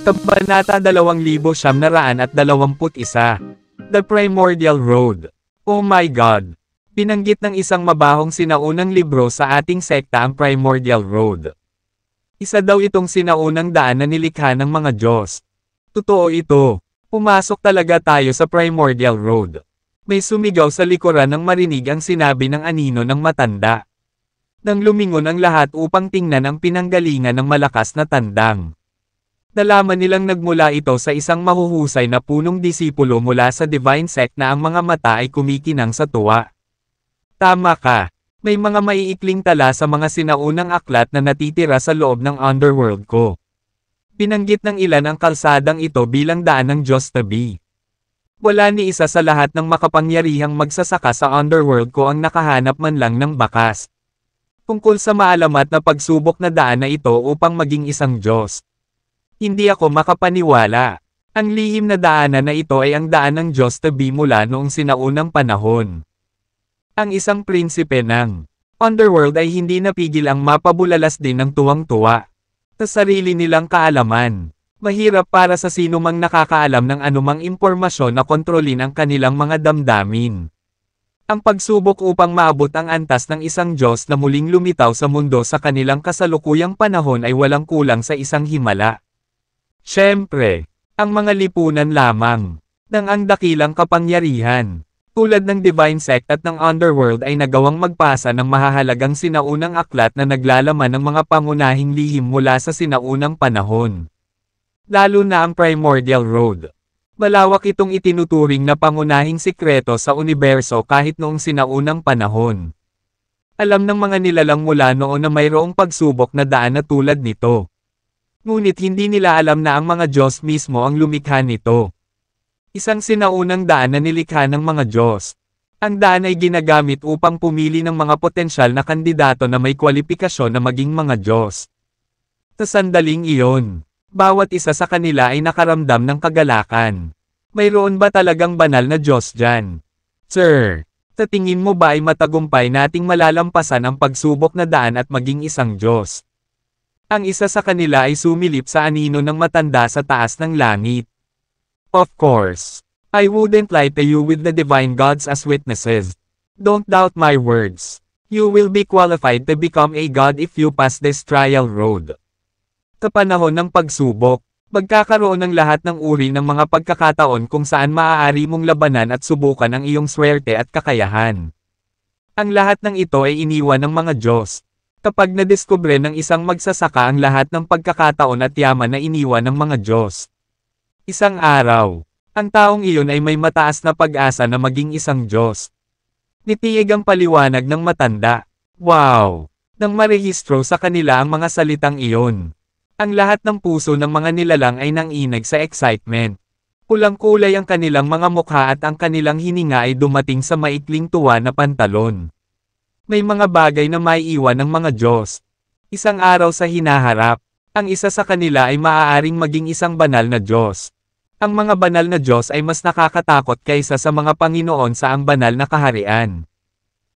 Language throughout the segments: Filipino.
Kabanata 2921. The Primordial Road. Oh my God! Binanggit ng isang mabahong sinaunang libro sa ating sekta ang Primordial Road. Isa daw itong sinaunang daan na nilikha ng mga Diyos. Totoo ito. Pumasok talaga tayo sa Primordial Road. May sumigaw sa likuran nang marinig ang sinabi ng anino ng matanda. Nang lumingon ang lahat upang tingnan ang pinanggalingan ng malakas na tandang. Nalaman nilang nagmula ito sa isang mahuhusay na punong disipulo mula sa Divine Sect na ang mga mata ay kumikinang sa tuwa. Tama ka. May mga maiikling tala sa mga sinaunang aklat na natitira sa loob ng underworld ko. Binanggit ng ilan ang kalsadang ito bilang daan ng Diyos tabi. Wala ni isa sa lahat ng makapangyarihang magsasaka sa underworld ko ang nakahanap man lang ng bakas. Tungkol sa maalamat na pagsubok na daan na ito upang maging isang Diyos. Hindi ako makapaniwala. Ang lihim na daanan na ito ay ang daan ng Diyos tabi mula noong sinaunang panahon. Ang isang prinsipe ng underworld ay hindi napigil ang mapabulalas din ng tuwang-tuwa. Sa sarili nilang kaalaman. Mahirap para sa sino mang nakakaalam ng anumang impormasyon na kontrolin ang kanilang mga damdamin. Ang pagsubok upang maabot ang antas ng isang Diyos na muling lumitaw sa mundo sa kanilang kasalukuyang panahon ay walang kulang sa isang himala. Siyempre, ang mga lipunan lamang ng ang dakilang kapangyarihan, tulad ng Divine Sect at ng Underworld ay nagawang magpasa ng mahahalagang sinaunang aklat na naglalaman ng mga pangunahing lihim mula sa sinaunang panahon. Lalo na ang Primordial Road. Malawak itong itinuturing na pangunahing sikreto sa universo kahit noong sinaunang panahon. Alam ng mga nilalang mula noon na mayroong pagsubok na daan na tulad nito. Ngunit hindi nila alam na ang mga Diyos mismo ang lumikha nito. Isang sinaunang daan na nilikha ng mga Diyos. Ang daan ay ginagamit upang pumili ng mga potensyal na kandidato na may kwalipikasyon na maging mga Diyos. Sa sandaling iyon, bawat isa sa kanila ay nakaramdam ng kagalakan. Mayroon ba talagang banal na Diyos dyan? Sir, sa tingin mo ba ay matagumpay nating malalampasan ang pagsubok na daan at maging isang Diyos? Ang isa sa kanila ay sumilip sa anino ng matanda sa taas ng langit. Of course, I wouldn't lie to you with the divine gods as witnesses. Don't doubt my words. You will be qualified to become a god if you pass this trial road. Sa panahon ng pagsubok, magkakaroon ng lahat ng uri ng mga pagkakataon kung saan maaari mong labanan at subukan ang iyong swerte at kakayahan. Ang lahat ng ito ay iniwan ng mga Diyos. Kapag nadiskubre ng isang magsasaka ang lahat ng pagkakataon at yaman na iniwan ng mga Diyos. Isang araw, ang taong iyon ay may mataas na pag-asa na maging isang Diyos. Nitiig ang paliwanag ng matanda. Wow! Nang marehistro sa kanila ang mga salitang iyon. Ang lahat ng puso ng mga nilalang ay nanginag sa excitement. Pulang-kulay ang kanilang mga mukha at ang kanilang hininga ay dumating sa maikling tuwa na pantalon. May mga bagay na maiiwan ng mga Diyos. Isang araw sa hinaharap, ang isa sa kanila ay maaaring maging isang banal na Diyos. Ang mga banal na Diyos ay mas nakakatakot kaysa sa mga Panginoon sa ang banal na kaharian.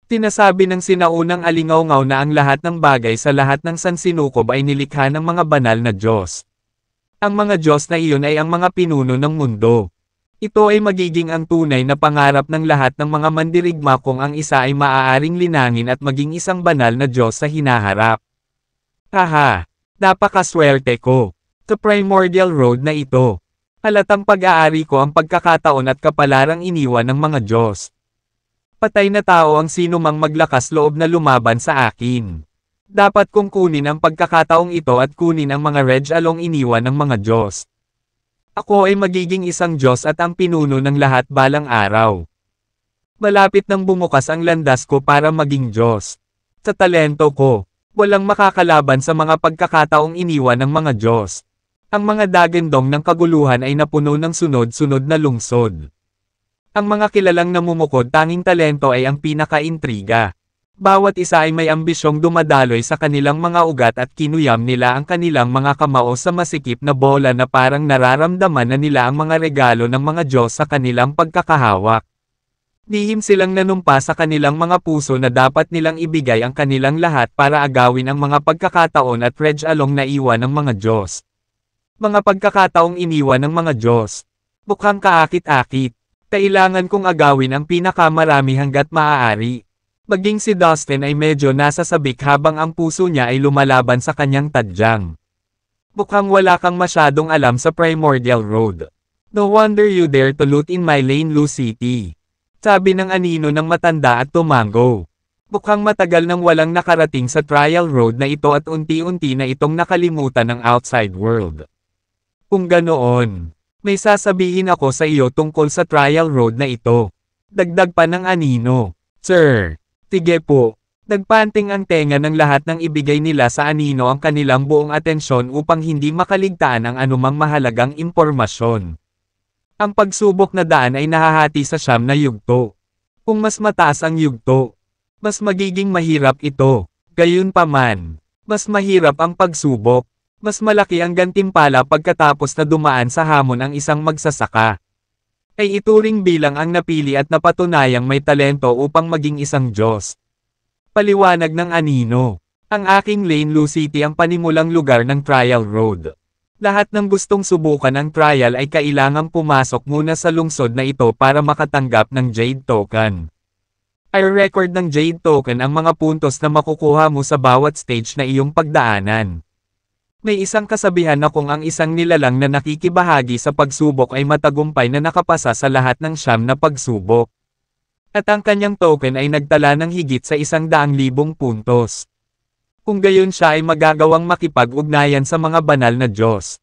Tinasabi ng sinaunang alingaw-ngaw na ang lahat ng bagay sa lahat ng sansinukob ay nilikha ng mga banal na Diyos. Ang mga Diyos na iyon ay ang mga pinuno ng mundo. Ito ay magiging ang tunay na pangarap ng lahat ng mga mandirigma kung ang isa ay maaaring linangin at maging isang banal na Diyos sa hinaharap. Haha! Napakaswerte ko! Sa Primordial Road na ito. Halatang pag-aari ko ang pagkakataon at kapalarang iniwan ng mga Diyos. Patay na tao ang sino mang maglakas loob na lumaban sa akin. Dapat kong kunin ang pagkakataong ito at kunin ang mga regalong iniwan ng mga Diyos. Ako ay magiging isang Diyos at ang pinuno ng lahat balang araw. Malapit nang bumukas ang landas ko para maging Diyos. Sa talento ko, walang makakalaban sa mga pagkakataong iniwan ng mga Diyos. Ang mga dagandong ng kaguluhan ay napuno ng sunod-sunod na lungsod. Ang mga kilalang namumukod tanging talento ay ang pinaka-intriga. Bawat isa ay may ambisyong dumadaloy sa kanilang mga ugat at kinuyam nila ang kanilang mga kamao sa masikip na bola na parang nararamdaman na nila ang mga regalo ng mga Diyos sa kanilang pagkakahawak. Lihim silang nanumpa sa kanilang mga puso na dapat nilang ibigay ang kanilang lahat para agawin ang mga pagkakataon at Reg Along na iwan ng mga Diyos. Mga pagkakataong iniwan ng mga Diyos. Mukhang kaakit-akit. Kailangan kong agawin ang pinakamarami hanggat maaari. Maging si Dustin ay medyo nasa sabik habang ang puso niya ay lumalaban sa kanyang tadyang. Mukhang wala kang masyadong alam sa Primordial Road. No wonder you dare to loot in my lane, Lucity. Sabi ng anino ng matanda at tumango. Mukhang matagal nang walang nakarating sa trial road na ito at unti-unti na itong nakalimutan ng outside world. Kung ganoon, may sasabihin ako sa iyo tungkol sa trial road na ito. Dagdag pa ng anino. Sir, sige po. Nagpanting ang tenga ng lahat ng ibigay nila sa anino ang kanilang buong atensyon upang hindi makaligtaan ang anumang mahalagang impormasyon. Ang pagsubok na daan ay nahahati sa 9 na yugto. Kung mas mataas ang yugto, mas magiging mahirap ito. Gayunpaman, mas mahirap ang pagsubok. Mas malaki ang gantimpala pagkatapos na dumaan sa hamon ang isang magsasaka. Ay ituring bilang ang napili at napatunayang may talento upang maging isang Diyos. Paliwanag ng anino. Ang aking lane, Lucity, ang panimulang lugar ng trial road. Lahat ng gustong subukan ang trial ay kailangang pumasok muna sa lungsod na ito para makatanggap ng Jade Token. Ay record ng Jade Token ang mga puntos na makukuha mo sa bawat stage na iyong pagdaanan. May isang kasabihan na kung ang isang nilalang na nakikibahagi sa pagsubok ay matagumpay na nakapasa sa lahat ng 9 na pagsubok. At ang kanyang token ay nagtala ng higit sa 100,000 puntos. Kung gayon siya ay magagawang makipag-ugnayan sa mga banal na Diyos.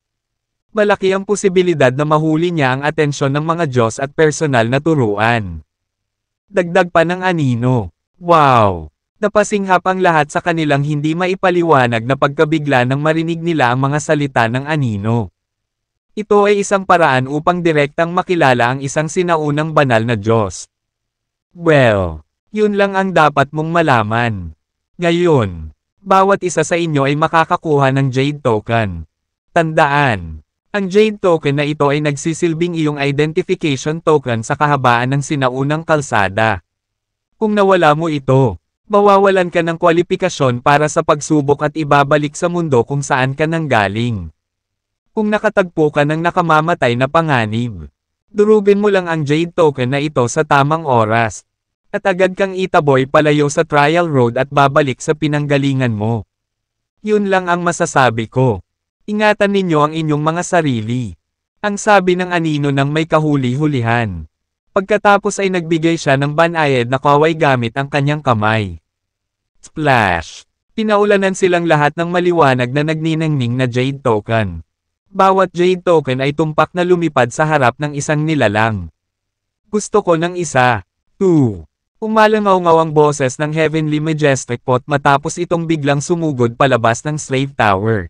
Malaki ang posibilidad na mahuli niya ang atensyon ng mga Diyos at personal na turuan. Dagdag pa ng anino. Wow! Napasinghap ang lahat sa kanilang hindi maipaliwanag na pagkabigla nang marinig nila ang mga salita ng anino. Ito ay isang paraan upang direktang makilala ang isang sinaunang banal na Diyos. Well, yun lang ang dapat mong malaman. Ngayon, bawat isa sa inyo ay makakakuha ng Jade Token. Tandaan, ang Jade Token na ito ay nagsisilbing iyong identification token sa kahabaan ng sinaunang kalsada. Kung nawala mo ito, mawawalan ka ng kwalipikasyon para sa pagsubok at ibabalik sa mundo kung saan ka nanggaling. Kung nakatagpo ka ng nakamamatay na panganib, durugin mo lang ang Jade Token na ito sa tamang oras. At agad kang itaboy palayo sa trial road at babalik sa pinanggalingan mo. Yun lang ang masasabi ko. Ingatan ninyo ang inyong mga sarili. Ang sabi ng anino ng may kahuli-hulihan. Pagkatapos ay nagbigay siya ng banayad na kaway gamit ang kanyang kamay. Splash! Pinaulanan silang lahat ng maliwanag na nagniningning na Jade Token. Bawat Jade Token ay tumpak na lumipad sa harap ng isang nilalang. Gusto ko ng isa. 2. Umalangaw-ngaw ang boses ng Heavenly Majestic Pot matapos itong biglang sumugod palabas ng Slave Tower.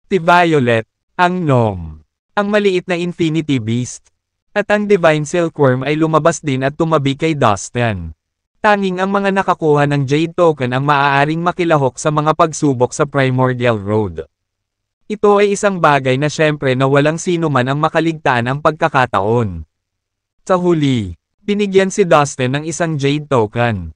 T-Violet, ang Gnome, ang maliit na Infinity Beast, at ang Divine Silkworm ay lumabas din at tumabi kay Dustin. Tanging ang mga nakakuha ng Jade Token ang maaaring makilahok sa mga pagsubok sa Primordial Road. Ito ay isang bagay na syempre na walang sino man ang makaligtaan ang pagkakataon. Sa huli, binigyan si Dustin ng isang Jade Token.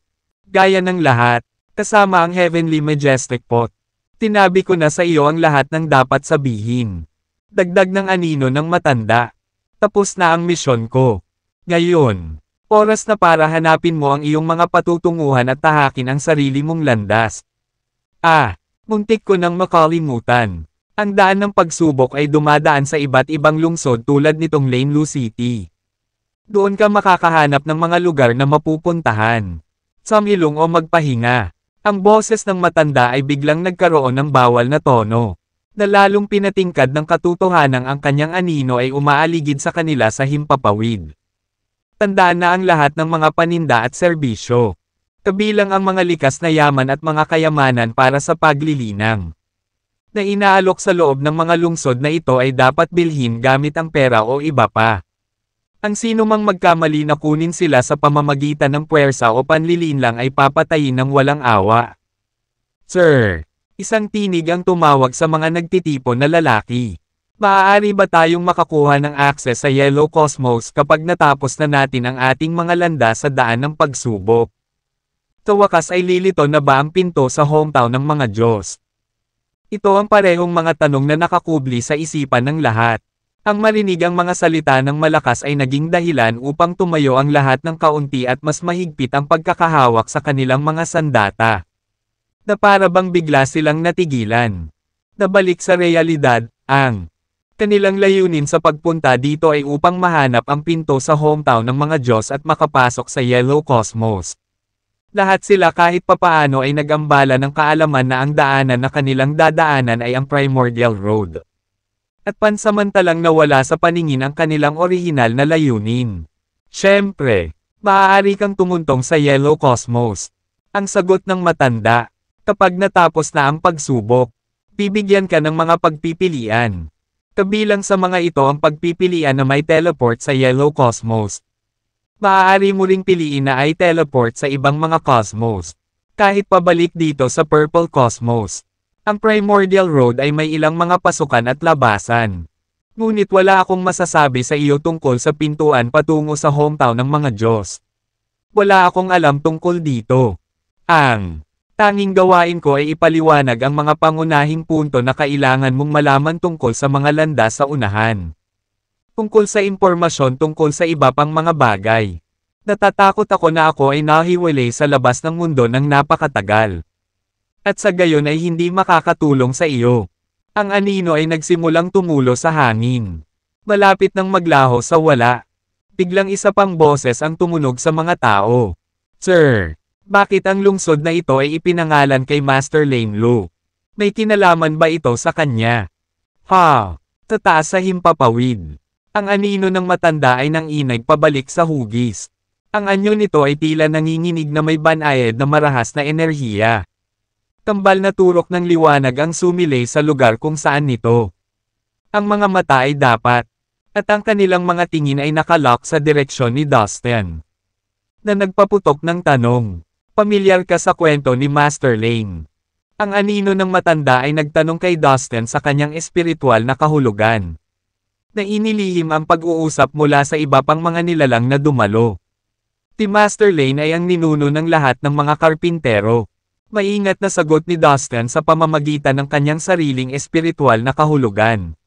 Gaya ng lahat, kasama ang Heavenly Majestic Pot. Tinabi ko na sa iyo ang lahat ng dapat sabihin. Dagdag ng anino ng matanda. Tapos na ang misyon ko. Ngayon, oras na para hanapin mo ang iyong mga patutunguhan at tahakin ang sarili mong landas. Muntik ko nang makalimutan. Ang daan ng pagsubok ay dumadaan sa iba't ibang lungsod tulad nitong Lane Lucity. Doon ka makakahanap ng mga lugar na mapupuntahan. Samilong o magpahinga. Ang boses ng matanda ay biglang nagkaroon ng bawal na tono. Na lalong pinatingkad ng katotohanang ang kanyang anino ay umaaligid sa kanila sa himpapawid. Tandaan na ang lahat ng mga paninda at serbisyo. Kabilang ang mga likas na yaman at mga kayamanan para sa paglilinang. Na inaalok sa loob ng mga lungsod na ito ay dapat bilhin gamit ang pera o iba pa. Ang sino mang magkamali na kunin sila sa pamamagitan ng puwersa o panlilinlang ay papatayin ng walang awa. Sir, isang tinig ang tumawag sa mga nagtitipon na lalaki. Maaari ba tayong makakuha ng access sa Yellow Cosmos kapag natapos na natin ang ating mga landas sa daan ng pagsubok? Sa wakas ay lilito na ba ang pinto sa hometown ng mga Diyos? Ito ang parehong mga tanong na nakakubli sa isipan ng lahat. Ang marinig ang mga salita ng malakas ay naging dahilan upang tumayo ang lahat ng kaunti at mas mahigpit ang pagkakahawak sa kanilang mga sandata. Na para bang bigla silang natigilan. Nabalik sa realidad, ang kanilang layunin sa pagpunta dito ay upang mahanap ang pinto sa hometown ng mga Diyos at makapasok sa Yellow Cosmos. Lahat sila kahit papaano ay nagambala ng kaalaman na ang daanan na kanilang dadaanan ay ang Primordial Road. At pansamantalang nawala sa paningin ang kanilang orihinal na layunin. Siyempre, maaari kang tumuntong sa Yellow Cosmos. Ang sagot ng matanda, kapag natapos na ang pagsubok, bibigyan ka ng mga pagpipilian. Kabilang sa mga ito ang pagpipilian na may teleport sa Yellow Cosmos. Maaari mo ring piliin na ay teleport sa ibang mga cosmos. Kahit pabalik dito sa Purple Cosmos. Ang Primordial Road ay may ilang mga pasukan at labasan. Ngunit wala akong masasabi sa iyo tungkol sa pintuan patungo sa hometown ng mga Diyos. Wala akong alam tungkol dito. Ang tanging gawain ko ay ipaliwanag ang mga pangunahing punto na kailangan mong malaman tungkol sa mga landas sa unahan. Tungkol sa impormasyon tungkol sa iba pang mga bagay. Natatakot ako na ako ay nahiwalay sa labas ng mundo ng napakatagal. At sa gayon ay hindi makakatulong sa iyo. Ang anino ay nagsimulang tumulo sa hangin. Malapit nang maglaho sa wala. Biglang isa pang boses ang tumunog sa mga tao. Sir, bakit ang lungsod na ito ay ipinangalan kay Master Lane Lu? May kinalaman ba ito sa kanya? Ha! Tataas sa himpapawid. Ang anino ng matanda ay nanginag pabalik sa hugis. Ang anyo nito ay tila nanginginig na may banayad na marahas na enerhiya. Kambal na turok ng liwanag ang sumilay sa lugar kung saan nito. Ang mga mata ay dapat, at ang kanilang mga tingin ay nakalock sa direksyon ni Dustin. Na nagpaputok ng tanong, pamilyar ka sa kwento ni Master Lane? Ang anino ng matanda ay nagtanong kay Dustin sa kanyang espiritual na kahulugan. Na inilihim ang pag-uusap mula sa iba pang mga nilalang na dumalo. Si Master Lane ay ang ninuno ng lahat ng mga karpintero. Maingat na sagot ni Dustin sa pamamagitan ng kanyang sariling espiritual na kahulugan.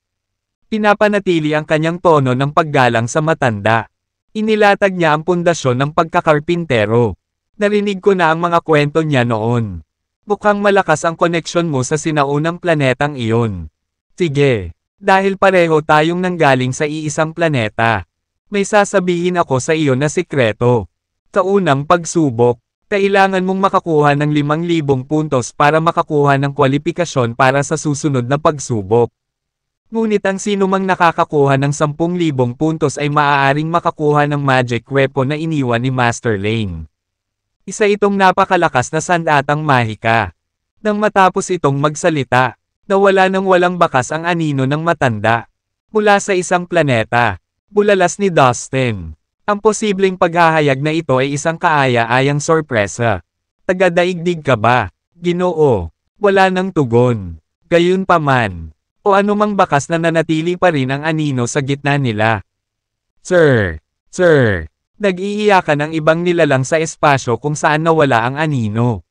Pinapanatili ang kanyang tono ng paggalang sa matanda. Inilatag niya ang pundasyon ng pagkakarpintero. Narinig ko na ang mga kwento niya noon. Mukhang malakas ang koneksyon mo sa sinaunang planetang iyon. Sige, dahil pareho tayong nanggaling sa iisang planeta. May sasabihin ako sa iyo na sikreto. Sa unang pagsubok, kailangan mong makakuha ng 5,000 puntos para makakuha ng kwalipikasyon para sa susunod na pagsubok. Ngunit ang sinumang nakakakuha ng 10,000 puntos ay maaaring makakuha ng magic weapon na iniwan ni Master Lane. Isa itong napakalakas na sandatang mahika. Nang matapos itong magsalita, nawala nang walang bakas ang anino ng matanda. Mula sa isang planeta, bulalas ni Dustin. Ang posibleng paghahayag na ito ay isang kaaya-ayang sorpresa. Taga-daigdig ka ba, Ginoo? Wala nang tugon. Gayunpaman, o anumang bakas na nanatili pa rin ang anino sa gitna nila. Sir, nag-iiyakan ang ibang nilalang sa espasyo kung saan nawala ang anino.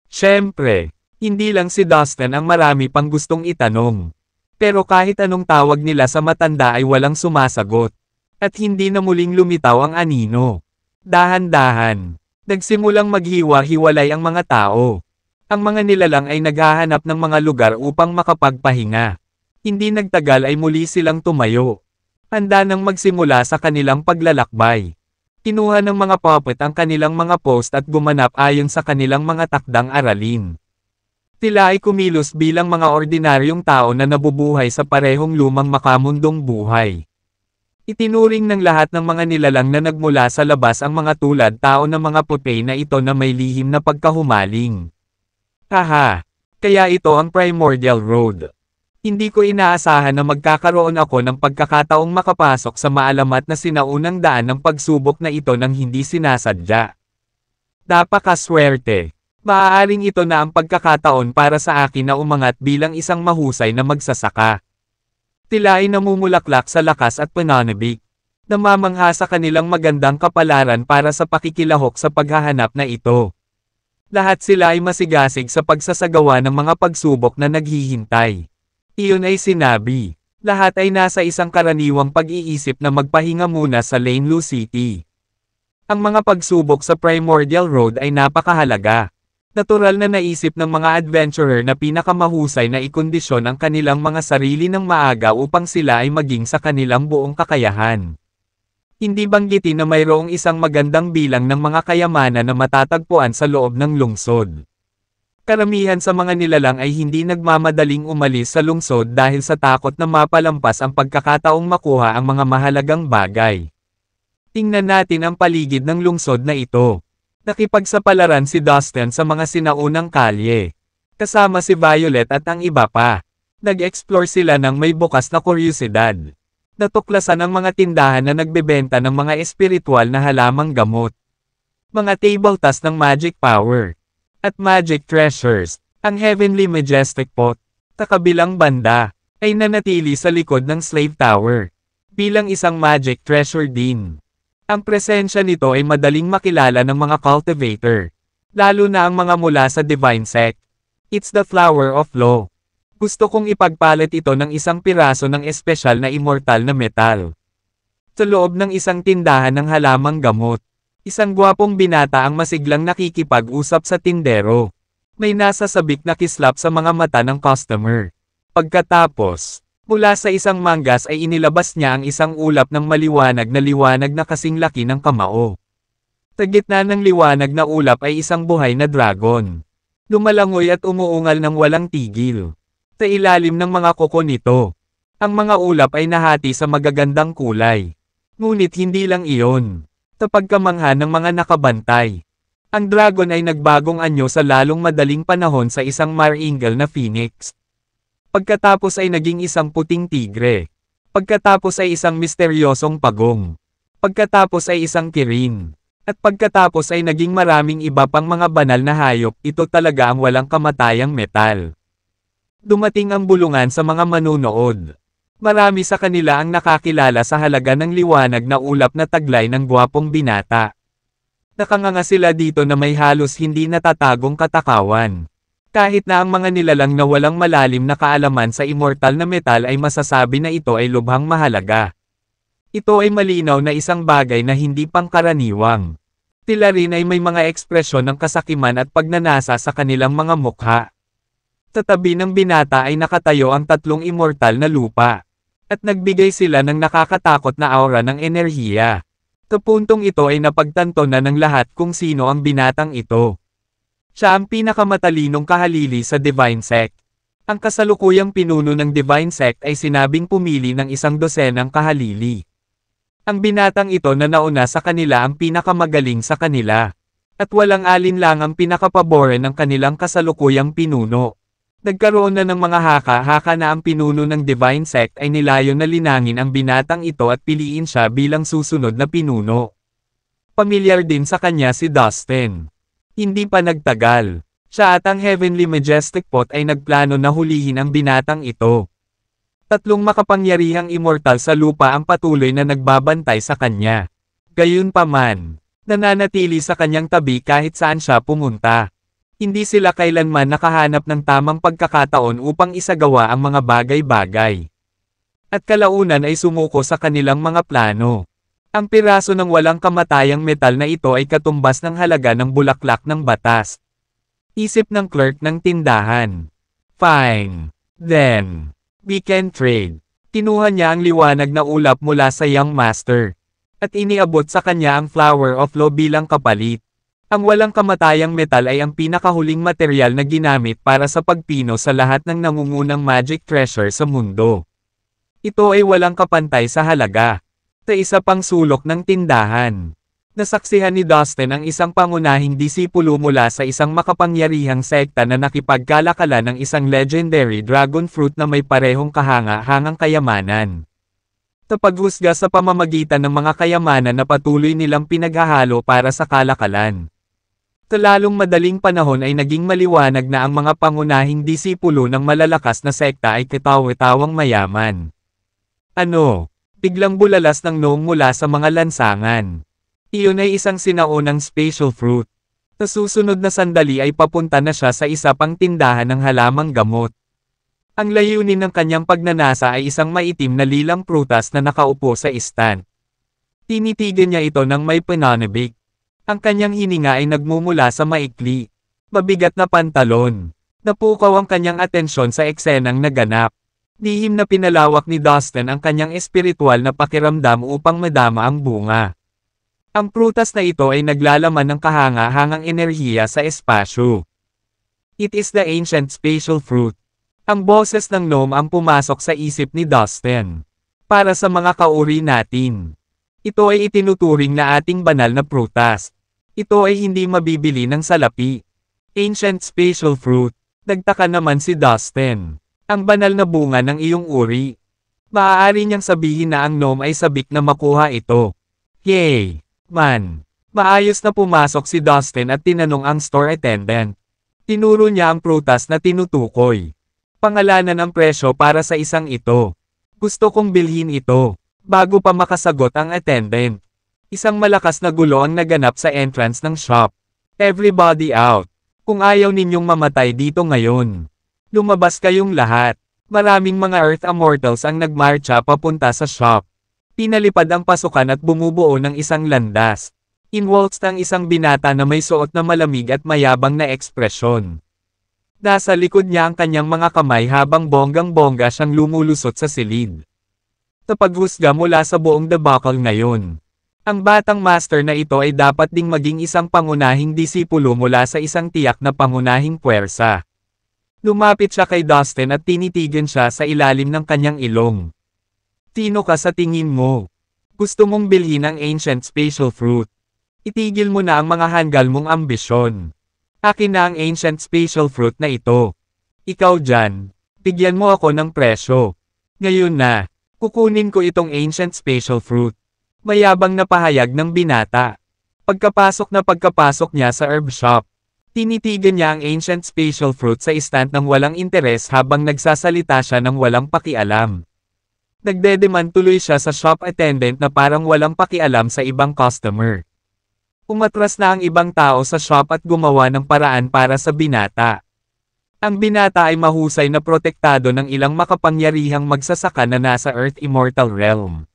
Siyempre, hindi lang si Dustin ang marami pang gustong itanong. Pero kahit anong tawag nila sa matanda ay walang sumasagot. At hindi na muling lumitaw ang anino. Dahan-dahan, nagsimulang maghiwa-hiwalay ang mga tao. Ang mga nilalang ay naghahanap ng mga lugar upang makapagpahinga. Hindi nagtagal ay muli silang tumayo. Handa nang magsimula sa kanilang paglalakbay. Kinuha ng mga puppet ang kanilang mga post at gumanap ayon sa kanilang mga takdang aralin. Sila ay kumilos bilang mga ordinaryong tao na nabubuhay sa parehong lumang makamundong buhay. Itinuring ng lahat ng mga nilalang na nagmula sa labas ang mga tulad tao na mga puti na ito na may lihim na pagkahumaling. Haha, kaya ito ang Primordial Road. Hindi ko inaasahan na magkakaroon ako ng pagkakataong makapasok sa maalamat na sinaunang daan ng pagsubok na ito nang hindi sinasadya. Napakaswerte. Maaaring ito na ang pagkakataon para sa akin na umangat bilang isang mahusay na magsasaka. Tila ay namumulaklak sa lakas at pananabik. Namamangha sa kanilang magandang kapalaran para sa pakikilahok sa paghahanap na ito. Lahat sila ay masigasig sa pagsasagawa ng mga pagsubok na naghihintay. Iyon ay sinabi. Lahat ay nasa isang karaniwang pag-iisip na magpahinga muna sa Lane City. Ang mga pagsubok sa Primordial Road ay napakahalaga. Natural na naisip ng mga adventurer na pinakamahusay na ikondisyon ang kanilang mga sarili ng maaga upang sila ay maging sa kanilang buong kakayahan. Hindi banggitin na mayroong isang magandang bilang ng mga kayamanan na matatagpuan sa loob ng lungsod. Karamihan sa mga nilalang ay hindi nagmamadaling umalis sa lungsod dahil sa takot na mapalampas ang pagkakataong makuha ang mga mahalagang bagay. Tingnan natin ang paligid ng lungsod na ito. Nakipagsapalaran si Dustin sa mga sinaunang kalye. Kasama si Violet at ang iba pa. Nag-explore sila ng may bukas na kuryosidad. Natuklasan ang mga tindahan na nagbebenta ng mga espiritual na halamang gamot. Mga tabletas ng magic power. At magic treasures, ang Heavenly Majestic Pot, sa kabilang banda, ay nanatili sa likod ng Slave Tower. Bilang isang magic treasure din. Ang presensya nito ay madaling makilala ng mga cultivator. Lalo na ang mga mula sa Divine Sect. It's the Flower of Law. Gusto kong ipagpalit ito ng isang piraso ng espesyal na immortal na metal. Sa loob ng isang tindahan ng halamang gamot. Isang gwapong binata ang masiglang nakikipag-usap sa tindero. May nasasabik na kislap sa mga mata ng customer. Pagkatapos, mula sa isang manggas ay inilabas niya ang isang ulap ng maliwanag na kasing laki ng kamao. Sa gitna ng liwanag na ulap ay isang buhay na dragon. Lumalangoy at umuungal ng walang tigil. Sa ilalim ng mga kuko nito, ang mga ulap ay nahati sa magagandang kulay. Ngunit hindi lang iyon. Sa pagkamangha ng mga nakabantay. Ang dragon ay nagbagong anyo sa lalong madaling panahon sa isang maringal na phoenix. Pagkatapos ay naging isang puting tigre. Pagkatapos ay isang misteryosong pagong. Pagkatapos ay isang kirin. At pagkatapos ay naging maraming iba pang mga banal na hayop. Ito talaga ang walang kamatayang metal. Dumating ang bulungan sa mga manunood. Marami sa kanila ang nakakilala sa halaga ng liwanag na ulap na taglay ng gwapong binata. Nakanganga sila dito na may halos hindi natatagong katakawan. Kahit na ang mga nilalang na walang malalim na kaalaman sa immortal na metal ay masasabi na ito ay lubhang mahalaga. Ito ay malinaw na isang bagay na hindi pangkaraniwang. Sila rin ay may mga ekspresyon ng kasakiman at pagnanasa sa kanilang mga mukha. Sa tabi ng binata ay nakatayo ang tatlong immortal na lupa. At nagbigay sila ng nakakatakot na aura ng enerhiya. Sa puntong ito ay napagtanto na ng lahat kung sino ang binatang ito. Siya ang pinakamatalinong kahalili sa Divine Sect. Ang kasalukuyang pinuno ng Divine Sect ay sinabing pumili ng 12 kahalili. Ang binatang ito na nauna sa kanila ang pinakamagaling sa kanila. At walang alinlang ang pinakapabore ng kanilang kasalukuyang pinuno. Nagkaroon na ng mga haka-haka na ang pinuno ng Divine Sect ay nilayo na linangin ang binatang ito at piliin siya bilang susunod na pinuno. Pamilyar din sa kanya si Dustin. Hindi pa nagtagal. Siya at ang Heavenly Majestic Pot ay nagplano na hulihin ang binatang ito. Tatlong makapangyarihang immortal sa lupa ang patuloy na nagbabantay sa kanya. Gayunpaman, nananatili sa kanyang tabi kahit saan siya pumunta. Hindi sila kailanman nakahanap ng tamang pagkakataon upang isagawa ang mga bagay-bagay. At kalaunan ay sumuko sa kanilang mga plano. Ang piraso ng walang kamatayang metal na ito ay katumbas ng halaga ng bulaklak ng batas. Isip ng clerk ng tindahan. Fine. Then, we can trade. Kinuha niya ang liwanag na ulap mula sa Young Master. At iniabot sa kanya ang Flower of Law bilang kapalit. Ang walang kamatayang metal ay ang pinakahuling material na ginamit para sa pagpino sa lahat ng nangungunang magic treasure sa mundo. Ito ay walang kapantay sa halaga. Sa isa pang sulok ng tindahan, nasaksihan ni Dustin ang isang pangunahing disipulo mula sa isang makapangyarihang sekta na nakipagkalakala ng isang legendary dragon fruit na may parehong kahanga-hangang kayamanan. Sa paghusga sa pamamagitan ng mga kayamanan na patuloy nilang pinaghahalo para sa kalakalan. Sa lalong madaling panahon ay naging maliwanag na ang mga pangunahing disipulo ng malalakas na sekta ay katawa-tawang mayaman. Ano? Biglang bulalas ng gnome mula sa mga lansangan. Iyon ay isang sinaunang special fruit. Sa susunod na sandali ay papunta na siya sa isa pang tindahan ng halamang gamot. Ang layunin ng kanyang pagnanasa ay isang maitim na lilang prutas na nakaupo sa stand. Tinitigan niya ito ng may pananabik. Ang kanyang hininga ay nagmumula sa maikli, mabigat na pantalon. Napukaw ang kanyang atensyon sa eksenang naganap. Lihim na pinalawak ni Dustin ang kanyang espiritual na pakiramdam upang madama ang bunga. Ang prutas na ito ay naglalaman ng kahanga-hangang enerhiya sa espasyo. It is the ancient spatial fruit. Ang boses ng gnome ang pumasok sa isip ni Dustin. Para sa mga kauri natin. Ito ay itinuturing na ating banal na prutas. Ito ay hindi mabibili ng salapi. Ancient spatial fruit. Nagtaka naman si Dustin. Ang banal na bunga ng iyong uri. Maaari niyang sabihin na ang gnome ay sabik na makuha ito. Yay! Man! Maayos na pumasok si Dustin at tinanong ang store attendant. Tinuro niya ang prutas na tinutukoy. Pangalanan ang presyo para sa isang ito. Gusto kong bilhin ito. Bago pa makasagot ang attendant. Isang malakas na gulo ang naganap sa entrance ng shop. Everybody out. Kung ayaw ninyong mamatay dito ngayon. Lumabas kayong lahat. Maraming mga Earth Immortals ang nagmarcha papunta sa shop. Pinalipad ang pasukan at bumubuo ng isang landas. Inwaltzed ang isang binata na may suot na malamig at mayabang na ekspresyon. Nasa likod niya ang kanyang mga kamay habang bonggang-bongga siyang lumulusot sa silid. Sa paghusga mula sa buong debacle ngayon. Ang batang master na ito ay dapat ding maging isang pangunahing disipulo mula sa isang tiyak na pangunahing puwersa. Lumapit siya kay Dustin at tinitigan siya sa ilalim ng kanyang ilong. Sino ka sa tingin mo? Gusto mong bilhin ang ancient spatial fruit. Itigil mo na ang mga hanggal mong ambisyon. Akin na ang ancient spatial fruit na ito. Ikaw dyan, bigyan mo ako ng presyo. Ngayon na, kukunin ko itong ancient spatial fruit. Mayabang na pahayag ng binata. Pagkapasok niya sa herb shop, tinitigan niya ang ancient spatial fruit sa stand ng walang interes habang nagsasalita siya ng walang pakialam. Nagdedeman tuloy siya sa shop attendant na parang walang pakialam sa ibang customer. Umatras na ang ibang tao sa shop at gumawa ng paraan para sa binata. Ang binata ay mahusay na protektado ng ilang makapangyarihang magsasaka na nasa Earth Immortal Realm.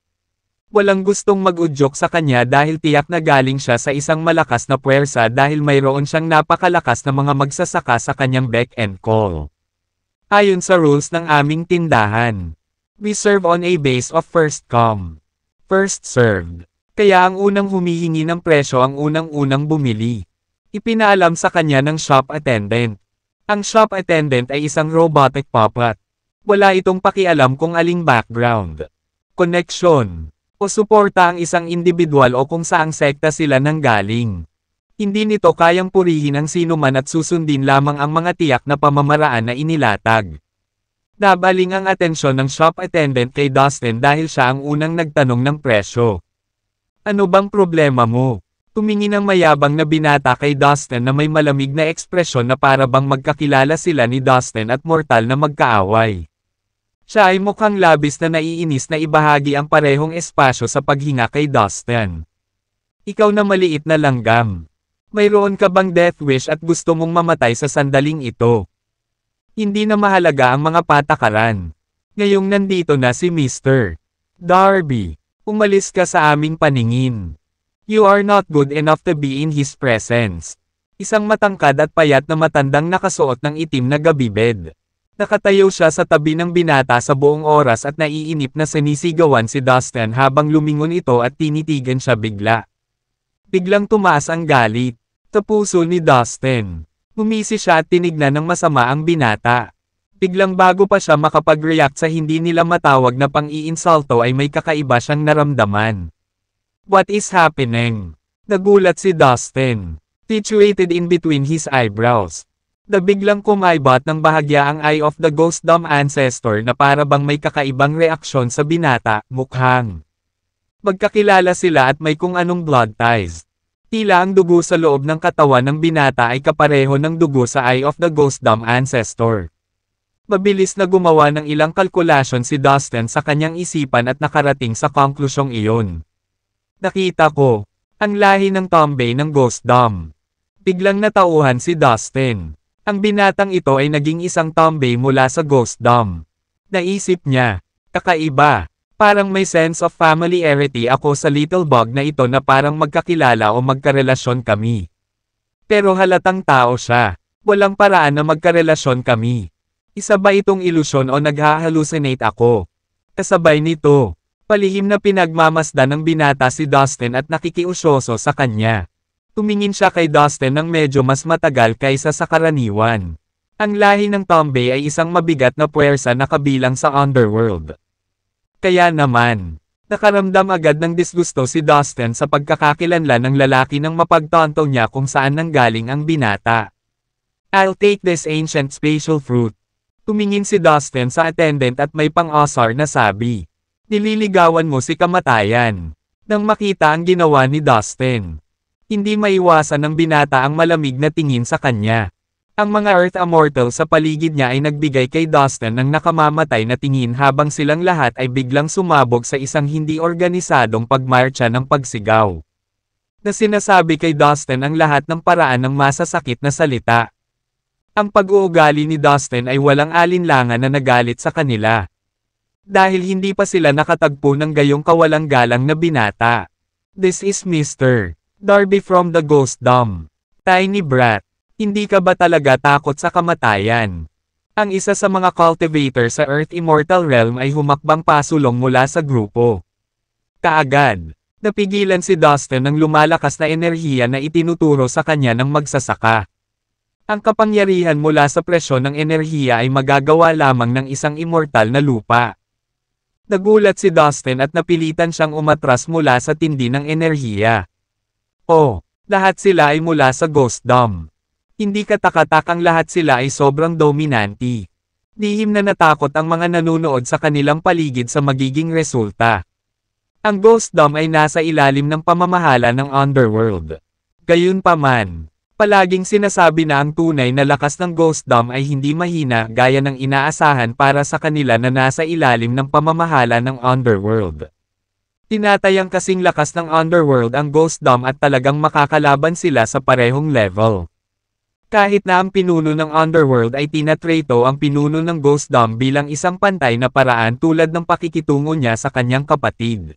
Walang gustong mag-udyok sa kanya dahil tiyak na galing siya sa isang malakas na puwersa dahil mayroon siyang napakalakas na mga magsasaka sa kanyang beck and call. Ayon sa rules ng aming tindahan, we serve on a base of first come, first served. Kaya ang unang humihingi ng presyo ang unang-unang bumili. Ipinaalam sa kanya ng shop attendant. Ang shop attendant ay isang robotic puppet. Wala itong pakialam kung aling background, connection, o suporta ang isang individual o kung saang sekta sila nanggaling. Hindi nito kayang purihin ang sinuman at susundin lamang ang mga tiyak na pamamaraan na inilatag. Nabaling ang atensyon ng shop attendant kay Dustin dahil siya ang unang nagtanong ng presyo. Ano bang problema mo? Tumingin ang mayabang na binata kay Dustin na may malamig na ekspresyon na para bang magkakilala sila ni Dustin at mortal na magkaaway. Siya ay mukhang labis na naiinis na ibahagi ang parehong espasyo sa paghinga kay Dustin. Ikaw na maliit na langgam. Mayroon ka bang death wish at gusto mong mamatay sa sandaling ito? Hindi na mahalaga ang mga patakaran. Ngayong nandito na si Mr. Darby. Umalis ka sa aming paningin. You are not good enough to be in his presence. Isang matangkad at payat na matandang nakasuot ng itim na gabibed. Nakatayo siya sa tabi ng binata sa buong oras at naiinip na sinisigawan si Dustin habang lumingon ito at tinitigan siya bigla. Biglang tumaas ang galit sa puso ni Dustin. Humisi siya at tinignan ng masama ang binata. Biglang bago pa siya makapag-react sa hindi nila matawag na pang-iinsulto ay may kakaiba siyang naramdaman. What is happening? Nagulat si Dustin. Situated in between his eyebrows. Biglang kumaibat ng bahagya ang eye of the ghost dumb ancestor na para bang may kakaibang reaksyon sa binata, mukhang. Magkakilala sila at may kung anong blood ties. Tila ang dugo sa loob ng katawan ng binata ay kapareho ng dugo sa eye of the ghost dumb ancestor. Mabilis na gumawa ng ilang kalkulasyon si Dustin sa kanyang isipan at nakarating sa konklusyong iyon. Nakita ko, ang lahi ng Tombay ng Ghost Dom. Biglang natauhan si Dustin. Ang binatang ito ay naging isang Tombay mula sa Ghost Dom. Naisip niya, kakaiba. Parang may sense of familiarity ako sa little bug na ito na parang magkakilala o magkarelasyon kami. Pero halatang tao siya. Walang paraan na magkarelasyon kami. Isa ba itong ilusyon o naghahalucinate ako? Kasabay nito, palihim na pinagmamasdan ng binata si Dustin at nakikiusyoso sa kanya. Tumingin siya kay Dustin ng medyo mas matagal kaysa sa karaniwan. Ang lahi ng Tombay ay isang mabigat na puwersa na kabilang sa underworld. Kaya naman, nakaramdam agad ng disgusto si Dustin sa pagkakakilanlan ng lalaki nang mapagtanto niya kung saan nanggaling ang binata. I'll take this ancient spatial fruit. Tumingin si Dustin sa attendant at may pang-asar na sabi, nililigawan mo si kamatayan. Nang makita ang ginawa ni Dustin, hindi maiwasan ng binata ang malamig na tingin sa kanya. Ang mga Earth Immortal sa paligid niya ay nagbigay kay Dustin ng nakamamatay na tingin habang silang lahat ay biglang sumabog sa isang hindi organisadong pagmarcha ng pagsigaw. Na sinasabi kay Dustin ang lahat ng paraan ng masasakit na salita. Ang pag-uugali ni Dustin ay walang alinlangan na nagalit sa kanila. Dahil hindi pa sila nakatagpo ng gayong kawalang galang na binata. This is Mr. Darby from the Ghost Dom. Tiny brat, hindi ka ba talaga takot sa kamatayan? Ang isa sa mga cultivator sa Earth Immortal Realm ay humakbang pasulong mula sa grupo. Kaagad, napigilan si Dustin ng lumalakas na enerhiya na itinuturo sa kanya ng magsasaka. Ang kapangyarihan mula sa presyon ng enerhiya ay magagawa lamang ng isang immortal na lupa. Nagulat si Dustin at napilitan siyang umatras mula sa tindi ng enerhiya. Oh, lahat sila ay mula sa Ghost Dom. Hindi katakatakang lahat sila ay sobrang dominanti. Lihim na natakot ang mga nanunood sa kanilang paligid sa magiging resulta. Ang Ghost Dom ay nasa ilalim ng pamamahala ng Underworld. Gayunpaman, palaging sinasabi na ang tunay na lakas ng Ghost Dom ay hindi mahina gaya ng inaasahan para sa kanila na nasa ilalim ng pamamahala ng Underworld. Tinatayang kasing lakas ng Underworld ang Ghost Dom at talagang makakalaban sila sa parehong level. Kahit na ang pinuno ng Underworld ay tinatreto ang pinuno ng Ghost Dom bilang isang pantay na paraan tulad ng pakikitungo niya sa kanyang kapatid.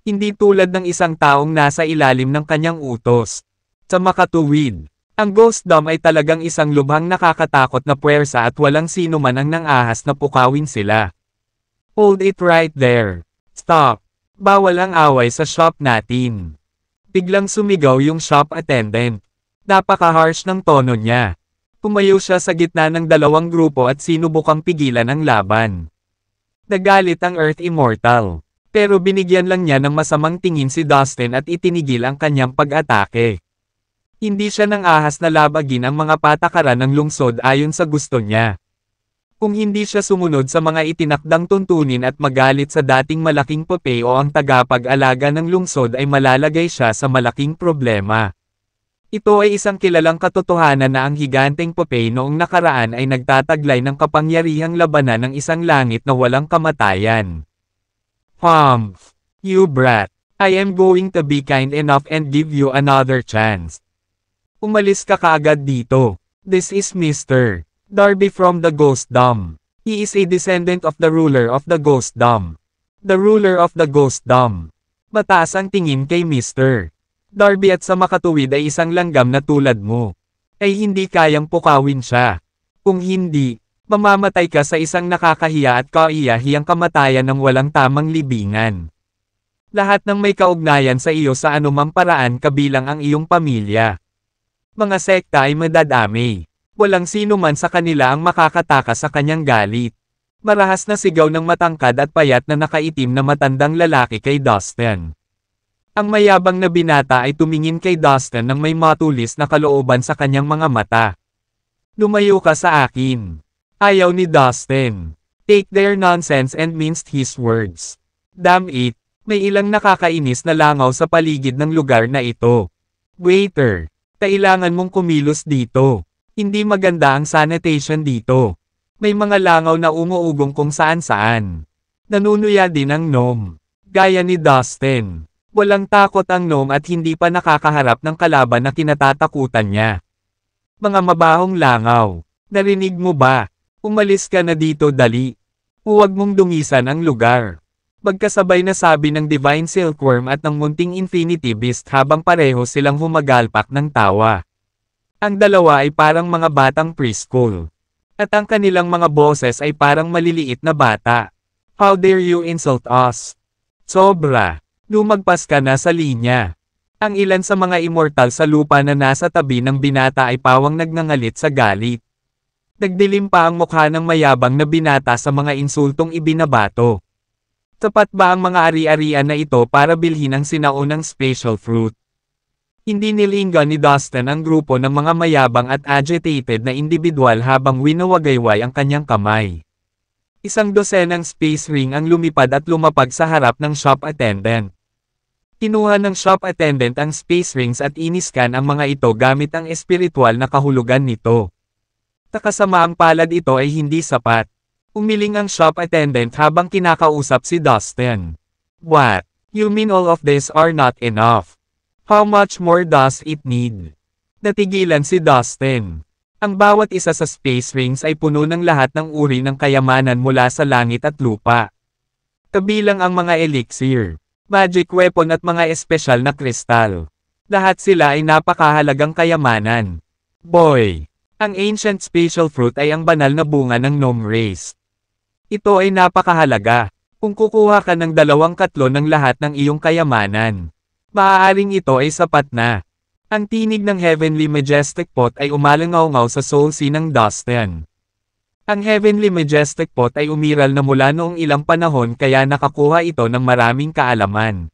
Hindi tulad ng isang taong nasa ilalim ng kanyang utos. Sa makatuwid, ang Ghost Dom ay talagang isang lubhang nakakatakot na puwersa at walang sino man ang nangahas na pukawin sila. Hold it right there. Stop. Bawal ang away sa shop natin. Biglang sumigaw yung shop attendant. Napaka-harsh ng tono niya. Tumayo siya sa gitna ng dalawang grupo at sinubukang pigilan ang laban. Nagalit ang Earth Immortal. Pero binigyan lang niya ng masamang tingin si Dustin at itinigil ang kanyang pag-atake. Hindi siya nang ahas na labagin ang mga patakaran ng lungsod ayon sa gusto niya. Kung hindi siya sumunod sa mga itinakdang tuntunin at magalit sa dating malaking pope o ang tagapag-alaga ng lungsod ay malalagay siya sa malaking problema. Ito ay isang kilalang katotohanan na ang higanteng pope noong nakaraan ay nagtataglay ng kapangyarihang labanan ng isang langit na walang kamatayan. Humph! You brat! I am going to be kind enough and give you another chance. Umalis ka kaagad dito. This is Mr. Darby from the Ghost Dom. He is a descendant of the ruler of the Ghost Dom. The ruler of the Ghost Dom. Mataas ang tingin kay Mr. Darby at sa makatuwid ay isang langgam na tulad mo. Ay hindi kayang pukawin siya. Kung hindi, mamamatay ka sa isang nakakahiya at kaiyahiyang kamatayan ng walang tamang libingan. Lahat ng may kaugnayan sa iyo sa anumang paraan kabilang ang iyong pamilya. Mga sekta ay madadami. Walang sino man sa kanila ang makakatakas sa kanyang galit. Marahas na sigaw ng matangkad at payat na nakaitim na matandang lalaki kay Dustin. Ang mayabang na binata ay tumingin kay Dustin nang may matulis na kalooban sa kanyang mga mata. Lumayo ka sa akin. Ayaw ni Dustin. Take their nonsense and minced his words. Damn it, may ilang nakakainis na langaw sa paligid ng lugar na ito. Waiter, kailangan mong kumilos dito. Hindi maganda ang sanitation dito. May mga langaw na umuugong kung saan-saan. Nanunuya din ang gnome. Gaya ni Dustin. Walang takot ang gnome at hindi pa nakakaharap ng kalaban na kinatatakutan niya. Mga mabahong langaw. Narinig mo ba? Umalis ka na dito dali. Huwag mong dungisan ang lugar. Magkasabay na sabi ng Divine Silkworm at ng munting Infinity Beast habang pareho silang humagalpak ng tawa. Ang dalawa ay parang mga batang preschool. At ang kanilang mga boses ay parang maliliit na bata. How dare you insult us? Sobra. Lumagpas ka na sa linya. Ang ilan sa mga immortal sa lupa na nasa tabi ng binata ay pawang nagngangalit sa galit. Nagdilim pa ang mukha ng mayabang na binata sa mga insultong ibinabato. Tapat ba ang mga ari-arian na ito para bilhin ang sinaunang special fruit? Hindi nilinggan ni Dustin ang grupo ng mga mayabang at agitated na individual habang winawagayway ang kanyang kamay. Isang dosenang space ring ang lumipad at lumapag sa harap ng shop attendant. Kinuha ng shop attendant ang space rings at iniskan ang mga ito gamit ang espiritual na kahulugan nito. Takasamaang palad ito ay hindi sapat. Umiling ang shop attendant habang kinakausap si Dustin. What? You mean all of this are not enough? How much more does it need? Natigilan si Dustin. Ang bawat isa sa space rings ay puno ng lahat ng uri ng kayamanan mula sa langit at lupa. Kabilang ang mga elixir, magic weapon at mga espesyal na kristal. Lahat sila ay napakahalagang kayamanan. Boy! Ang ancient special fruit ay ang banal na bunga ng gnome race. Ito ay napakahalaga. Kung kukuha ka ng 2/3 ng lahat ng iyong kayamanan, maaaring ito ay sapat na. Ang tinig ng Heavenly Majestic Pot ay umalangaw-ngaw sa soul sea ng Dustin. Ang Heavenly Majestic Pot ay umiral na mula noong ilang panahon kaya nakakuha ito ng maraming kaalaman.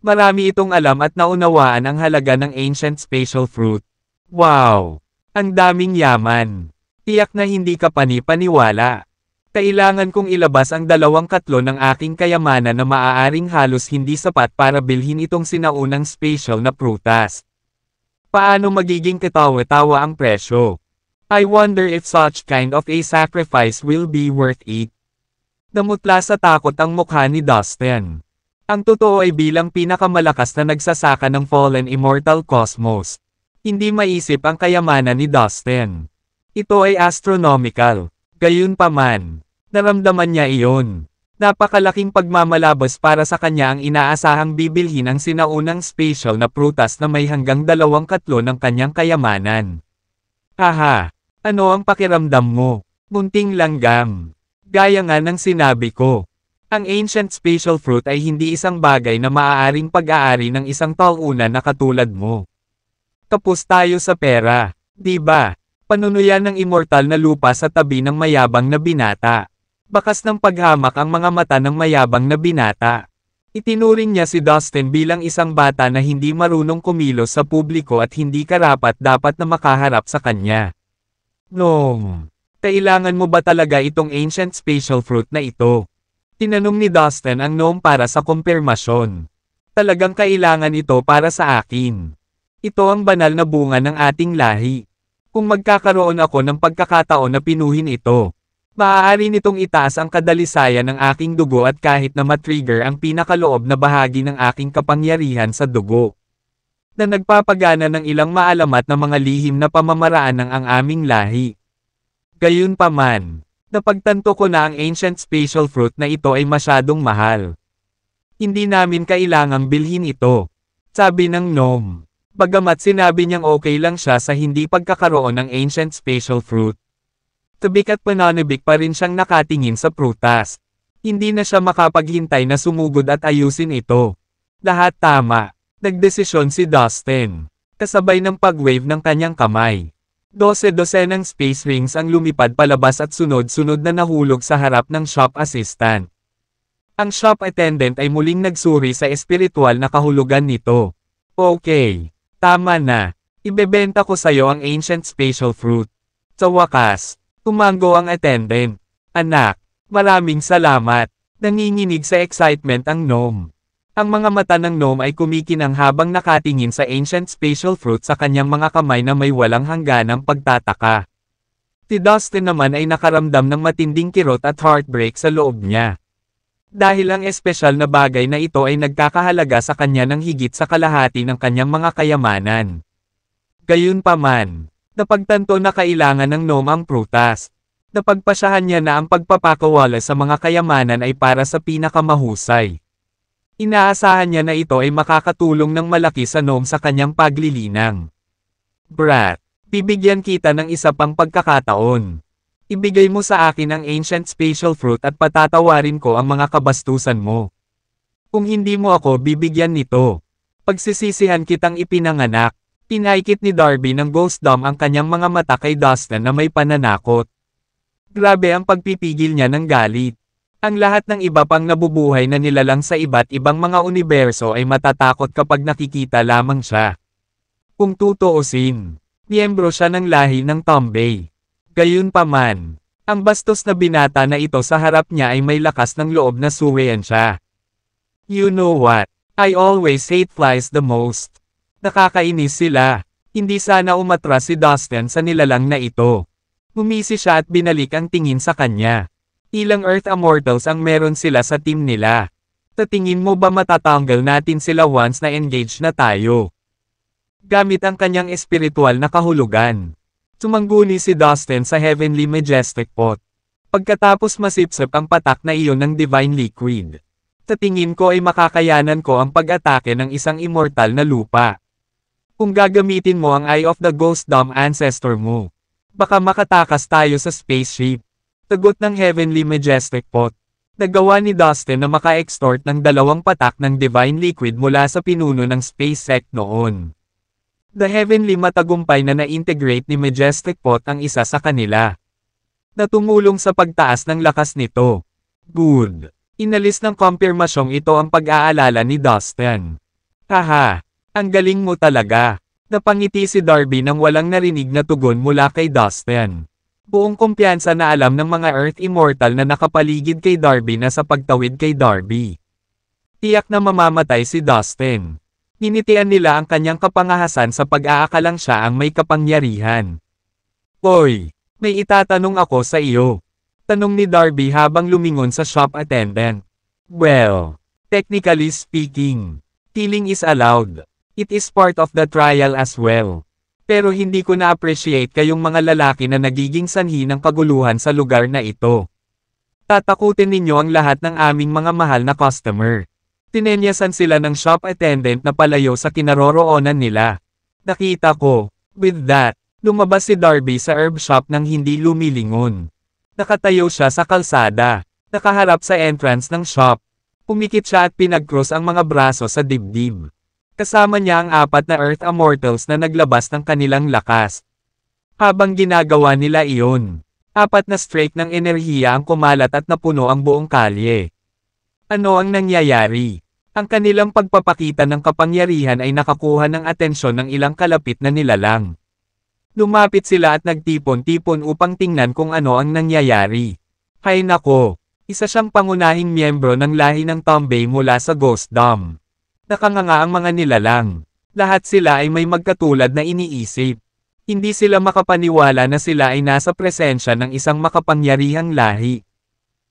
Marami itong alam at naunawaan ang halaga ng ancient special fruit. Wow! Ang daming yaman. Tiyak na hindi ka panipaniwala. Kailangan kong ilabas ang 2/3 ng aking kayamanan na maaaring halos hindi sapat para bilhin itong sinaunang special na prutas. Paano magiging katawa-tawa ang presyo? I wonder if such kind of a sacrifice will be worth it. Namutla sa takot ang mukha ni Dustin. Ang totoo ay bilang pinakamalakas na nagsasaka ng fallen immortal cosmos. Hindi maisip ang kayamanan ni Dustin. Ito ay astronomical. Gayunpaman, naramdaman niya iyon. Napakalaking pagmamalabas para sa kanya ang inaasahang bibilhin ang sinaunang special na prutas na may hanggang 2/3 ng kanyang kayamanan. Aha! Ano ang pakiramdam mo? Munting langgam. Gaya nga ng sinabi ko. Ang ancient special fruit ay hindi isang bagay na maaaring pag-aari ng isang tauna na katulad mo. Tapos tayo sa pera, di ba? Panunuyan ng immortal na lupa sa tabi ng mayabang na binata. Bakas ng paghamak ang mga mata ng mayabang na binata. Itinuring niya si Dustin bilang isang bata na hindi marunong kumilos sa publiko at hindi karapat-dapat na makaharap sa kanya. Gnome, kailangan mo ba talaga itong ancient special fruit na ito? Tinanong ni Dustin ang gnome para sa kumpirmasyon. Talagang kailangan ito para sa akin. Ito ang banal na bunga ng ating lahi. Kung magkakaroon ako ng pagkakataon na pinuhin ito, maaari nitong itaas ang kadalisayan ng aking dugo at kahit na matrigger ang pinakaloob na bahagi ng aking kapangyarihan sa dugo. Na nagpapagana ng ilang maalamat na mga lihim na pamamaraan ng ang aming lahi. Gayunpaman, napagtanto ko na ang ancient special fruit na ito ay masyadong mahal. Hindi namin kailangang bilhin ito, sabi ng gnome. Bagamat sinabi niyang okay lang siya sa hindi pagkakaroon ng ancient special fruit. Tubik at pananabik pa rin siyang nakatingin sa prutas. Hindi na siya makapaghintay na sumugod at ayusin ito. Lahat tama. Nagdesisyon si Dustin. Kasabay ng pag-wave ng kanyang kamay. 12 ng space rings ang lumipad palabas at sunod-sunod na nahulog sa harap ng shop assistant. Ang shop attendant ay muling nagsuri sa espiritual na kahulugan nito. Okay. Tama na. Ibebenta ko sayo ang ancient special fruit. Sa wakas, tumango ang attendant. Anak, maraming salamat. Nanginginig sa excitement ang gnome. Ang mga mata ng gnome ay kumikinang habang nakatingin sa ancient special fruit sa kanyang mga kamay na may walang hangganang pagtataka. Si Dustin naman ay nakaramdam ng matinding kirot at heartbreak sa loob niya. Dahil ang espesyal na bagay na ito ay nagkakahalaga sa kanya ng higit sa kalahati ng kanyang mga kayamanan. Gayunpaman, napagtanto na kailangan ng gnome ang prutas. Napagpasyahan niya na ang pagpapakawala sa mga kayamanan ay para sa pinakamahusay. Inaasahan niya na ito ay makakatulong ng malaki sa gnome sa kanyang paglilinang. Brat, bibigyan kita ng isa pang pagkakataon. Ibigay mo sa akin ang ancient spatial fruit at patatawarin ko ang mga kabastusan mo. Kung hindi mo ako bibigyan nito, pagsisisihan kitang ipinanganak. Pinaikit ni Darby ng Ghost Dome ang kanyang mga mata kay Dustin na may pananakot. Grabe ang pagpipigil niya ng galit. Ang lahat ng iba pang nabubuhay na nilalang sa iba't ibang mga universo ay matatakot kapag nakikita lamang siya. Kung tutuusin, miyembro siya ng lahi ng Tombay. Gayunpaman, ang bastos na binata na ito sa harap niya ay may lakas ng loob na suwayan siya. You know what? I always hate flies the most. Nakakainis sila. Hindi sana umatras si Dustin sa nilalang na ito. Ngumisi siya at binalik ang tingin sa kanya. Ilang Earth Immortals ang meron sila sa team nila. Tatingin mo ba matatanggal natin sila once na engage na tayo? Gamit ang kanyang espiritual na kahulugan, sumangguni si Dustin sa Heavenly Majestic Pot. Pagkatapos masipsip ang patak na iyon ng Divine Liquid. Sa tingin ko ay makakayanan ko ang pag-atake ng isang immortal na lupa. Kung gagamitin mo ang Eye of the Ghost Dome ancestor mo, baka makatakas tayo sa spaceship. Tagot ng Heavenly Majestic Pot. Nagawa ni Dustin na maka-extort ng 2 patak ng Divine Liquid mula sa pinuno ng Space Sect noon. The Heavenly matagumpay na na-integrate ni Majestic Pot ang isa sa kanila. Natumulong sa pagtaas ng lakas nito. Good. Inalis ng kumpirmasyong ito ang pag-aalala ni Dustin. Haha, ang galing mo talaga. Napangiti si Darby nang walang narinig na tugon mula kay Dustin. Buong kumpiyansa na alam ng mga Earth Immortal na nakapaligid kay Darby na sa pagtawid kay Darby. Tiyak na mamamatay si Dustin. Ninitian nila ang kanyang kapangahasan sa pag-aakalang siya ang may kapangyarihan. Hoy, may itatanong ako sa iyo. Tanong ni Darby habang lumingon sa shop attendant. Well, technically speaking, killing is allowed. It is part of the trial as well. Pero hindi ko na-appreciate kayong mga lalaki na nagiging sanhi ng kaguluhan sa lugar na ito. Tatakutin ninyo ang lahat ng aming mga mahal na customer. Tinenyasan sila ng shop attendant na palayo sa kinaroroonan nila. Nakita ko. With that, lumabas si Darby sa herb shop nang hindi lumilingon. Nakatayo siya sa kalsada. Nakaharap sa entrance ng shop. Pumikit siya at pinag-cross ang mga braso sa dibdib. Kasama niya ang 4 na Earth Immortals na naglabas ng kanilang lakas. Habang ginagawa nila iyon, 4 na streak ng enerhiya ang kumalat at napuno ang buong kalye. Ano ang nangyayari? Ang kanilang pagpapakita ng kapangyarihan ay nakakuha ng atensyon ng ilang kalapit na nilalang. Lumapit sila at nagtipon-tipon upang tingnan kung ano ang nangyayari. Hay nako, isa siyang pangunahing miyembro ng lahi ng Tombay mula sa Ghost Dome. Nakanganga ang mga nilalang. Lahat sila ay may magkatulad na iniisip. Hindi sila makapaniwala na sila ay nasa presensya ng isang makapangyarihang lahi.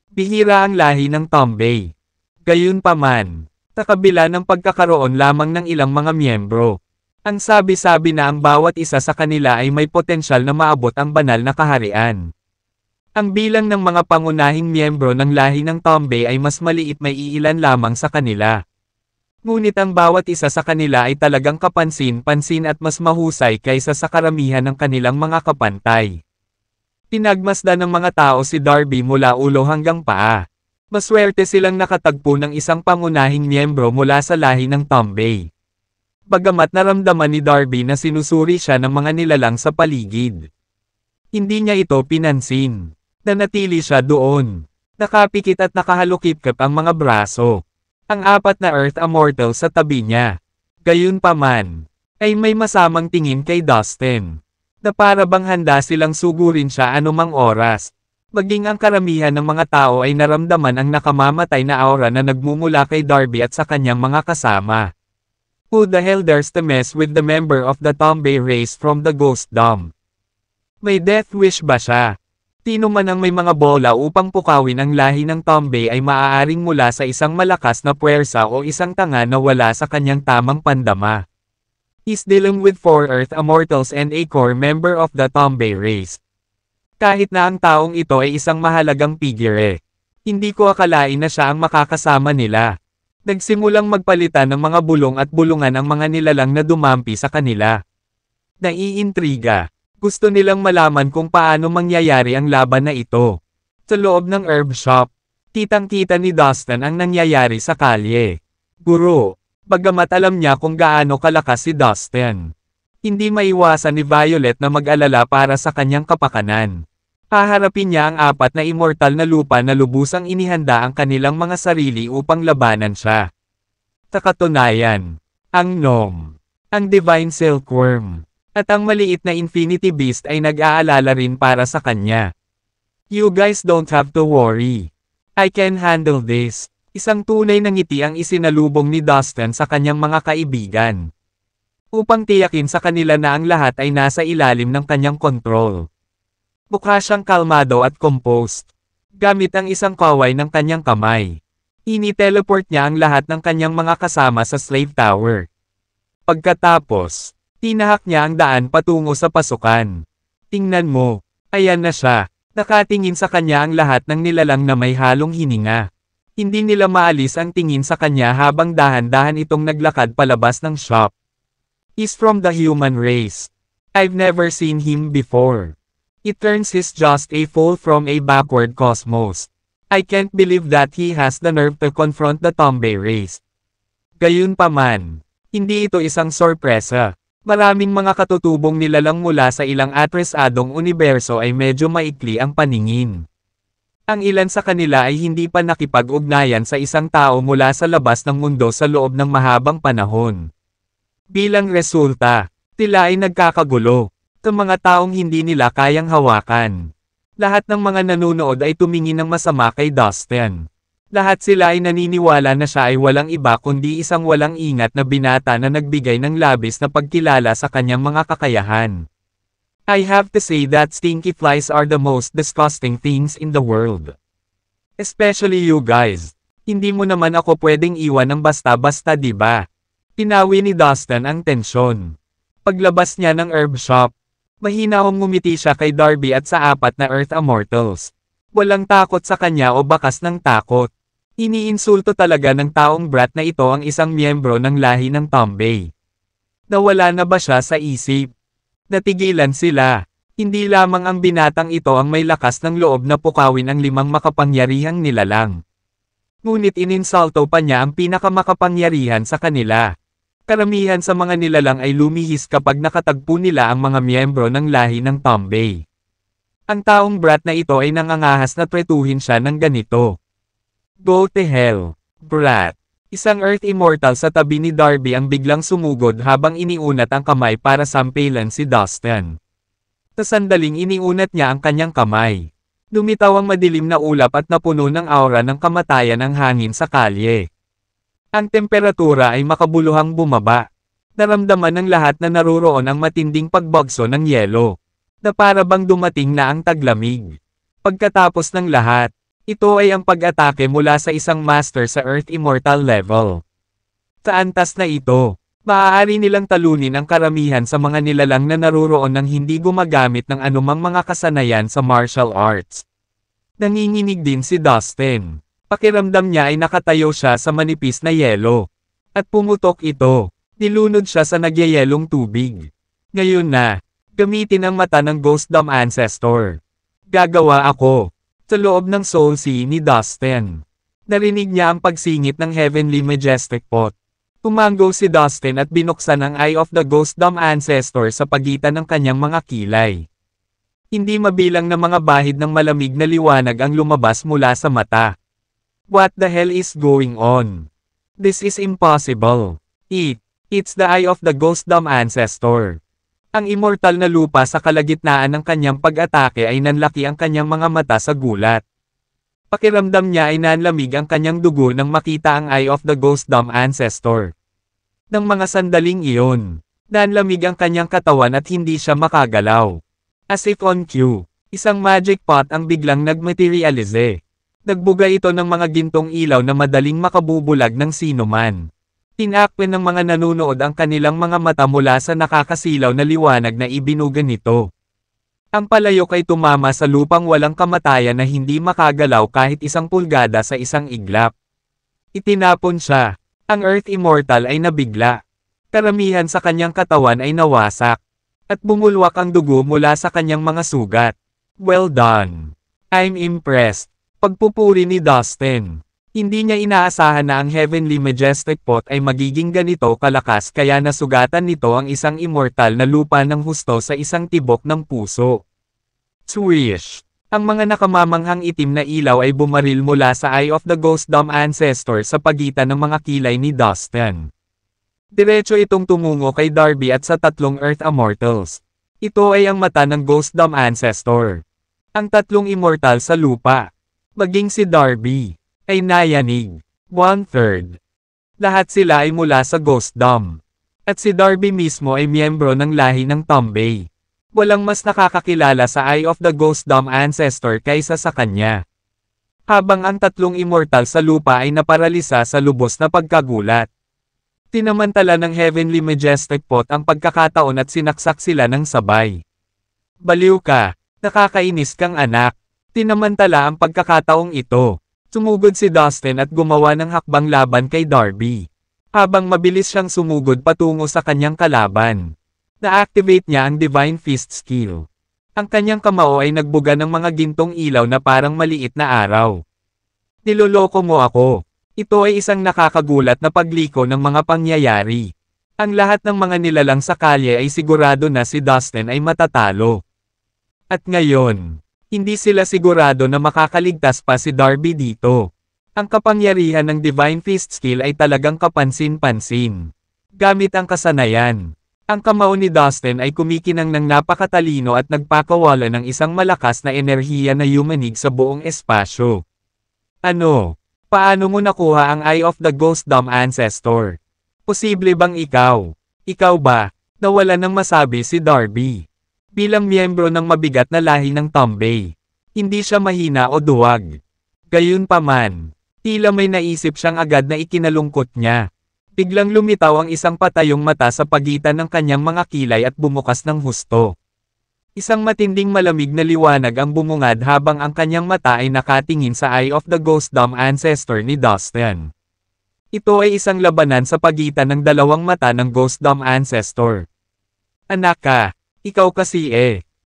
Bihira ang lahi ng Tombay. Gayunpaman, sa kabila ng pagkakaroon lamang ng ilang mga miyembro, ang sabi-sabi na ang bawat isa sa kanila ay may potensyal na maabot ang banal na kaharian. Ang bilang ng mga pangunahing miyembro ng lahi ng Tombay ay mas maliit, may iilan lamang sa kanila. Ngunit ang bawat isa sa kanila ay talagang kapansin-pansin at mas mahusay kaysa sa karamihan ng kanilang mga kapantay. Pinagmasdan ng mga tao si Darby mula ulo hanggang paa. Maswerte silang nakatagpo ng isang pangunahing miyembro mula sa lahi ng Tombay. Bagamat naramdaman ni Darby na sinusuri siya ng mga nilalang sa paligid, hindi niya ito pinansin. Nanatili siya doon. Nakapikit at nakahalukip-kip ang mga braso. Ang 4 na Earth Immortal sa tabi niya. Gayunpaman, ay may masamang tingin kay Dustin, na para bang handa silang sugurin siya anumang oras. Maging ang karamihan ng mga tao ay naramdaman ang nakamamatay na aura na nagmumula kay Darby at sa kanyang mga kasama. Who the hell dares to mess with the member of the Tombay race from the Ghost Dome? May death wish ba siya? Sino man ang may mga bola upang pukawin ang lahi ng Tombe ay maaaring mula sa isang malakas na puwersa o isang tanga na wala sa kanyang tamang pandama. He's dealing with 4 Earth Immortals and a core member of the Tombe race. Kahit na ang taong ito ay isang mahalagang figure, hindi ko akalain na siya ang makakasama nila. Nagsimulang magpalitan ng mga bulong at bulungan ang mga nilalang na dumampi sa kanila. Naiintriga. Gusto nilang malaman kung paano mangyayari ang laban na ito. Sa loob ng herb shop, kitang-kita ni Dustin ang nangyayari sa kalye. Guro, bagamat alam niya kung gaano kalakas si Dustin, hindi maiwasan ni Violet na mag-alala para sa kanyang kapakanan. Haharapin niya ang 4 na immortal na lupa na lubusang inihanda ang kanilang mga sarili upang labanan siya. Sa katunayan, ang Gnome, ang Divine Silkworm, at ang maliit na Infinity Beast ay nag-aalala rin para sa kanya. You guys don't have to worry. I can handle this. Isang tunay na ngiti ang isinalubong ni Dustin sa kanyang mga kaibigan. Upang tiyakin sa kanila na ang lahat ay nasa ilalim ng kanyang kontrol. Mukha siyang kalmado at composed. Gamit ang isang kaway ng kanyang kamay, ini-teleport niya ang lahat ng kanyang mga kasama sa Slave Tower. Pagkatapos, tinahak niya ang daan patungo sa pasukan. Tingnan mo, ayan na siya. Nakatingin sa kanya ang lahat ng nilalang na may halong hininga. Hindi nila maalis ang tingin sa kanya habang dahan-dahan itong naglakad palabas ng shop. He's from the human race. I've never seen him before. It turns he's just a fool from a backward cosmos. I can't believe that he has the nerve to confront the Tombe race. Gayunpaman, hindi ito isang sorpresa. Maraming mga katutubong nilalang mula sa ilang atrasadong universo ay medyo maikli ang paningin. Ang ilan sa kanila ay hindi pa nakipag-ugnayan sa isang tao mula sa labas ng mundo sa loob ng mahabang panahon. Bilang resulta, sila ay nagkakagulo, sa mga taong hindi nila kayang hawakan. Lahat ng mga nanonood ay tumingin ng masama kay Dustin. Lahat sila ay naniniwala na siya ay walang iba kundi isang walang ingat na binata na nagbigay ng labis na pagkilala sa kanyang mga kakayahan. I have to say that stinky flies are the most disgusting things in the world. Especially you guys. Hindi mo naman ako pwedeng iwan ng basta-basta, diba? Tinawi ni Dustin ang tensyon. Paglabas niya ng herb shop, mahinahong ngumiti siya kay Darby at sa 4 na Earth Immortals. Walang takot sa kanya o bakas ng takot. Iniinsulto talaga ng taong brat na ito ang isang miyembro ng lahi ng Tombe. Nawala na ba siya sa isip? Natigilan sila. Hindi lamang ang binatang ito ang may lakas ng loob na pukawin ang 5 makapangyarihang nilalang. Ngunit ininsulto pa niya ang pinakamakapangyarihan sa kanila. Karamihan sa mga nilalang ay lumihis kapag nakatagpo nila ang mga miyembro ng lahi ng Tombe. Ang taong brat na ito ay nangangahas na tretuhin siya ng ganito. Go to hell, brat. Isang Earth Immortal sa tabi ni Darby ang biglang sumugod habang iniunat ang kamay para sampilan si Dustin. Sa sandaling iniunat niya ang kanyang kamay. Lumitaw ang madilim na ulap at napuno ng aura ng kamatayan ang hangin sa kalye. Ang temperatura ay makabuluhang bumaba. Naramdaman ng lahat na naruroon ang matinding pagbagso ng yelo, na para bang dumating na ang taglamig. Pagkatapos ng lahat, ito ay ang pag-atake mula sa isang master sa Earth Immortal level. Sa antas na ito, maaari nilang talunin ang karamihan sa mga nilalang na naruroon ng hindi gumagamit ng anumang mga kasanayan sa martial arts. Nanginginig din si Dustin. Pakiramdam niya ay nakatayo siya sa manipis na yelo. At pumutok ito. Nilunod siya sa nagyayelong tubig. Ngayon na, gamitin ang mata ng Ghost Dome Ancestor. Gagawa ako. Sa loob ng Soul Sea ni Dustin. Narinig niya ang pagsingit ng Heavenly Majestic Pot. Tumango si Dustin at binuksan ang Eye of the Ghost Dome Ancestor sa pagitan ng kanyang mga kilay. Hindi mabilang na mga bahid ng malamig na liwanag ang lumabas mula sa mata. What the hell is going on? This is impossible. It's the Eye of the Ghost Dome Ancestor. Ang immortal na lupa sa kalagitnaan ng kanyang pag-atake ay nanlaki ang kanyang mga mata sa gulat. Pakiramdam niya ay nanlamig ang kanyang dugo nang makita ang Eye of the Ghost Dome Ancestor. Nang mga sandaling iyon, nanlamig ang kanyang katawan at hindi siya makagalaw. As if on cue, isang magic pot ang biglang nagmaterialize. Nagbuga ito ng mga gintong ilaw na madaling makabubulag ng sinuman. Tinakpan ng mga nanunood ang kanilang mga mata mula sa nakakasilaw na liwanag na ibinuga nito. Ang palayok ay tumama sa lupang walang kamatayan na hindi makagalaw kahit isang pulgada sa isang iglap. Itinapon siya. Ang Earth Immortal ay nabigla. Karamihan sa kanyang katawan ay nawasak. At bumulwak ang dugo mula sa kanyang mga sugat. Well done. I'm impressed. Pagpupuri ni Dustin. Hindi niya inaasahan na ang Heavenly Majestic Pot ay magiging ganito kalakas kaya nasugatan nito ang isang immortal na lupa ng husto sa isang tibok ng puso. Swish! Ang mga nakamamanghang itim na ilaw ay bumaril mula sa Eye of the Ghost Dome Ancestor sa pagitan ng mga kilay ni Dustin. Diretso itong tumungo kay Darby at sa tatlong Earth Immortals. Ito ay ang mata ng Ghost Dome Ancestor. Ang tatlong immortal sa lupa. Maging si Darby ay nayanig. 1/3. Lahat sila ay mula sa Ghost Dome. At si Darby mismo ay miyembro ng lahi ng Tombay. Walang mas nakakakilala sa Eye of the Ghost Dome Ancestor kaysa sa kanya. Habang ang tatlong immortal sa lupa ay naparalisa sa lubos na pagkagulat. Tinamantala ng Heavenly Majestic Pot ang pagkakataon at sinaksak sila ng sabay. Baliw ka, nakakainis kang anak. Tinamantala ang pagkakataong ito. Sumugod si Dustin at gumawa ng hakbang laban kay Darby. Habang mabilis siyang sumugod patungo sa kanyang kalaban. Na-activate niya ang Divine Fist skill. Ang kanyang kamao ay nagbuga ng mga gintong ilaw na parang maliit na araw. Niloloko mo ako. Ito ay isang nakakagulat na pagliko ng mga pangyayari. Ang lahat ng mga nilalang sa kalye ay sigurado na si Dustin ay matatalo. At ngayon, hindi sila sigurado na makakaligtas pa si Darby dito. Ang kapangyarihan ng Divine Fist skill ay talagang kapansin-pansin. Gamit ang kasanayan. Ang kamao ni Dustin ay kumikinang ng napakatalino at nagpakawala ng isang malakas na enerhiya na yumanig sa buong espasyo. Ano? Paano mo nakuha ang Eye of the Ghost Dome Ancestor? Posible bang ikaw? Ikaw ba? Nawala nang masabi si Darby. Bilang miyembro ng mabigat na lahi ng Tombay. Hindi siya mahina o duwag. Gayunpaman, tila may naisip siyang agad na ikinalungkot niya. Biglang lumitaw ang isang patayong mata sa pagitan ng kanyang mga kilay at bumukas ng husto. Isang matinding malamig na liwanag ang bumungad habang ang kanyang mata ay nakatingin sa Eye of the Ghost Dome Ancestor ni Dustin. Ito ay isang labanan sa pagitan ng dalawang mata ng Ghost Dome Ancestor. Anak ka. Ikaw kasi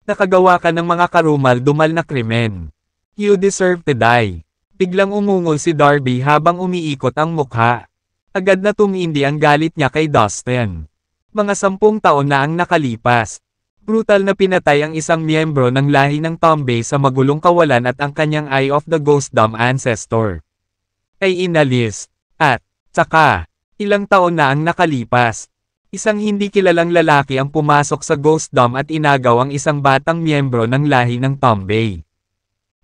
nakagawa ka ng mga karumal-dumal na krimen. You deserve to die. Biglang umungol si Darby habang umiikot ang mukha. Agad na tumindi ang galit niya kay Dustin. Mga 10 taon na ang nakalipas. Brutal na pinatay ang isang miyembro ng lahi ng Tombay sa magulong kawalan at ang kanyang Eye of the Ghost Dome Ancestor ay inalis. At, saka, ilang taon na ang nakalipas. Isang hindi kilalang lalaki ang pumasok sa Ghost Dome at inagaw ang isang batang miyembro ng lahi ng Tombay.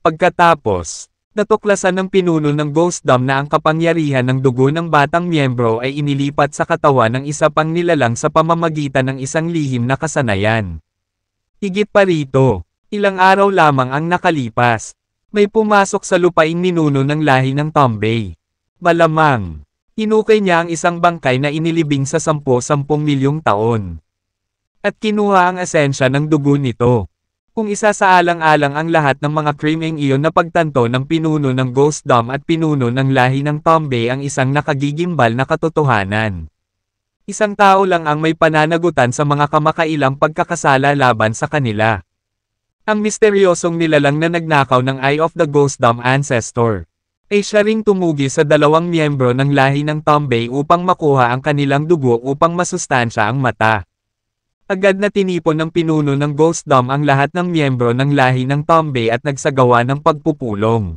Pagkatapos, natuklasan ng pinuno ng Ghost Dome na ang kapangyarihan ng dugo ng batang miyembro ay inilipat sa katawan ng isa pang nilalang sa pamamagitan ng isang lihim na kasanayan. Higit pa rito, ilang araw lamang ang nakalipas. May pumasok sa lupaing ninuno ng lahi ng Tombay. Malamang. Hinukay niya ang isang bangkay na inilibing sa 10 milyong taon. At kinuha ang esensya ng dugo nito. Kung isa sa alang-alang ang lahat ng mga krimeng iyon na pagtanto ng pinuno ng Ghost Dome at pinuno ng lahi ng Tombay ang isang nakagigimbal na katotohanan. Isang tao lang ang may pananagutan sa mga kamakailang pagkakasala laban sa kanila. Ang misteryosong nilalang na nagnakaw ng Eye of the Ghost Dome Ancestor. Ay siya ring tumugi sa dalawang miyembro ng lahi ng Tombay upang makuha ang kanilang dugo upang masustansya ang mata. Agad na tinipon ng pinuno ng Ghost Dome ang lahat ng miyembro ng lahi ng Tombay at nagsagawa ng pagpupulong.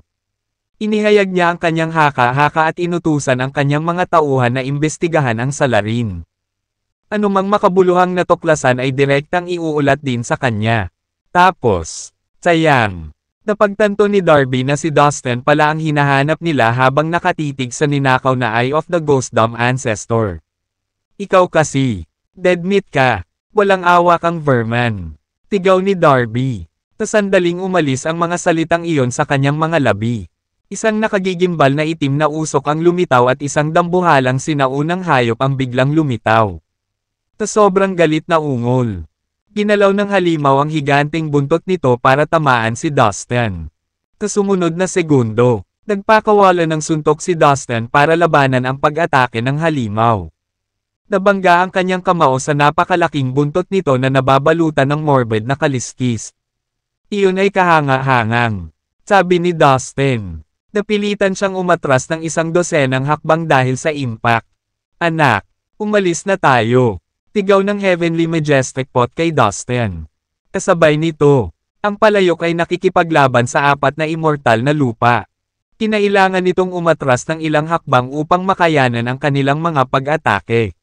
Inihayag niya ang kanyang haka-haka at inutusan ang kanyang mga tauhan na imbestigahan ang salarin. Anumang makabuluhang natuklasan ay direktang iuulat din sa kanya. Tapos, sayang. Napagtanto ni Darby na si Dustin pala ang hinahanap nila habang nakatitig sa ninakaw na Eye of the Ghost Dome Ancestor. Ikaw kasi, dead meat ka, walang awa kang verman. Tigaw ni Darby. Tasandaling umalis ang mga salitang iyon sa kanyang mga labi. Isang nakagigimbal na itim na usok ang lumitaw at isang dambuhalang sinaunang hayop ang biglang lumitaw. Sobrang galit na ungol. Ginalaw ng halimaw ang higanteng buntot nito para tamaan si Dustin. Sumunod na segundo, nagpakawala ng suntok si Dustin para labanan ang pag-atake ng halimaw. Nabangga ang kanyang kamao sa napakalaking buntot nito na nababalutan ng morbid na kaliskis. Iyon ay kahanga-hangang, sabi ni Dustin. Napilitan siyang umatras ng 12 hakbang dahil sa impact. Anak, umalis na tayo. Tigaw ng Heavenly Majestic Pot kay Dustin. Kasabay nito, ang palayok ay nakikipaglaban sa 4 na immortal na lupa. Kinailangan nitong umatras ng ilang hakbang upang makayanan ang kanilang mga pag-atake.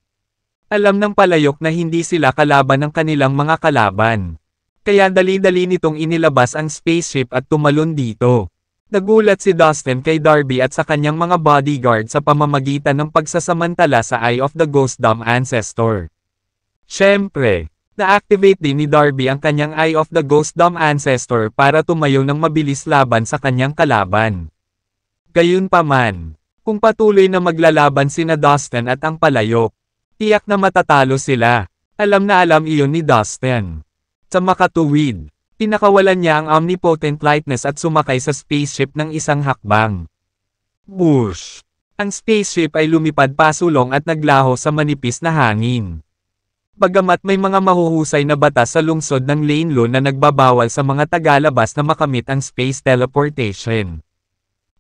Alam ng palayok na hindi sila kalaban ng kanilang mga kalaban. Kaya dali-dali nitong inilabas ang spaceship at tumalon dito. Nagulat si Dustin kay Darby at sa kanyang mga bodyguard sa pamamagitan ng pagsasamantala sa Eye of the Ghost Dome Ancestor. Siyempre, na-activate din ni Darby ang kanyang Eye of the Ghost Dome Ancestor para tumayo ng mabilis laban sa kanyang kalaban. Gayunpaman, kung patuloy na maglalaban sina Dustin at ang palayok, tiyak na matatalo sila. Alam na alam iyon ni Dustin. Sa makatuwid, pinakawalan niya ang omnipotent lightness at sumakay sa spaceship ng isang hakbang. Whoosh! Ang spaceship ay lumipad pasulong at naglaho sa manipis na hangin. Bagamat may mga mahuhusay na batas sa lungsod ng Lane Law na nagbabawal sa mga tagalabas na makamit ang space teleportation.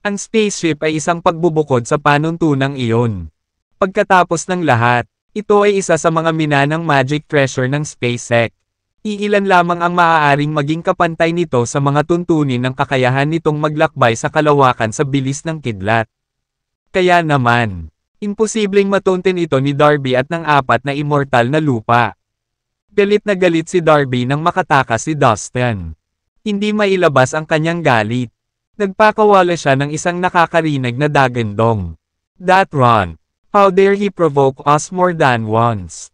Ang spaceship ay isang pagbubukod sa panuntunang iyon. Pagkatapos ng lahat, ito ay isa sa mga minanang magic treasure ng SpaceX. Iilan lamang ang maaaring maging kapantay nito sa mga tuntunin ng kakayahan nitong maglakbay sa kalawakan sa bilis ng kidlat. Kaya naman, imposibleng matuntin ito ni Darby at ng 4 na immortal na lupa. Galit na galit si Darby nang makatakas si Dustin. Hindi mailabas ang kanyang galit. Nagpakawala siya ng isang nakakarinig na dagandong. That runt. How dare he provoke us more than once?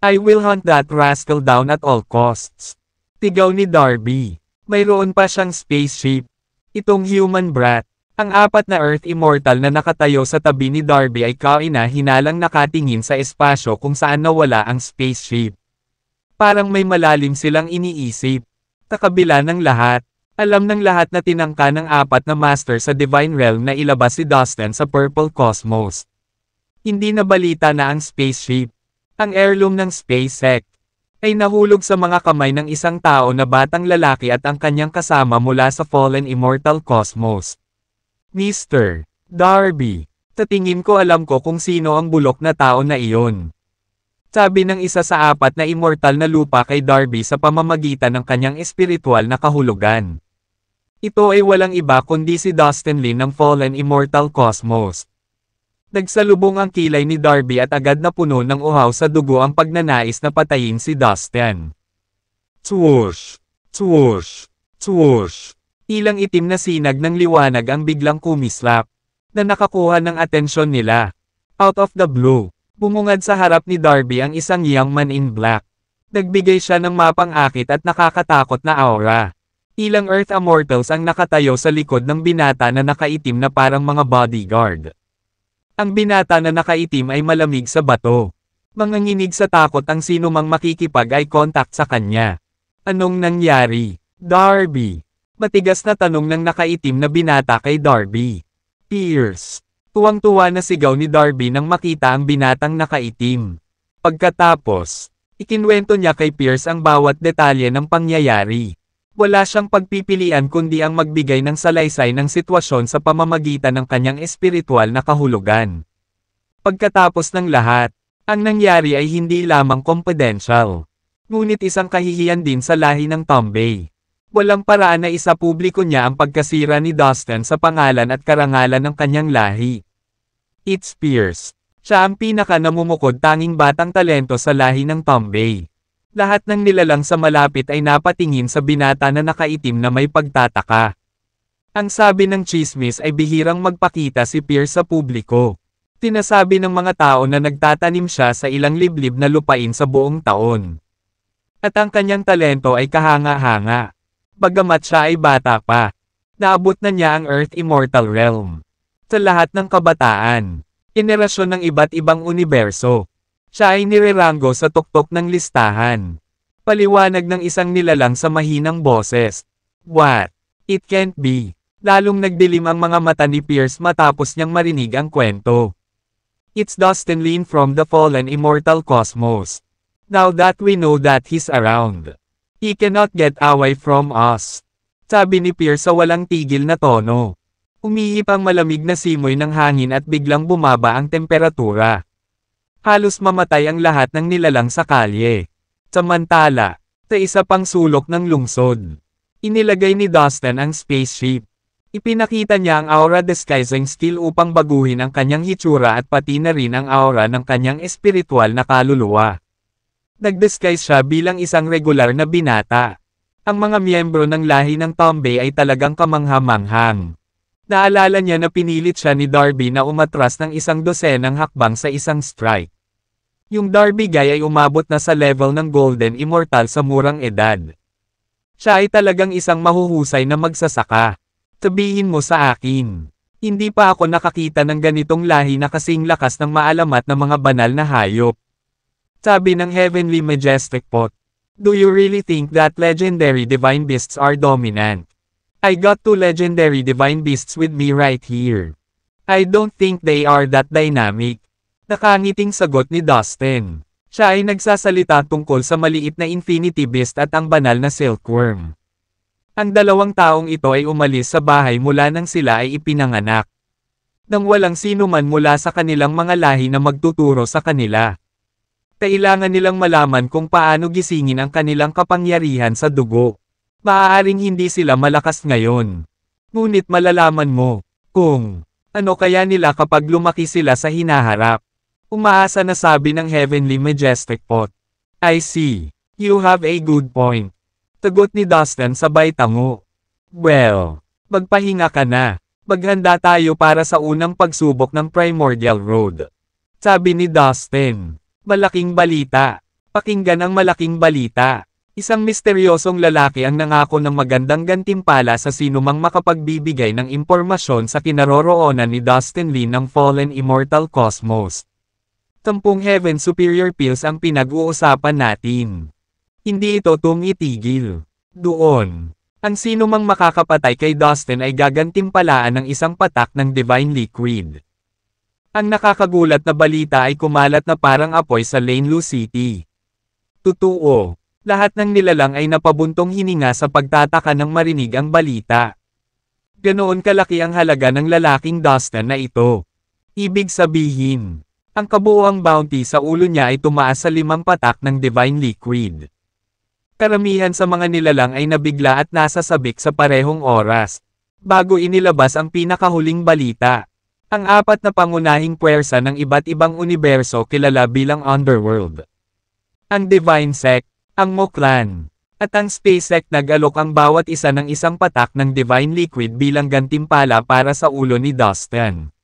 I will hunt that rascal down at all costs. Tigaw ni Darby. Mayroon pa siyang spaceship. Itong human brat. Ang 4 na Earth Immortal na nakatayo sa tabi ni Darby ay kaina-hinalang nakatingin sa espasyo kung saan nawala ang spaceship. Parang may malalim silang iniisip. Sa kabila ng lahat, alam ng lahat na tinangka ng 4 na Master sa Divine Realm na ilabas si Dustin sa Purple Cosmos. Hindi nabalita na ang spaceship, ang heirloom ng SpaceX, ay nahulog sa mga kamay ng isang tao na batang lalaki at ang kanyang kasama mula sa Fallen Immortal Cosmos. Mr. Darby, sa tingin ko alam ko kung sino ang bulok na tao na iyon. Sabi ng isa sa 4 na immortal na lupa kay Darby sa pamamagitan ng kanyang espiritual na kahulugan. Ito ay walang iba kundi si Dustin Lin ng Fallen Immortal Cosmos. Nagsalubong ang kilay ni Darby at agad na puno ng uhaw sa dugo ang pagnanais na patayin si Dustin. Swoosh! Swoosh! Swoosh! Ilang itim na sinag ng liwanag ang biglang kumislap, na nakakuha ng atensyon nila. Out of the blue, bumungad sa harap ni Darby ang isang young man in black. Nagbigay siya ng mapang-akit at nakakatakot na aura. Ilang Earth Immortals ang nakatayo sa likod ng binata na nakaitim na parang mga bodyguard. Ang binata na nakaitim ay malamig sa bato. Manganginig sa takot ang sinumang makikipag-eye contact sa kanya. Anong nangyari, Darby? Matigas na tanong ng nakaitim na binata kay Darby. Pierce. Tuwang-tuwa na sigaw ni Darby nang makita ang binatang nakaitim. Pagkatapos, ikinwento niya kay Pierce ang bawat detalye ng pangyayari. Wala siyang pagpipilian kundi ang magbigay ng salaysay ng sitwasyon sa pamamagitan ng kanyang espiritual na kahulugan. Pagkatapos ng lahat, ang nangyari ay hindi lamang confidential, ngunit isang kahihiyan din sa lahi ng Tombay. Walang paraan na isapubliko niya ang pagkasira ni Dustin sa pangalan at karangalan ng kanyang lahi. It's Pierce. Siya ang pinaka-namumukod tanging batang talento sa lahi ng Tombay. Lahat ng nilalang sa malapit ay napatingin sa binata na nakaitim na may pagtataka. Ang sabi ng chismis ay bihirang magpakita si Pierce sa publiko. Tinasabi ng mga tao na nagtatanim siya sa ilang liblib na lupain sa buong taon. At ang kanyang talento ay kahanga-hanga. Bagamat siya ay bata pa, naabot na niya ang Earth Immortal Realm. Sa lahat ng kabataan, henerasyon ng iba't ibang universo, siya ay nireranggo sa tuktok ng listahan. Paliwanag ng isang nilalang sa mahinang boses. What? It can't be. Lalong nagdilim ang mga mata ni Pierce matapos niyang marinig ang kwento. It's Dustin Lin from the fallen immortal cosmos. Now that we know that he's around, he cannot get away from us. Sabi ni Pierce sa walang tigil na tono. Umihip ang malamig na simoy ng hangin at biglang bumaba ang temperatura. Halos mamatay ang lahat ng nilalang sa kalye. Samantala, sa isa pang sulok ng lungsod, inilagay ni Dustin ang spaceship. Ipinakita niya ang aura disguising skill upang baguhin ang kanyang hitsura at pati na rin ang aura ng kanyang espiritual na kaluluwa. Nag-disguise siya bilang isang regular na binata. Ang mga miyembro ng lahi ng Tombe ay talagang kamangha-manghang. Naalala niya na pinilit siya ni Darby na umatras ng 12 hakbang sa isang strike. Yung Darby guy ay umabot na sa level ng Golden Immortal sa murang edad. Siya ay talagang isang mahuhusay na magsasaka. Sabihin mo sa akin, hindi pa ako nakakita ng ganitong lahi na kasing lakas ng maalamat na mga banal na hayop. Sabi ng Heavenly Majestic Pot, do you really think that legendary divine beasts are dominant? I got 2 legendary divine beasts with me right here. I don't think they are that dynamic. Nakangiting sagot ni Dustin. Siya ay nagsasalita tungkol sa maliit na Infinity Beast at ang banal na Silkworm. Ang dalawang taong ito ay umalis sa bahay mula nang sila ay ipinanganak. Nang walang sino man mula sa kanilang mga lahi na magtuturo sa kanila. Kailangan nilang malaman kung paano gisingin ang kanilang kapangyarihan sa dugo. Maaaring hindi sila malakas ngayon. Ngunit malalaman mo, kung ano kaya nila kapag lumaki sila sa hinaharap. Umaasa na sabi ng Heavenly Majestic Pot. I see. You have a good point. Sagot ni Dustin sabay tango. Well, magpahinga ka na. Maghanda tayo para sa unang pagsubok ng Primordial Road. Sabi ni Dustin. Malaking balita. Pakinggan ang malaking balita. Isang misteryosong lalaki ang nangako ng magandang gantimpala sa sinumang makapagbibigay ng impormasyon sa kinaroroonan ni Dustin Lin ng Fallen Immortal Cosmos. 10 Heaven Superior Pills ang pinag-uusapan natin. Hindi ito tumitigil. Doon, ang sinumang makakapatay kay Dustin ay gagantimpalaan ng isang patak ng Divine Liquid. Ang nakakagulat na balita ay kumalat na parang apoy sa Lainlu City. Totoo, lahat ng nilalang ay napabuntong hininga sa pagtataka ng marinig ang balita. Ganoon kalaki ang halaga ng lalaking Dustin na ito. Ibig sabihin, ang kabuuang bounty sa ulo niya ay tumaas sa 5 patak ng Divine Liquid. Karamihan sa mga nilalang ay nabigla at nasasabik sa parehong oras, bago inilabas ang pinakahuling balita. Ang 4 na pangunahing puwersa ng iba't ibang universo kilala bilang Underworld. Ang Divine Sect, ang Moklan, at ang Space Sect nag-alok ang bawat isa ng isang patak ng Divine Liquid bilang gantimpala para sa ulo ni Dustin.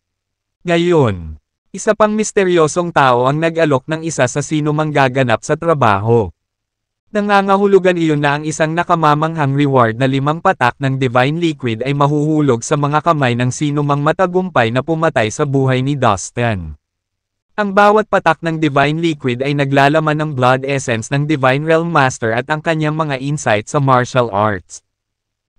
Ngayon, isa pang misteryosong tao ang nag-alok ng isa sa sinumang gaganap sa trabaho. Nangangahulugan iyon na ang isang nakamamanghang reward na 5 patak ng Divine Liquid ay mahuhulog sa mga kamay ng sinumang matagumpay na pumatay sa buhay ni Dustin. Ang bawat patak ng Divine Liquid ay naglalaman ng blood essence ng Divine Realm Master at ang kanyang mga insight sa martial arts.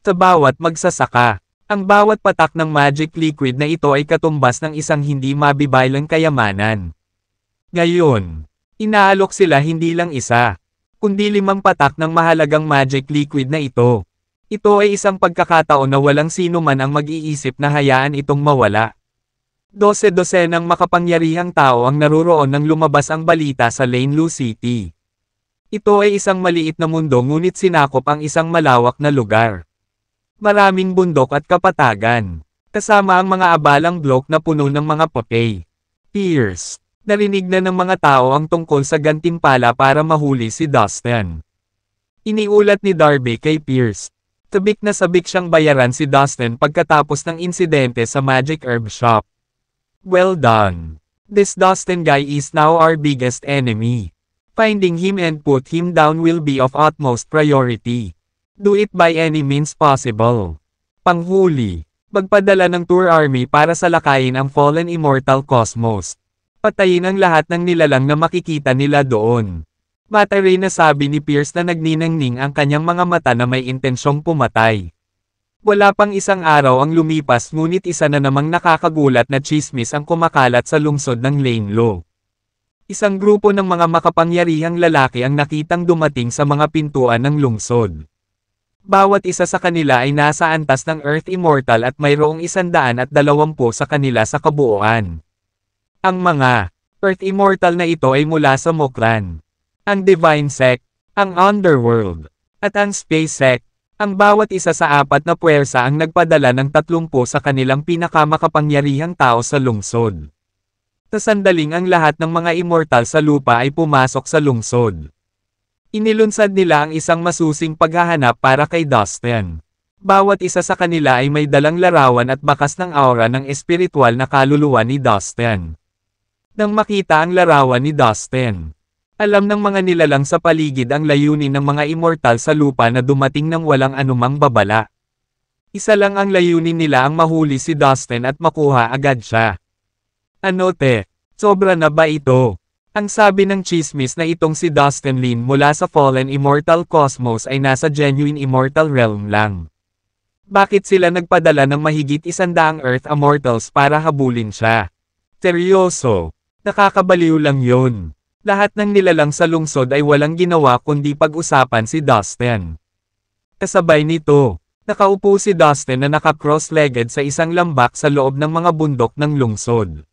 Sa bawat magsasaka, ang bawat patak ng Magic Liquid na ito ay katumbas ng isang hindi mabibaylang kayamanan. Ngayon, inaalok sila hindi lang isa, kundi 5 patak ng mahalagang Magic Liquid na ito. Ito ay isang pagkakataon na walang sino man ang mag-iisip na hayaan itong mawala. 12 ng makapangyarihang tao ang naruroon nang lumabas ang balita sa Lainlu City. Ito ay isang maliit na mundo ngunit sinakop ang isang malawak na lugar. Maraming bundok at kapatagan, kasama ang mga abalang blok na puno ng mga potay. Pierce, narinig na ng mga tao ang tungkol sa gantimpala para mahuli si Dustin. Iniulat ni Darby kay Pierce. Sabik na sabik siyang bayaran si Dustin pagkatapos ng insidente sa Magic Herb Shop. Well done. This Dustin guy is now our biggest enemy. Finding him and put him down will be of utmost priority. Do it by any means possible. Panghuli. Magpadala ng tour army para salakayin ang fallen immortal cosmos. Patayin ang lahat ng nilalang na makikita nila doon. Mataray na sabi ni Pierce na nagniningning ang kanyang mga mata na may intensyong pumatay. Wala pang isang araw ang lumipas ngunit isa na namang nakakagulat na tsismis ang kumakalat sa lungsod ng Lainlo. Isang grupo ng mga makapangyarihang lalaki ang nakitang dumating sa mga pintuan ng lungsod. Bawat isa sa kanila ay nasa antas ng Earth Immortal at mayroong 120 sa kanila sa kabuuan. Ang mga Earth Immortal na ito ay mula sa Mokran, ang Divine Sect, ang Underworld, at ang Space Sect. Ang bawat isa sa 4 na puwersa ang nagpadala ng 30 sa kanilang pinakamakapangyarihang tao sa lungsod. Sa sandaling ang lahat ng mga immortal sa lupa ay pumasok sa lungsod. Inilunsad nila ang isang masusing paghahanap para kay Dustin. Bawat isa sa kanila ay may dalang larawan at bakas ng aura ng espiritual na kaluluwa ni Dustin. Nang makita ang larawan ni Dustin, alam ng mga nilalang sa paligid ang layunin ng mga immortal sa lupa na dumating ng walang anumang babala. Isa lang ang layunin nila ang mahuli si Dustin at makuha agad siya. Ano te? Sobra na ba ito? Ang sabi ng chismis na itong si Dustin Lin mula sa Fallen Immortal Cosmos ay nasa Genuine Immortal Realm lang. Bakit sila nagpadala ng mahigit 100 Earth Immortals para habulin siya? Seryoso? Nakakabaliw lang yun. Lahat ng nilalang sa lungsod ay walang ginawa kundi pag-usapan si Dustin. Kasabay nito, nakaupo si Dustin na naka-cross-legged sa isang lambak sa loob ng mga bundok ng lungsod.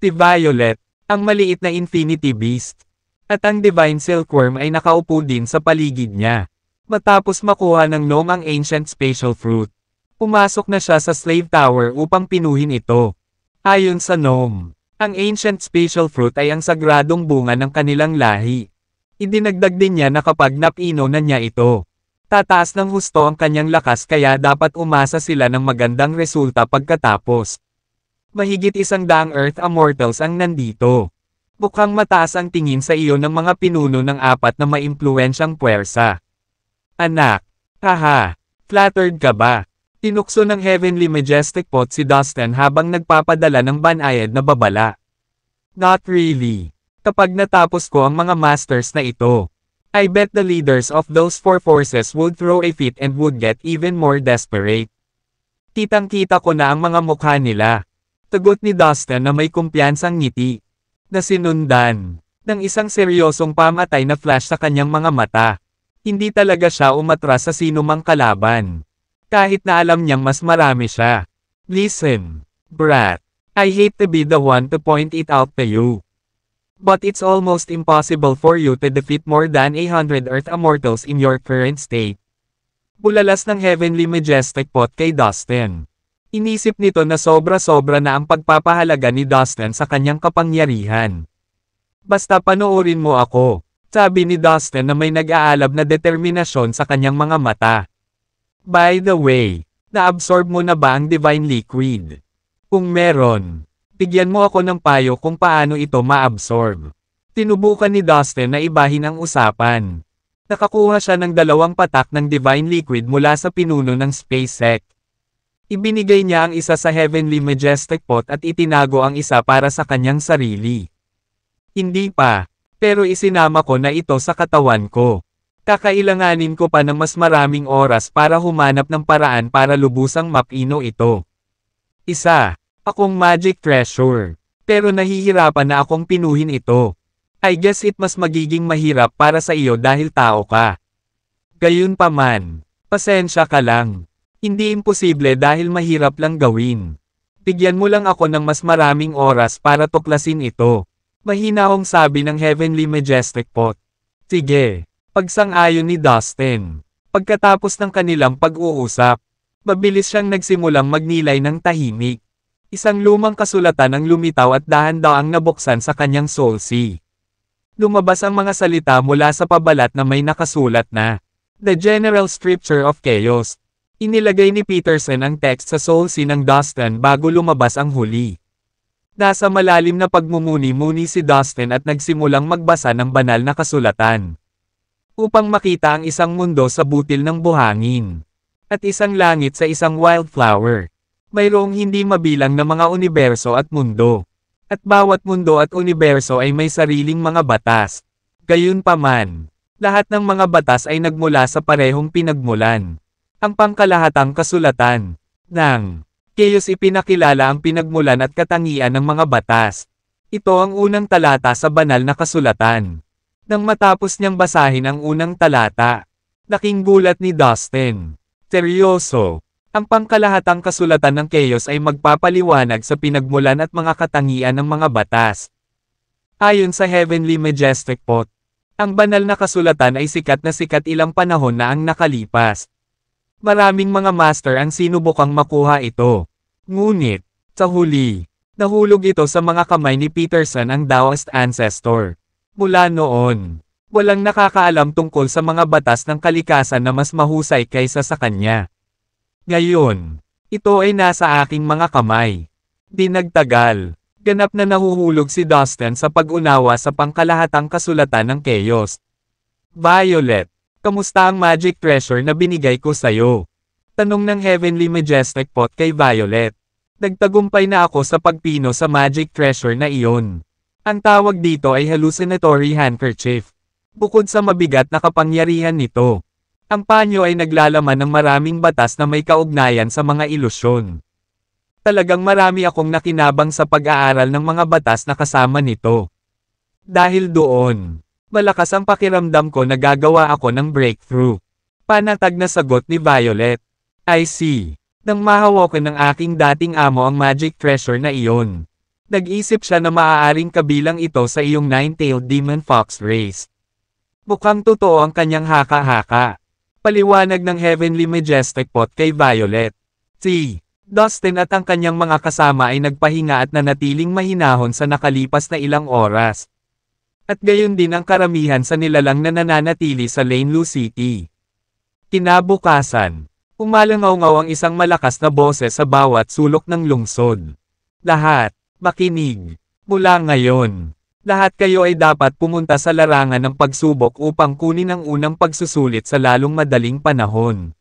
Si Violet, ang maliit na Infinity Beast, at ang Divine Silkworm ay nakaupo din sa paligid niya. Matapos makuha ng Gnome ang Ancient Spatial Fruit, pumasok na siya sa Slave Tower upang pinuhin ito. Ayon sa Gnome, ang Ancient Spatial Fruit ay ang sagradong bunga ng kanilang lahi. Idinagdag din niya na kapag napino na niya ito, tataas ng husto ang kanyang lakas kaya dapat umasa sila ng magandang resulta pagkatapos. Mahigit 100 Earth Immortals ang nandito. Mukhang mataas ang tingin sa iyo ng mga pinuno ng 4 na maimpluwensyang puwersa. Anak, haha, flattered ka ba? Tinukso ng Heavenly Majestic Pot si Dustin habang nagpapadala ng banayad na babala. Not really. Kapag natapos ko ang mga masters na ito, I bet the leaders of those 4 forces would throw a fit and would get even more desperate. Kitang-kita ko na ang mga mukha nila. Tagot ni Dustin na may kumpiyansang ngiti, na sinundan ng isang seryosong pamatay na flash sa kanyang mga mata. Hindi talaga siya umatras sa sinumang kalaban. Kahit na alam niyang mas marami siya. Listen, brat. I hate to be the one to point it out to you. But it's almost impossible for you to defeat more than 100 Earth Immortals in your current state. Bulalas ng Heavenly Majestic Pot kay Dustin. Inisip nito na sobra-sobra na ang pagpapahalaga ni Dustin sa kanyang kapangyarihan. Basta panoorin mo ako, sabi ni Dustin na may nag-aalab na determinasyon sa kanyang mga mata. By the way, na-absorb mo na ba ang Divine Liquid? Kung meron, bigyan mo ako ng payo kung paano ito ma-absorb. Tinubukan ni Dustin na ibahin ang usapan. Nakakuha siya ng 2 patak ng Divine Liquid mula sa pinuno ng Space Sect. Ibinigay niya ang isa sa Heavenly Majestic Pot at itinago ang isa para sa kanyang sarili. Hindi pa, pero isinama ko na ito sa katawan ko. Kakailanganin ko pa ng mas maraming oras para humanap ng paraan para lubusang mapino ito. Isa, akong magic treasure. Pero nahihirapan na akong pinuhin ito. I guess it mas magiging mahirap para sa iyo dahil tao ka. Gayunpaman, pasensya ka lang. Hindi imposible dahil mahirap lang gawin. Bigyan mo lang ako ng mas maraming oras para tuklasin ito. Mahinahong sabi ng Heavenly Majestic Pot. Sige, pagsang-ayon ni Dustin. Pagkatapos ng kanilang pag-uusap, mabilis siyang nagsimulang magnilay ng tahimik. Isang lumang kasulatan ang lumitaw at dahan-daang nabuksan sa kanyang soul sea. Lumabas ang mga salita mula sa pabalat na may nakasulat na, The General Scripture of Chaos. Inilagay ni Peterson ang text sa soul sea ng Dustin bago lumabas ang huli. Nasa malalim na pagmumuni-muni si Dustin at nagsimulang magbasa ng banal na kasulatan. Upang makita ang isang mundo sa butil ng buhangin. At isang langit sa isang wildflower. Mayroong hindi mabilang na mga universo at mundo. At bawat mundo at universo ay may sariling mga batas. Gayunpaman, lahat ng mga batas ay nagmula sa parehong pinagmulan. Ang pangkalahatang kasulatan ng Chaos ipinakilala ang pinagmulan at katangian ng mga batas. Ito ang unang talata sa banal na kasulatan. Nang matapos niyang basahin ang unang talata, laking gulat ni Dustin. Seryoso, ang pangkalahatang kasulatan ng Chaos ay magpapaliwanag sa pinagmulan at mga katangian ng mga batas. Ayon sa Heavenly Majestic Pot, ang banal na kasulatan ay sikat na sikat ilang panahon na ang nakalipas. Maraming mga master ang sinubukang makuha ito. Ngunit, sa huli, nahulog ito sa mga kamay ni Peterson ang Taoist ancestor. Mula noon, walang nakakaalam tungkol sa mga batas ng kalikasan na mas mahusay kaysa sa kanya. Ngayon, ito ay nasa aking mga kamay. Di nagtagal, ganap na nahuhulog si Dustin sa pag-unawa sa pangkalahatang kasulatan ng Chaos. Violet, kamusta ang magic treasure na binigay ko sa'yo? Tanong ng Heavenly Majestic Pot kay Violet. Nagtagumpay na ako sa pagpino sa magic treasure na iyon. Ang tawag dito ay hallucinatory handkerchief. Bukod sa mabigat na kapangyarihan nito, ang panyo ay naglalaman ng maraming batas na may kaugnayan sa mga ilusyon. Talagang marami akong nakinabang sa pag-aaral ng mga batas na kasama nito. Dahil doon, malakas ang pakiramdam ko na gagawa ako ng breakthrough. Panatag na sagot ni Violet. I see. Nang mahawakan ng aking dating amo ang magic treasure na iyon, nag-isip siya na maaaring kabilang ito sa iyong nine-tailed demon fox race. Mukhang totoo ang kanyang haka-haka. Paliwanag ng Heavenly Majestic Pot kay Violet. Si Dustin at ang kanyang mga kasama ay nagpahinga at nanatiling mahinahon sa nakalipas na ilang oras. At gayon din ang karamihan sa nilalang na nananatili sa Lane Lu City. Kinabukasan, umalangaw-ngaw ang isang malakas na boses sa bawat sulok ng lungsod. Lahat, makinig. Mula ngayon, lahat kayo ay dapat pumunta sa larangan ng pagsubok upang kunin ang unang pagsusulit sa lalong madaling panahon.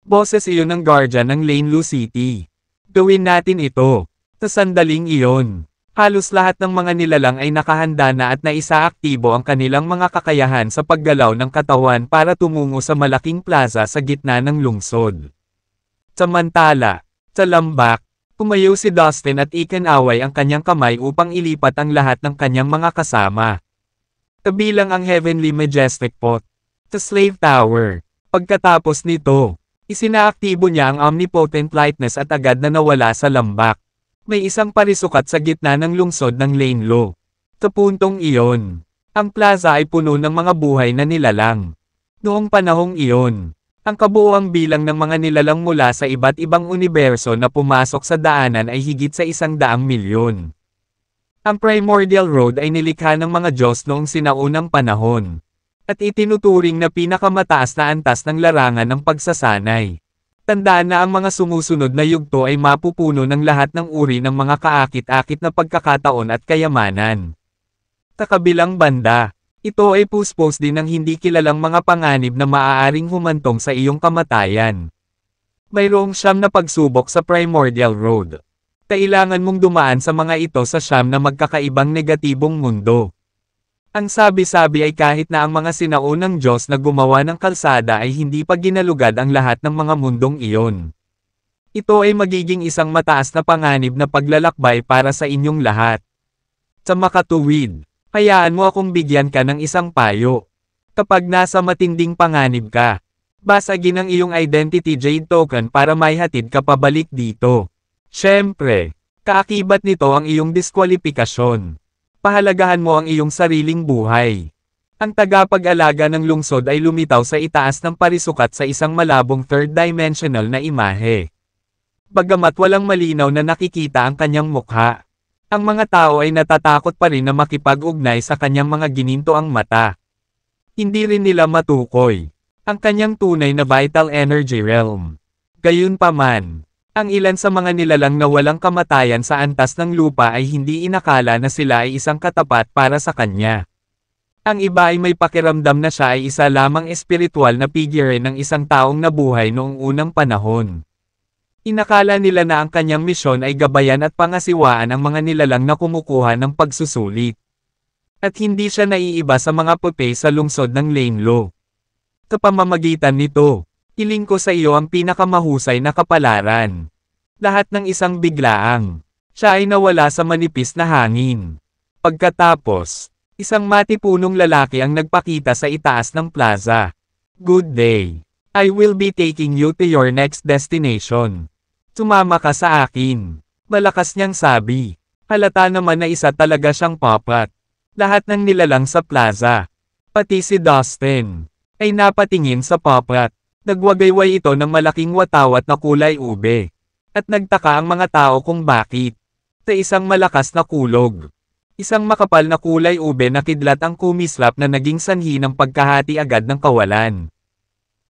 Boses iyon ng guardian ng Lane Lu City. Gawin natin ito. Sa sandaling iyon, halos lahat ng mga nilalang ay nakahanda na at naisaaktibo ang kanilang mga kakayahan sa paggalaw ng katawan para tumungo sa malaking plaza sa gitna ng lungsod. Samantala, sa lambak, tumayo si Dustin at ikinaway ang kanyang kamay upang ilipat ang lahat ng kanyang mga kasama. Kabilang ang Heavenly Majestic Pot. Sa Slave Tower, pagkatapos nito, isinaaktibo niya ang Omnipotent Lightness at agad na nawala sa lambak. May isang parisukat sa gitna ng lungsod ng Lane Lu. Sa puntong iyon, ang plaza ay puno ng mga buhay na nilalang. Noong panahong iyon, ang kabuuang bilang ng mga nilalang mula sa iba't ibang universo na pumasok sa daanan ay higit sa 100 milyon. Ang Primordial Road ay nilikha ng mga Diyos noong sinaunang panahon, at itinuturing na pinakamataas na antas ng larangan ng pagsasanay. Tandaan na ang mga sumusunod na yugto ay mapupuno ng lahat ng uri ng mga kaakit-akit na pagkakataon at kayamanan. Sa kabilang banda, ito ay puspos din ng hindi kilalang mga panganib na maaaring humantong sa iyong kamatayan. Mayroong 9 na pagsubok sa Primordial Road. Kailangan mong dumaan sa mga ito sa 9 na magkakaibang negatibong mundo. Ang sabi-sabi ay kahit na ang mga sinaunang Diyos na gumawa ng kalsada ay hindi pa ginalugad ang lahat ng mga mundong iyon. Ito ay magiging isang mataas na panganib na paglalakbay para sa inyong lahat. Sa makatuwid, hayaan mo akong bigyan ka ng isang payo. Kapag nasa matinding panganib ka, basagin ang iyong Identity Jade Token para maihatid ka pabalik dito. Siyempre, kaakibat nito ang iyong diskwalifikasyon. Pahalagahan mo ang iyong sariling buhay. Ang tagapag-alaga ng lungsod ay lumitaw sa itaas ng parisukat sa isang malabong third-dimensional na imahe. Bagamat walang malinaw na nakikita ang kanyang mukha, ang mga tao ay natatakot pa rin na makipag-ugnay sa kanyang mga ginintoang mata. Hindi rin nila matukoy ang kanyang tunay na vital energy realm. Gayunpaman, Ang ilan sa mga nilalang na walang kamatayan sa antas ng lupa ay hindi inakala na sila ay isang katapat para sa kanya. Ang iba ay may pakiramdam na siya ay isa lamang espiritual na figure ng isang taong nabuhay noong unang panahon. Inakala nila na ang kanyang misyon ay gabayan at pangasiwaan ang mga nilalang na kumukuha ng pagsusulit. At hindi siya naiiba sa mga pupe sa lungsod ng Lainlo. Sa pamamagitan nito, hiling ko sa iyo ang pinakamahusay na kapalaran. Lahat ng isang biglaang. Siya ay nawala sa manipis na hangin. Pagkatapos, isang matipunong lalaki ang nagpakita sa itaas ng plaza. Good day. I will be taking you to your next destination. Sumama ka sa akin. Malakas niyang sabi. Halata naman na isa talaga siyang papat. Lahat ng nilalang sa plaza. Pati si Dustin ay napatingin sa papat. Nagwagayway ito ng malaking watawat na kulay ube. At nagtaka ang mga tao kung bakit. Sa isang malakas na kulog. Isang makapal na kulay ube na kidlat ang kumislap na naging sanhi ng pagkahati agad ng kawalan.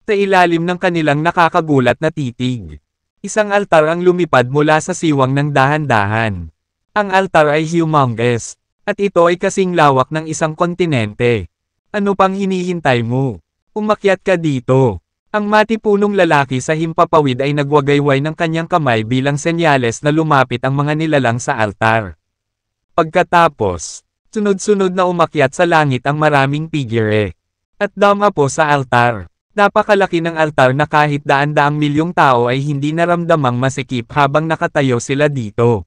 Sa ilalim ng kanilang nakakagulat na titig. Isang altar ang lumipad mula sa siwang ng dahan-dahan. Ang altar ay humongous. At ito ay kasing lawak ng isang kontinente. Ano pang hinihintay mo? Umakyat ka dito. Ang matipunong lalaki sa himpapawid ay nagwagayway ng kanyang kamay bilang senyales na lumapit ang mga nilalang sa altar. Pagkatapos, sunod-sunod na umakyat sa langit ang maraming figure. At damapo sa altar. Napakalaki ng altar na kahit daan-daang milyong tao ay hindi naramdamang masikip habang nakatayo sila dito.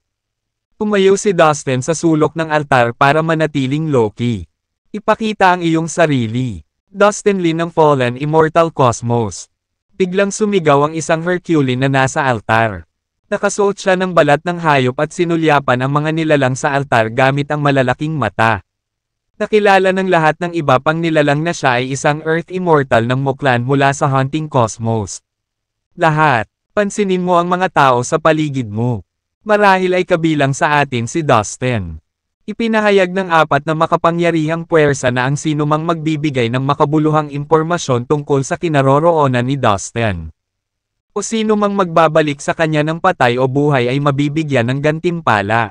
Tumayo si Dustin sa sulok ng altar para manatiling low-key. Ipakita ang iyong sarili. Dustin Lee ng Fallen Immortal Cosmos. Biglang sumigaw ang isang Herculean na nasa altar. Nakasuot siya ng balat ng hayop at sinulyapan ang mga nilalang sa altar gamit ang malalaking mata. Nakilala ng lahat ng iba pang nilalang na siya ay isang Earth Immortal ng Muklan mula sa Haunting Cosmos. Lahat, pansinin mo ang mga tao sa paligid mo. Marahil ay kabilang sa atin si Dustin. Ipinahayag ng apat na makapangyarihang puwersa na ang sinumang magbibigay ng makabuluhang impormasyon tungkol sa kinaroroonan ni Dustin. O sinumang magbabalik sa kanya ng patay o buhay ay mabibigyan ng gantimpala.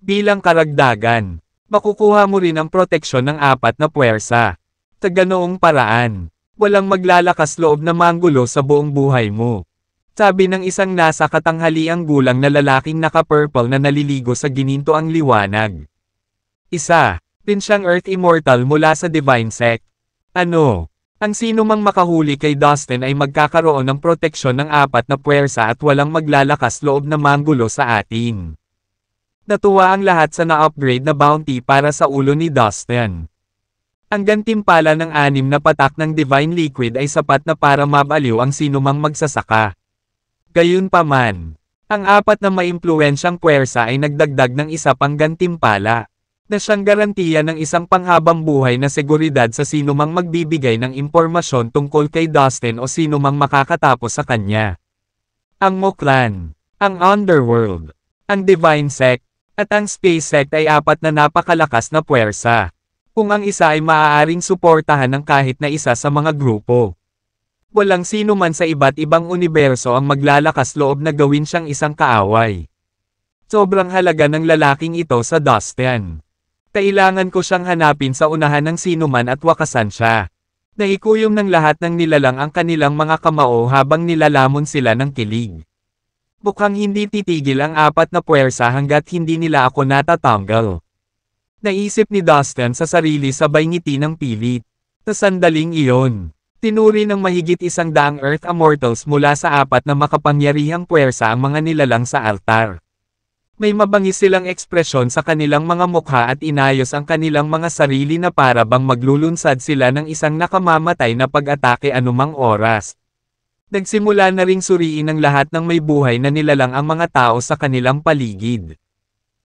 Bilang karagdagan, makukuha mo rin ang proteksyon ng apat na puwersa. Sa ganoong paraan, walang maglalakas loob na manggulo sa buong buhay mo. Sabi ng isang nasa katanghaliang gulang na lalaking naka-purple na naliligo sa ginintoang liwanag. Isa, din siyang Earth Immortal mula sa Divine Sect. Ano? Ang sinumang makahuli kay Dustin ay magkakaroon ng proteksyon ng apat na puwersa at walang maglalakas loob na manggulo sa atin. Natuwa ang lahat sa na-upgrade na bounty para sa ulo ni Dustin. Ang gantimpala ng 6 na patak ng Divine Liquid ay sapat na para mabaliw ang sinumang magsasaka. Gayunpaman, ang apat na maimpluwensyang puwersa ay nagdagdag ng isa pang gantimpala, na siyang garantiya ng isang panghabang buhay na seguridad sa sinumang magbibigay ng impormasyon tungkol kay Dustin o sinumang makakatapos sa kanya. Ang Muklan, ang Underworld, ang Divine Sect, at ang Space Sect ay apat na napakalakas na puwersa. Kung ang isa ay maaaring suportahan ng kahit na isa sa mga grupo. Walang sino man sa iba't ibang universo ang maglalakas loob na gawin siyang isang kaaway. Sobrang halaga ng lalaking ito sa Dustin. Kailangan ko siyang hanapin sa unahan ng sino man at wakasan siya. Naikuyom ng lahat ng nilalang ang kanilang mga kamao habang nilalamon sila ng kilig. Mukhang hindi titigil ang apat na puwersa hanggat hindi nila ako natatanggal. Naisip ni Dustin sa sarili sabay ngiti ng pilit. Sa sandaling iyon. Tinuri ng mahigit 100 Earth Immortals mula sa apat na makapangyarihang puwersa ang mga nilalang sa altar. May mabangis silang ekspresyon sa kanilang mga mukha at inayos ang kanilang mga sarili na para bang maglulunsad sila ng isang nakamamatay na pag-atake anumang oras. Nagsimula na ring suriin ng lahat ng may buhay na nilalang ang mga tao sa kanilang paligid.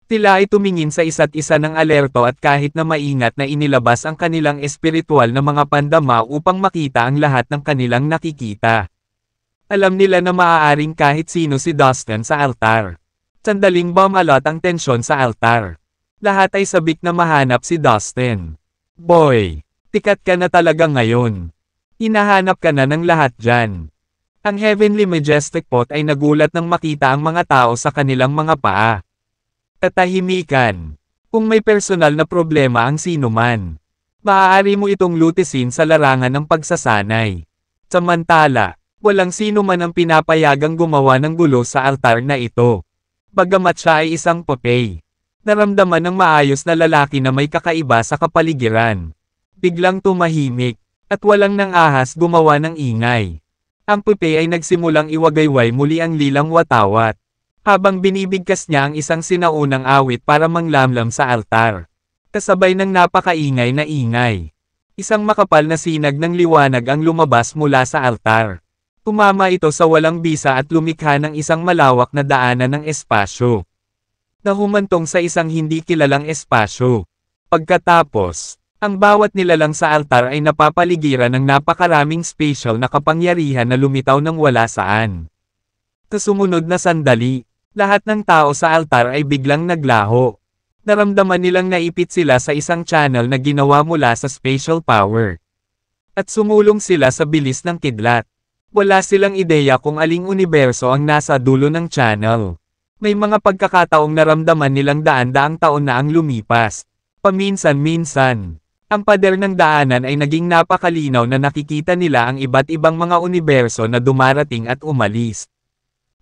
Sila ay tumingin sa isa't isa ng alerto at kahit na maingat na inilabas ang kanilang espiritual na mga pandama upang makita ang lahat ng kanilang nakikita. Alam nila na maaaring kahit sino si Dustin sa altar. Sandaling bumalot ang tensyon sa altar. Lahat ay sabik na mahanap si Dustin. Boy, tikat ka na talaga ngayon. Hinahanap ka na ng lahat dyan. Ang Heavenly Majestic Pot ay nagulat nang makita ang mga tao sa kanilang mga paa. Katahimikan. Kung may personal na problema ang sinuman, maaari mo itong lutisin sa larangan ng pagsasanay. Samantala, walang sino man ang pinapayagang gumawa ng gulo sa altar na ito. Bagamat siya ay isang popey, naramdaman ng maayos na lalaki na may kakaiba sa kapaligiran. Biglang tumahimik, at walang nang ahas gumawa ng ingay. Ang popey ay nagsimulang iwagayway muli ang lilang watawat, habang binibigkas niya ang isang sinaunang awit para manglamlam sa altar. Kasabay ng napakaingay na ingay. Isang makapal na sinag ng liwanag ang lumabas mula sa altar. Tumama ito sa walang bisa at lumikha ng isang malawak na daanan ng espasyo. Nahumantong sa isang hindi kilalang espasyo. Pagkatapos, ang bawat nilalang sa altar ay napapaligiran ng napakaraming spatial na kapangyarihan na lumitaw ng wala saan. Sa sumunod na sandali, lahat ng tao sa altar ay biglang naglaho. Naramdaman nilang naipit sila sa isang channel na ginawa mula sa spatial power. At sumulong sila sa bilis ng kidlat. Wala silang ideya kung aling universo ang nasa dulo ng channel. May mga pagkakataong naramdaman nilang daan-daang taon na ang lumipas. Paminsan-minsan, ang pader ng daanan ay naging napakalinaw na nakikita nila ang iba't ibang mga universo na dumarating at umalis.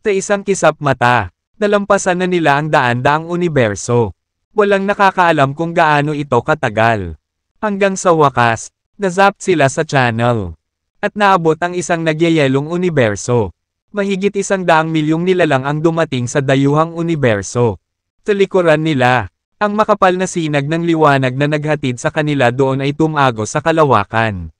Sa isang kisap mata, nalampasan na nila ang daan-daang universo. Walang nakakaalam kung gaano ito katagal. Hanggang sa wakas, nazap sila sa channel. At naabot ang isang nagyayelong universo. Mahigit 100 milyong nilalang ang dumating sa dayuhang universo. Sa likuran nila, ang makapal na sinag ng liwanag na naghatid sa kanila doon ay tumago sa kalawakan.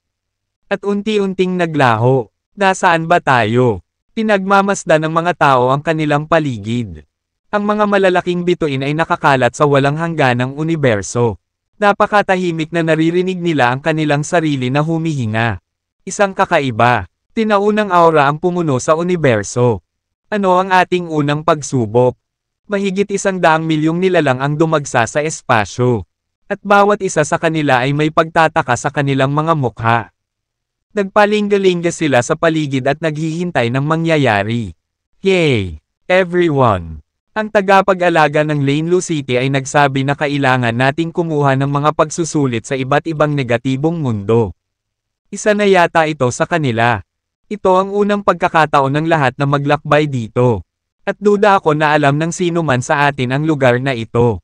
At unti-unting naglaho. Nasaan ba tayo? Pinagmamasdan ng mga tao ang kanilang paligid. Ang mga malalaking bituin ay nakakalat sa walang hangganang universo. Napakatahimik na naririnig nila ang kanilang sarili na humihinga. Isang kakaiba, tinaunang aura ang pumuno sa universo. Ano ang ating unang pagsubok? Mahigit 100 milyong nilalang ang dumagsa sa espasyo. At bawat isa sa kanila ay may pagtataka sa kanilang mga mukha. Nagpalingga-lingga sila sa paligid at naghihintay ng mangyayari. Yay! Everyone! Ang tagapag-alaga ng Lainlu City ay nagsabi na kailangan nating kumuha ng mga pagsusulit sa iba't ibang negatibong mundo. Isa na yata ito sa kanila. Ito ang unang pagkakataon ng lahat na maglakbay dito. At duda ako na alam ng sino man sa atin ang lugar na ito.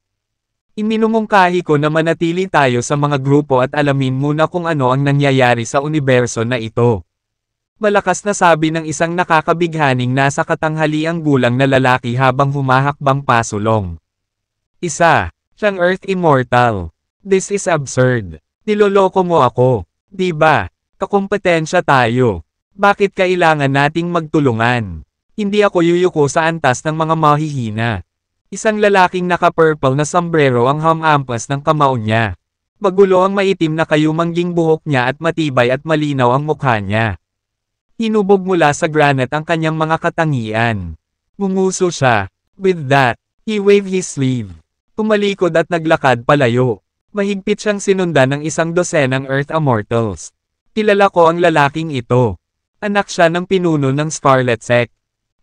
Iminumungkahi ko na manatili tayo sa mga grupo at alamin muna kung ano ang nangyayari sa universo na ito. Malakas na sabi ng isang nakakabighaning nasa katanghaliang gulang na lalaki habang humahakbang pasulong. Siyang Earth Immortal. This is absurd. Niloloko mo ako. Di ba? Kakumpetensya tayo. Bakit kailangan nating magtulungan? Hindi ako yuyuko sa antas ng mga mahihina. Isang lalaking naka-purple na sombrero ang hamampas ng kamao niya. Magulo ang maitim na kayumangging buhok niya at matibay at malinaw ang mukha niya. Hinubog mula sa granite ang kanyang mga katangian. Munguso siya. With that, he waved his sleeve. Tumalikod at naglakad palayo. Mahigpit siyang sinundan ng 100 Earth Immortals. Kilala ko ang lalaking ito. Anak siya ng pinuno ng Scarlet Sect.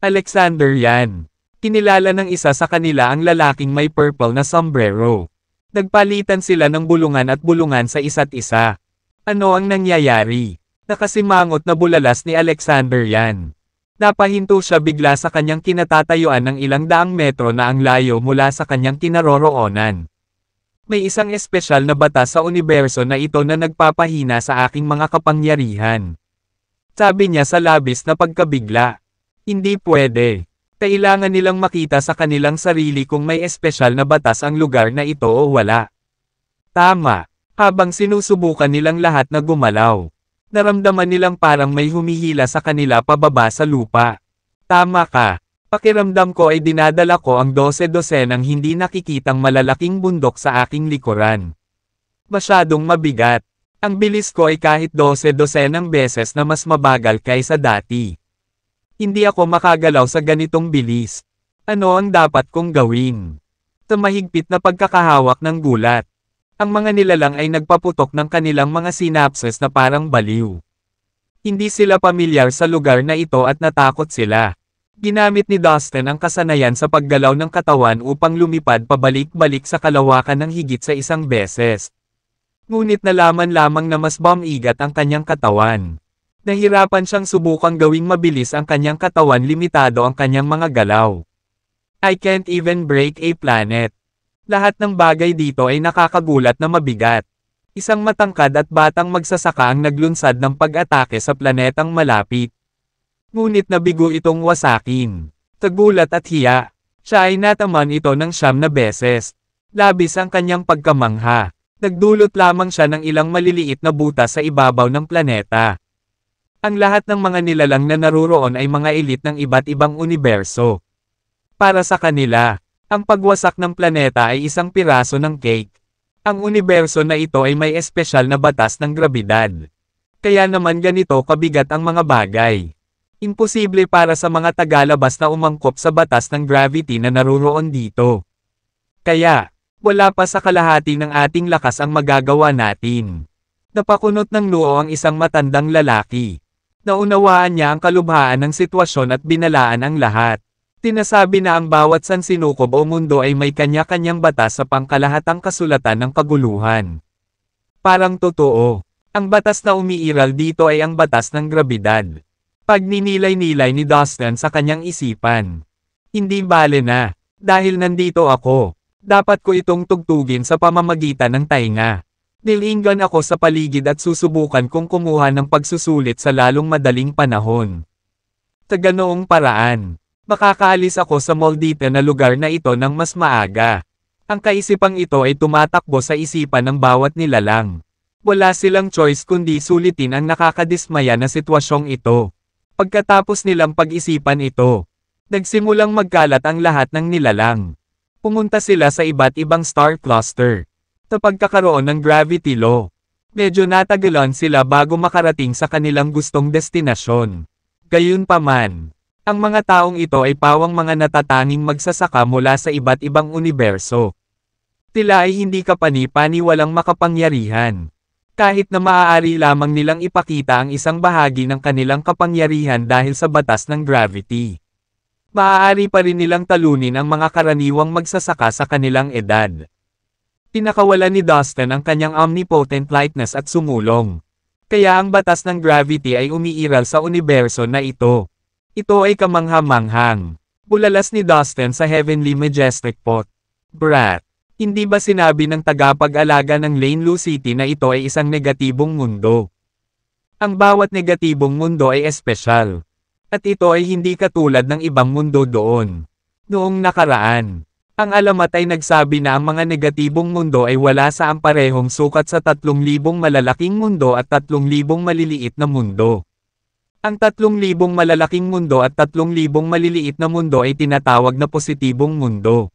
Alexander yan. Kinilala ng isa sa kanila ang lalaking may purple na sombrero. Nagpalitan sila ng bulungan at bulungan sa isa't isa. Ano ang nangyayari? Nakasimangot na bulalas ni Alexander yan. Napahinto siya bigla sa kanyang kinatatayuan ng ilang daang metro na ang layo mula sa kanyang kinaroroonan. May isang espesyal na batas sa universo na ito na nagpapahina sa aking mga kapangyarihan. Sabi niya sa labis na pagkabigla. Hindi pwede. Kailangan nilang makita sa kanilang sarili kung may espesyal na batas ang lugar na ito o wala. Tama. Habang sinusubukan nilang lahat na gumalaw, naramdaman nilang parang may humihila sa kanila pababa sa lupa. Tama ka. Pakiramdam ko ay dinadala ko ang 12-dosenang hindi nakikitang malalaking bundok sa aking likuran. Masyadong mabigat. Ang bilis ko ay kahit 12-dosenang beses na mas mabagal kaysa dati. Hindi ako makagalaw sa ganitong bilis. Ano ang dapat kong gawin? Sa mahigpit na pagkakahawak ng gulat, ang mga nilalang ay nagpaputok ng kanilang mga synapses na parang baliw. Hindi sila pamilyar sa lugar na ito at natakot sila. Ginamit ni Dustin ang kasanayan sa paggalaw ng katawan upang lumipad pabalik-balik sa kalawakan ng higit sa isang beses. Ngunit nalaman lamang na mas bumigat ang kanyang katawan. Nahirapan siyang subukang gawing mabilis ang kanyang katawan, limitado ang kanyang mga galaw. I can't even break a planet. Lahat ng bagay dito ay nakakagulat na mabigat. Isang matangkad at batang magsasaka ang naglunsad ng pag-atake sa planetang malapit. Ngunit nabigo itong wasakin. Tagulat at hiya. Siya ay nataman ito ng 9 na beses. Labis ang kanyang pagkamangha. Nagdulot lamang siya ng ilang maliliit na butas sa ibabaw ng planeta. Ang lahat ng mga nilalang na naruroon ay mga elite ng iba't ibang universo. Para sa kanila, ang pagwasak ng planeta ay isang piraso ng cake. Ang universo na ito ay may espesyal na batas ng grabidad. Kaya naman ganito kabigat ang mga bagay. Imposible para sa mga tagalabas na umangkop sa batas ng gravity na naruroon dito. Kaya, wala pa sa kalahati ng ating lakas ang magagawa natin. Napakunot ng noo ang isang matandang lalaki. Naunawaan niya ang kalubhaan ng sitwasyon at binalaan ang lahat. Tinasabi na ang bawat sansinukob o mundo ay may kanya-kanyang batas sa pangkalahatang kasulatan ng kaguluhan. Parang totoo. Ang batas na umiiral dito ay ang batas ng grabidad. Pagninilay-nilay ni Dustin sa kanyang isipan. Hindi bale na. Dahil nandito ako. Dapat ko itong tugtugin sa pamamagitan ng tainga. Nilingan ako sa paligid at susubukan kong kumuha ng pagsusulit sa lalong madaling panahon. Sa ganoong paraan, makakaalis ako sa maldita na lugar na ito ng mas maaga. Ang kaisipang ito ay tumatakbo sa isipan ng bawat nilalang. Wala silang choice kundi sulitin ang nakakadismaya na sitwasyong ito. Pagkatapos nilang pag-isipan ito, nagsimulang magkalat ang lahat ng nilalang. Pumunta sila sa iba't ibang star cluster. Sa pagkakaroon ng gravity law, medyo natagalan sila bago makarating sa kanilang gustong destinasyon. Gayunpaman, ang mga taong ito ay pawang mga natatanging magsasaka mula sa iba't ibang universo. Sila ay hindi kapani-paniwalang makapangyarihan. Kahit na maaari lamang nilang ipakita ang isang bahagi ng kanilang kapangyarihan dahil sa batas ng gravity. Maaari pa rin nilang talunin ang mga karaniwang magsasaka sa kanilang edad. Pinakawalan ni Dustin ang kanyang omnipotent lightness at sumulong. Kaya ang batas ng gravity ay umiiral sa universo na ito. Ito ay kamangha-manghang. Bulalas ni Dustin sa Heavenly Majestic Pot. Brat, hindi ba sinabi ng tagapag-alaga ng Lane Lu City na ito ay isang negatibong mundo? Ang bawat negatibong mundo ay espesyal. At ito ay hindi katulad ng ibang mundo doon. Noong nakaraan, ang alamat ay nagsabi na ang mga negatibong mundo ay wala sa amparehong sukat sa 3,000 malalaking mundo at 3,000 maliliit na mundo. Ang 3,000 malalaking mundo at 3,000 maliliit na mundo ay tinatawag na positibong mundo.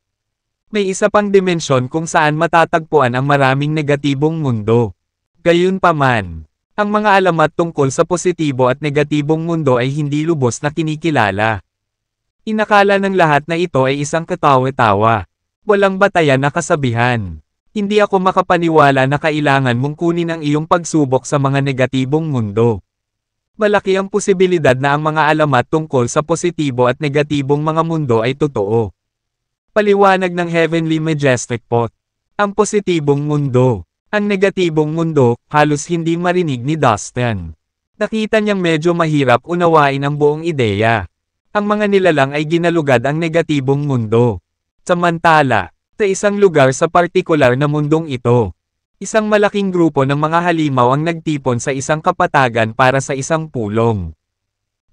May isa pang dimensyon kung saan matatagpuan ang maraming negatibong mundo. Gayunpaman, ang mga alamat tungkol sa positibo at negatibong mundo ay hindi lubos na kinikilala. Inakala ng lahat na ito ay isang katawa-tawa. Walang batayan na kasabihan. Hindi ako makapaniwala na kailangan mong kunin ang iyong pagsubok sa mga negatibong mundo. Malaki ang posibilidad na ang mga alamat tungkol sa positibo at negatibong mga mundo ay totoo. Paliwanag ng Heavenly Majestic Pot. Ang positibong mundo. Ang negatibong mundo, halos hindi marinig ni Dustin. Nakita niyang medyo mahirap unawain ang buong ideya. Ang mga nilalang ay ginalugad ang negatibong mundo. Samantala, sa isang lugar sa partikular na mundong ito, isang malaking grupo ng mga halimaw ang nagtipon sa isang kapatagan para sa isang pulong.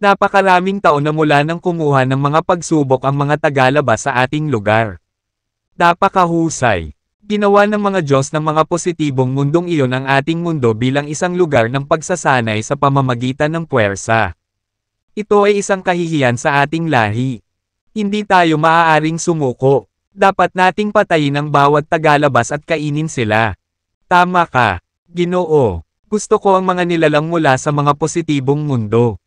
Napakaraming taon na mula nang kumuha ng mga pagsubok ang mga tagalabas sa ating lugar. Napakahusay. Ginawa ng mga Diyos ng mga positibong mundong iyon ang ating mundo bilang isang lugar ng pagsasanay sa pamamagitan ng puwersa. Ito ay isang kahihiyan sa ating lahi. Hindi tayo maaaring sumuko. Dapat nating patayin ang bawat tagalabas at kainin sila. Tama ka, Ginoo. Gusto ko ang mga nilalang mula sa mga positibong mundo.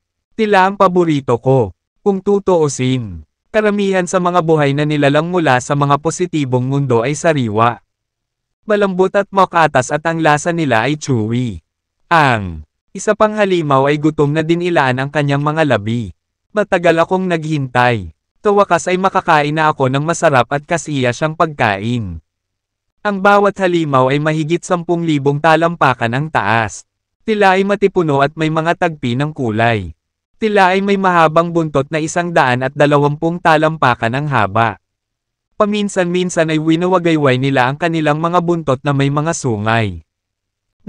Sila ang paborito ko. Kung tutuusin, karamihan sa mga buhay na nilalang mula sa mga positibong mundo ay sariwa. Malambot at makatas at ang lasa nila ay chewy. Ang Isa pang halimaw ay gutom na din ilaan ang kanyang mga labi. Matagal akong naghintay. Sa wakas ay makakain na ako ng masarap at kasiya siyang pagkain. Ang bawat halimaw ay mahigit 10,000 talampakan ang taas. Tila ay matipuno at may mga tagpi ng kulay. Tila ay may mahabang buntot na 120 talampakan ang haba. Paminsan-minsan ay winawagayway nila ang kanilang mga buntot na may mga sungay,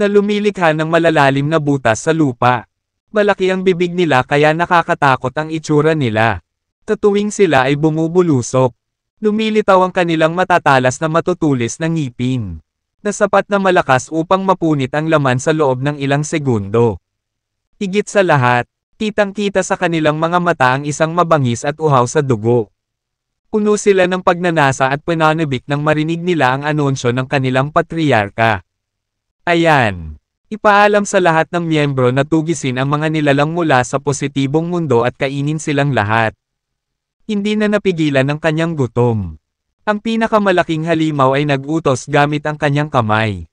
na lumilikha ng malalalim na butas sa lupa. Malaki ang bibig nila kaya nakakatakot ang itsura nila. Sa tuwing sila ay bumubulusok, lumilitaw ang kanilang matatalas na matutulis na ngipin, na sapat na malakas upang mapunit ang laman sa loob ng ilang segundo. Higit sa lahat, kitang-kita sa kanilang mga mata ang isang mabangis at uhaw sa dugo. Puno sila ng pagnanasa at pananabik nang marinig nila ang anunsyo ng kanilang patriarka. Ayan. Ipaalam sa lahat ng miyembro na tugisin ang mga nilalang mula sa positibong mundo at kainin silang lahat. Hindi na napigilan ng kanyang gutom. Ang pinakamalaking halimaw ay nag-utos gamit ang kanyang kamay.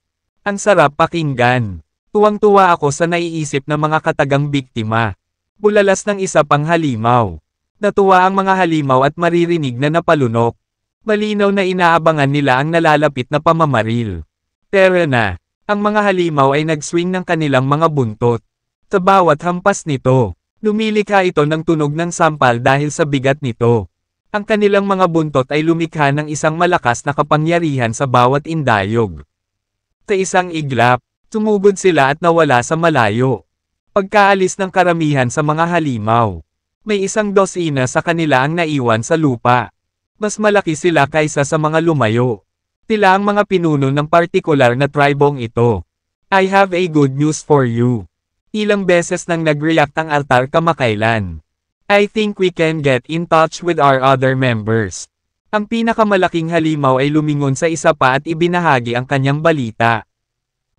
Ang sarap pakinggan. Tuwang-tuwa ako sa naiisip na mga katagang biktima. Bulalas ng isa pang halimaw. Natuwa ang mga halimaw at maririnig na napalunok. Malinaw na inaabangan nila ang nalalapit na pamamaril. Pero na, ang mga halimaw ay nag-swing ng kanilang mga buntot. Sa bawat hampas nito, lumilikha ito ng tunog ng sampal dahil sa bigat nito. Ang kanilang mga buntot ay lumikha ng isang malakas na kapangyarihan sa bawat indayog. Sa isang iglap, sumugod sila at nawala sa malayo. Pagkaalis ng karamihan sa mga halimaw, may 12 sa kanila ang naiwan sa lupa. Mas malaki sila kaysa sa mga lumayo. Tila ang mga pinuno ng partikular na tribong ito. I have a good news for you. Ilang beses nang nag-react ang altar kamakailan. I think we can get in touch with our other members. Ang pinakamalaking halimaw ay lumingon sa isa pa at ibinahagi ang kanyang balita.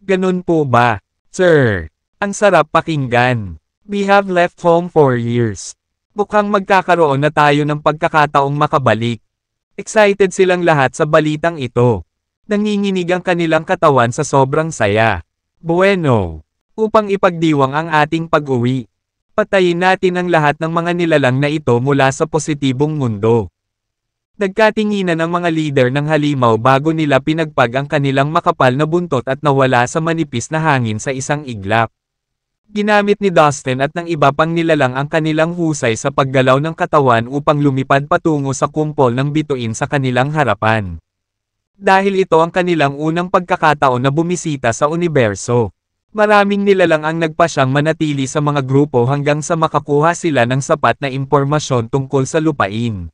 Ganun po ba, sir? Ang sarap pakinggan. We have left home for years. Mukhang magkakaroon na tayo ng pagkakataong makabalik. Excited silang lahat sa balitang ito. Nanginginig ang kanilang katawan sa sobrang saya. Bueno. Upang ipagdiwang ang ating pag-uwi, patayin natin ang lahat ng mga nilalang na ito mula sa positibong mundo. Nagkatinginan ang mga leader ng halimaw bago nila pinagpag ang kanilang makapal na buntot at nawala sa manipis na hangin sa isang iglap. Ginamit ni Dustin at ng iba pang nilalang ang kanilang husay sa paggalaw ng katawan upang lumipad patungo sa kumpol ng bituin sa kanilang harapan. Dahil ito ang kanilang unang pagkakataon na bumisita sa universo. Maraming nilalang ang nagpasyang manatili sa mga grupo hanggang sa makakuha sila ng sapat na impormasyon tungkol sa lupain.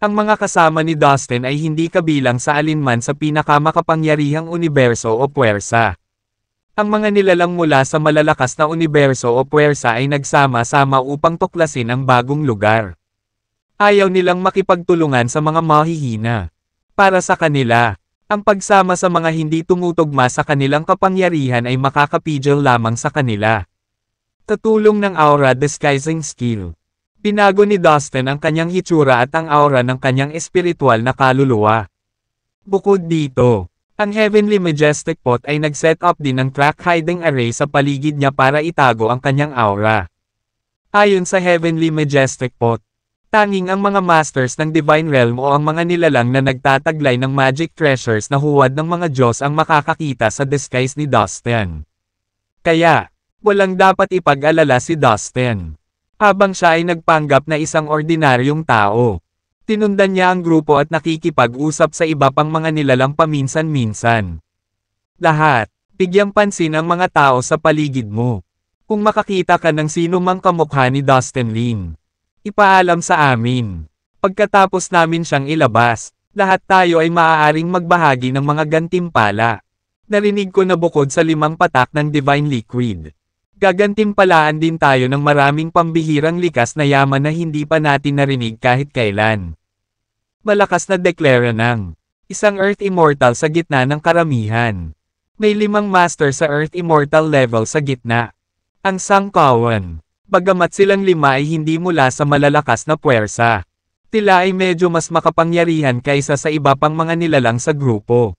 Ang mga kasama ni Dustin ay hindi kabilang sa alinman sa pinakamakapangyarihang universo o puwersa. Ang mga nilalang mula sa malalakas na universo o puwersa ay nagsama-sama upang tuklasin ang bagong lugar. Ayaw nilang makipagtulungan sa mga mahihina. Para sa kanila, ang pagsama sa mga hindi tumutugma sa kanilang kapangyarihan ay makakapigil lamang sa kanila. Sa tulong ng aura disguising skill, binago ni Dustin ang kanyang hitsura at ang aura ng kanyang espiritual na kaluluwa. Bukod dito, ang Heavenly Majestic Pot ay nag-set up din ng track hiding array sa paligid niya para itago ang kanyang aura. Ayon sa Heavenly Majestic Pot, tanging ang mga masters ng Divine Realm o ang mga nilalang na nagtataglay ng magic treasures na huwad ng mga Diyos ang makakakita sa disguise ni Dustin. Kaya, walang dapat ipag-alala si Dustin. Habang siya ay nagpanggap na isang ordinaryong tao, tinundan niya ang grupo at nakikipag-usap sa iba pang mga nilalang paminsan-minsan. Lahat, bigyang pansin ang mga tao sa paligid mo. Kung makakita ka ng sino mang kamukha ni Dustin Lin, ipaalam sa amin. Pagkatapos namin siyang ilabas, lahat tayo ay maaaring magbahagi ng mga gantimpala. Narinig ko na bukod sa 5 patak ng Divine Liquid, gagantimpalaan din tayo ng maraming pambihirang likas na yaman na hindi pa natin narinig kahit kailan. Malakas na deklara ng isang Earth Immortal sa gitna ng karamihan. May 5 master sa Earth Immortal level sa gitna. Ang sangkawan. Bagamat silang 5 ay hindi mula sa malalakas na puwersa. Tila ay medyo mas makapangyarihan kaysa sa iba pang mga nilalang sa grupo.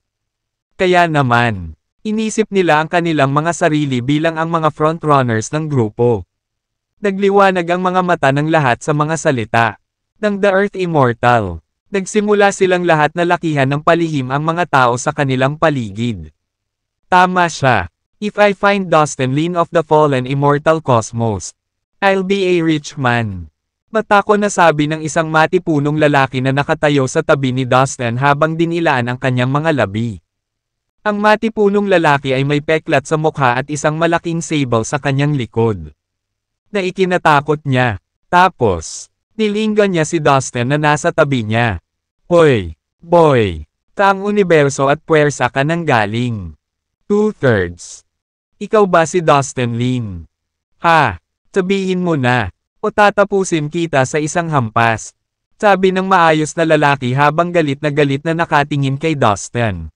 Kaya naman, Inisip nila ang kanilang mga sarili bilang ang mga frontrunners ng grupo. Nagliwanag ang mga mata ng lahat sa mga salita ng The Earth Immortal. Nagsimula silang lahat na lakihan ng palihim ang mga tao sa kanilang paligid. Tama siya. If I find Dustin Lin of the fallen immortal cosmos, I'll be a rich man. Matako na sabi ng isang matipunong lalaki na nakatayo sa tabi ni Dustin habang dinilaan ang kanyang mga labi. Ang matipunong lalaki ay may peklat sa mukha at isang malaking sable sa kanyang likod. Na ikinatakot niya. Tapos, nilinggan niya si Dustin na nasa tabi niya. Hoy, boy, taang universo at puwersa ka nang galing. 2/3. Ikaw ba si Dustin Lin? Ha, sabihin mo na, o tatapusin kita sa isang hampas. Sabi ng maayos na lalaki habang galit na nakatingin kay Dustin.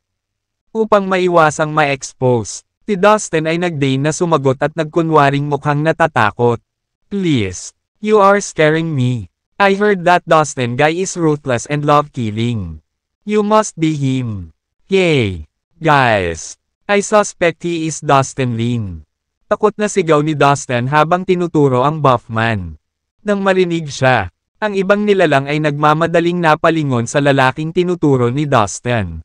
Upang maiwasang ma-expose, si Dustin ay nagdeign na sumagot at nagkunwaring mukhang natatakot. Please, you are scaring me. I heard that Dustin guy is ruthless and love-killing. You must be him. Yay! Guys, I suspect he is Dustin Lin. Takot na sigaw ni Dustin habang tinuturo ang Buffman. Nang marinig siya, ang ibang nilalang ay nagmamadaling napalingon sa lalaking tinuturo ni Dustin.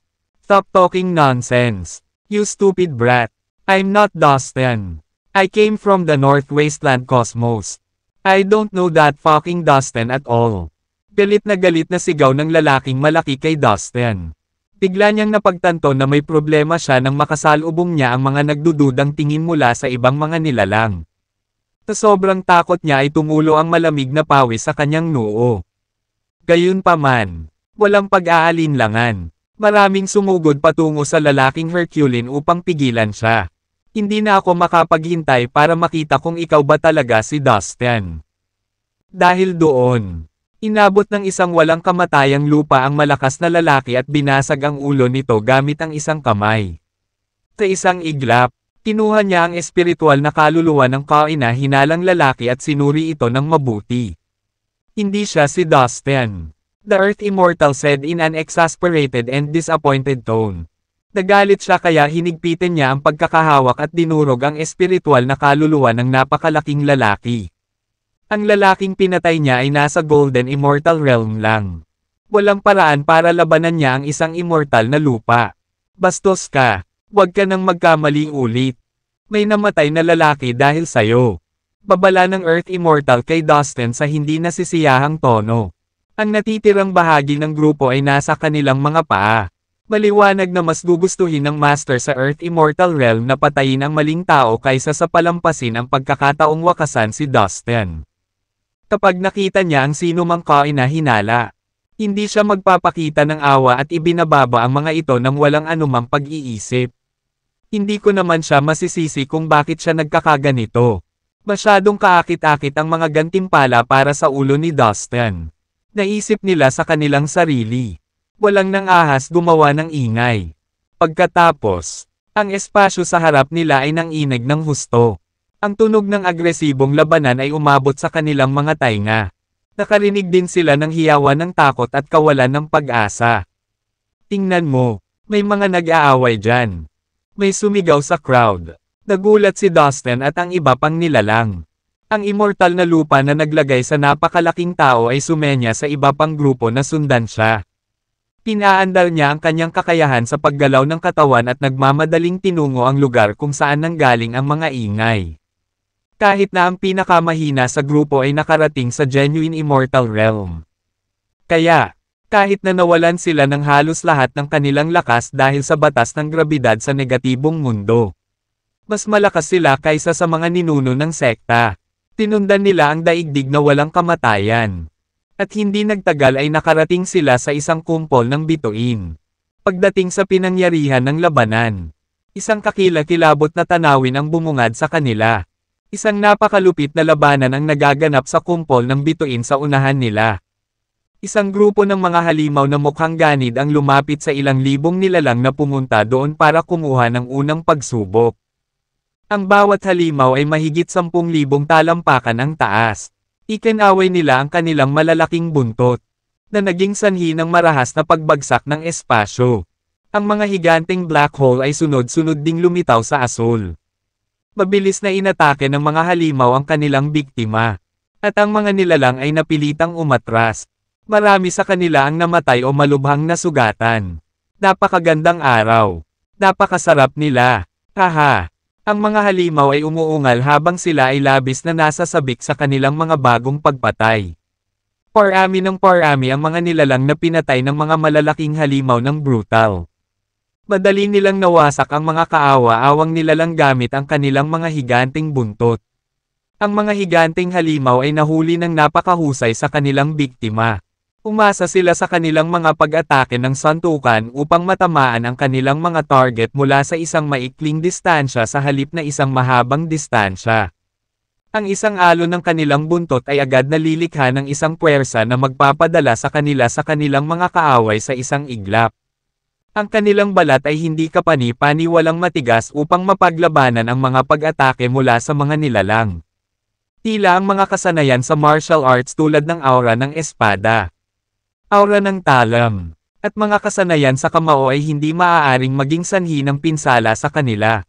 Stop talking nonsense. You stupid brat. I'm not Dustin. I came from the North Wasteland Cosmos. I don't know that fucking Dustin at all. Galit na sigaw ng lalaking malaki kay Dustin. Bigla niyang napagtanto na may problema siya nang makasalubong niya ang mga nagdududang tingin mula sa ibang mga nilalang. Sa sobrang takot niya ay tumulo ang malamig na pawis sa kanyang noo. Gayunpaman, walang pag-aalinlangan. Maraming sumugod patungo sa lalaking Herculean upang pigilan siya. Hindi na ako makapaghintay para makita kung ikaw ba talaga si Dustin. Dahil doon, inabot ng isang walang kamatayang lupa ang malakas na lalaki at binasag ang ulo nito gamit ang isang kamay. Sa isang iglap, kinuha niya ang espiritual na kaluluwa ng kaina hinalang lalaki at sinuri ito ng mabuti. Hindi siya si Dustin. The Earth Immortal said in an exasperated and disappointed tone. Nagalit siya kaya hinigpitin niya ang pagkakahawak at dinurog ang espiritual na kaluluwa ng napakalaking lalaki. Ang lalaking pinatay niya ay nasa Golden Immortal Realm lang. Walang paraan para labanan niya ang isang immortal na lupa. Bastos ka, huwag ka nang magkamali ulit. May namatay na lalaki dahil sayo. Babala ng Earth Immortal kay Dustin sa hindi nasisiyahang tono. Ang natitirang bahagi ng grupo ay nasa kanilang mga paa. Maliwanag na mas gugustuhin ng Master sa Earth Immortal Realm na patayin ang maling tao kaysa sa palampasin ang pagkakataong wakasan si Dustin. Kapag nakita niya ang sino mang kaina hinala, hindi siya magpapakita ng awa at ibinababa ang mga ito nang walang anumang pag-iisip. Hindi ko naman siya masisisi kung bakit siya nagkakaganito. Masyadong kaakit-akit ang mga gantimpala para sa ulo ni Dustin. Naisip nila sa kanilang sarili. Walang nang ahas gumawa ng ingay. Pagkatapos, ang espasyo sa harap nila ay nanginig ng husto. Ang tunog ng agresibong labanan ay umabot sa kanilang mga tainga. Nakarinig din sila ng hiyawan ng takot at kawalan ng pag-asa. Tingnan mo, may mga nag-aaway dyan. May sumigaw sa crowd. Nagulat si Dustin at ang iba pang nilalang. Ang immortal na lupa na naglagay sa napakalaking tao ay sumenya sa iba pang grupo na sundan siya. Pinaandar niya ang kanyang kakayahan sa paggalaw ng katawan at nagmamadaling tinungo ang lugar kung saan nanggaling ang mga ingay. Kahit na ang pinakamahina sa grupo ay nakarating sa genuine immortal realm. Kaya, kahit na nawalan sila ng halos lahat ng kanilang lakas dahil sa batas ng grabidad sa negatibong mundo, mas malakas sila kaysa sa mga ninuno ng sekta. Tinundan nila ang daigdig na walang kamatayan. At hindi nagtagal ay nakarating sila sa isang kumpol ng bituin. Pagdating sa pinangyarihan ng labanan, isang kakilakilabot na tanawin ang bumungad sa kanila. Isang napakalupit na labanan ang nagaganap sa kumpol ng bituin sa unahan nila. Isang grupo ng mga halimaw na mukhang ganid ang lumapit sa ilang libong nilalang na pumunta doon para kumuha ng unang pagsubok. Ang bawat halimaw ay mahigit 10,000 talampakan ang taas. Ikinaway nila ang kanilang malalaking buntot, na naging sanhi ng marahas na pagbagsak ng espasyo. Ang mga higanteng black hole ay sunod-sunod ding lumitaw sa asul. Mabilis na inatake ng mga halimaw ang kanilang biktima. At ang mga nilalang ay napilitang umatras. Marami sa kanila ang namatay o malubhang nasugatan. Napakagandang araw. Napakasarap nila. Haha. Ang mga halimaw ay umuungal habang sila ay labis na nasasabik sa kanilang mga bagong pagpatay. Parami ng parami ang mga nilalang na pinatay ng mga malalaking halimaw ng brutal. Madali nilang nawasak ang mga kaawa-awang nilalang gamit ang kanilang mga higanteng buntot. Ang mga higanteng halimaw ay nahuli ng napakahusay sa kanilang biktima. Umasa sila sa kanilang mga pag-atake ng suntukan upang matamaan ang kanilang mga target mula sa isang maikling distansya sa halip na isang mahabang distansya. Ang isang alon ng kanilang buntot ay agad nalilikha ng isang puwersa na magpapadala sa kanilang mga kaaway sa isang iglap. Ang kanilang balat ay hindi kapani-paniwalang matigas upang mapaglabanan ang mga pag-atake mula sa mga nilalang. Tila ang mga kasanayan sa martial arts tulad ng aura ng espada, aura ng talam, at mga kasanayan sa kamao ay hindi maaaring maging sanhi ng pinsala sa kanila.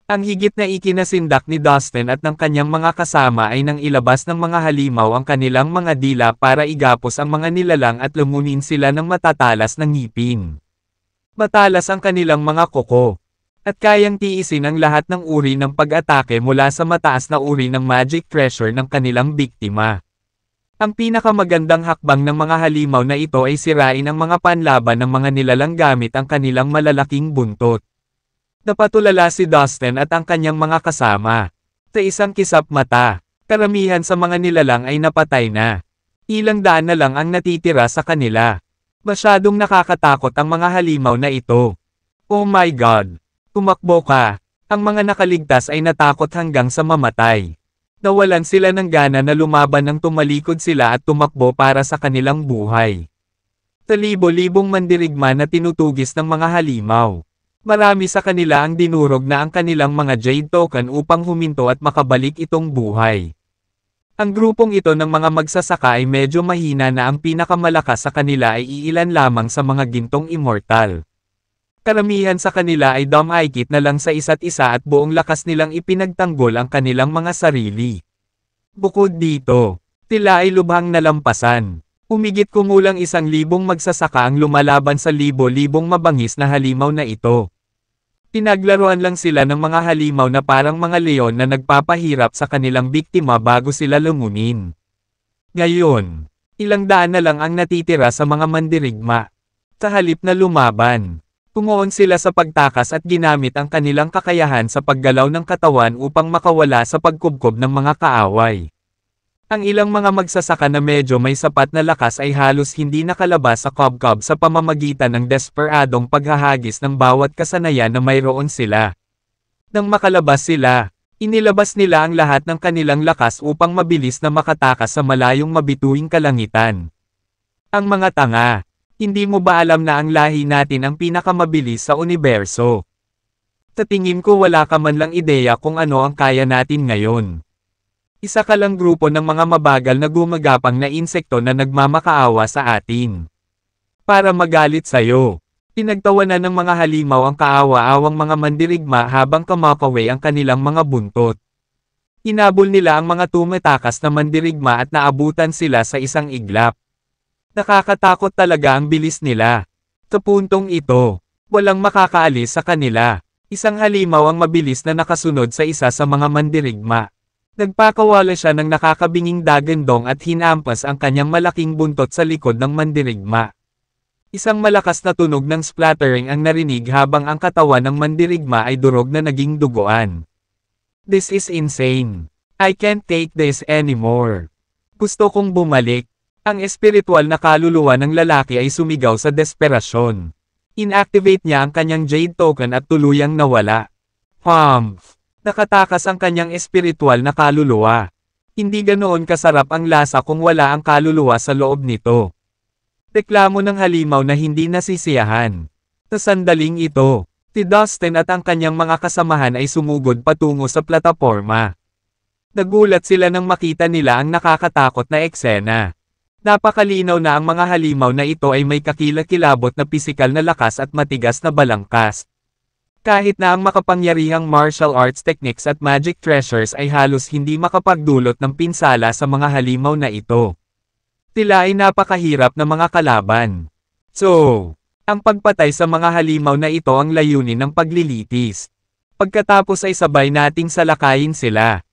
Ang higit na ikinasindak ni Dustin at ng kanyang mga kasama ay nang ilabas ng mga halimaw ang kanilang mga dila para igapos ang mga nilalang at lumunin sila ng matatalas na ngipin. Matalas ang kanilang mga kuko. At kayang tiisin ang lahat ng uri ng pag-atake mula sa mataas na uri ng magic pressure ng kanilang biktima. Ang pinakamagandang hakbang ng mga halimaw na ito ay sirain ang mga panlaban ng mga nilalang gamit ang kanilang malalaking buntot. Napatulala si Dustin at ang kanyang mga kasama. Sa isang kisap mata, karamihan sa mga nilalang ay napatay na. Ilang daan na lang ang natitira sa kanila. Masyadong nakakatakot ang mga halimaw na ito. Oh my God! Tumakbo ka! Ang mga nakaligtas ay natakot hanggang sa mamatay. Nawalan sila ng gana na lumaban nang tumalikod sila at tumakbo para sa kanilang buhay. Talibo-libong mandirigma na tinutugis ng mga halimaw. Marami sa kanila ang dinurog na ang kanilang mga jade token upang huminto at makabalik itong buhay. Ang grupong ito ng mga magsasaka ay medyo mahina na ang pinakamalakas sa kanila ay iilan lamang sa mga gintong immortal. Karamihan sa kanila ay dumikit na lang sa isa't isa at buong lakas nilang ipinagtanggol ang kanilang mga sarili. Bukod dito, tila ay lubhang nalampasan. Humigit kumulang 1,000 magsasaka ang lumalaban sa libo-libong mabangis na halimaw na ito. Pinaglaruan lang sila ng mga halimaw na parang mga leon na nagpapahirap sa kanilang biktima bago sila lumunin. Ngayon, ilang daan na lang ang natitira sa mga mandirigma. Sa halip na lumaban, tumuon sila sa pagtakas at ginamit ang kanilang kakayahan sa paggalaw ng katawan upang makawala sa pagkubkob ng mga kaaway. Ang ilang mga magsasaka na medyo may sapat na lakas ay halos hindi nakalabas sa kubkob sa pamamagitan ng desperadong paghahagis ng bawat kasanayan na mayroon sila. Nang makalabas sila, inilabas nila ang lahat ng kanilang lakas upang mabilis na makatakas sa malayong mabituing kalangitan. Ang mga tanga, hindi mo ba alam na ang lahi natin ang pinakamabilis sa universo? Sa tingin ko wala ka man lang ideya kung ano ang kaya natin ngayon. Isa ka lang grupo ng mga mabagal na gumagapang na insekto na nagmamakaawa sa atin. Para magalit sa'yo, pinagtawanan ng mga halimaw ang kaawa-awang mga mandirigma habang kamakaway ang kanilang mga buntot. Hinabol nila ang mga tumatakas na mandirigma at naabutan sila sa isang iglap. Nakakatakot talaga ang bilis nila. Sa puntong ito, walang makakaalis sa kanila. Isang halimaw ang mabilis na nakasunod sa isa sa mga mandirigma. Nagpakawala siya ng nakakabinging dagandong at hinampas ang kanyang malaking buntot sa likod ng mandirigma. Isang malakas na tunog ng splattering ang narinig habang ang katawan ng mandirigma ay durog na naging duguan. This is insane. I can't take this anymore. Gusto kong bumalik. Ang espiritual na kaluluwa ng lalaki ay sumigaw sa desperasyon. Inactivate niya ang kanyang jade token at tuluyang nawala. Humph! Nakatakas ang kanyang espiritual na kaluluwa. Hindi ganoon kasarap ang lasa kung wala ang kaluluwa sa loob nito. Reklamo ng halimaw na hindi nasisiyahan. Sa sandaling ito, si Dustin at ang kanyang mga kasamahan ay sumugod patungo sa plataporma. Nagulat sila nang makita nila ang nakakatakot na eksena. Napakalinaw na ang mga halimaw na ito ay may kakilakilabot na pisikal na lakas at matigas na balangkas. Kahit na ang makapangyarihang martial arts techniques at magic treasures ay halos hindi makapagdulot ng pinsala sa mga halimaw na ito. Tila ay napakahirap na mga kalaban. So, ang pagpatay sa mga halimaw na ito ang layunin ng paglilitis. Pagkatapos ay sabay nating salakayin sila.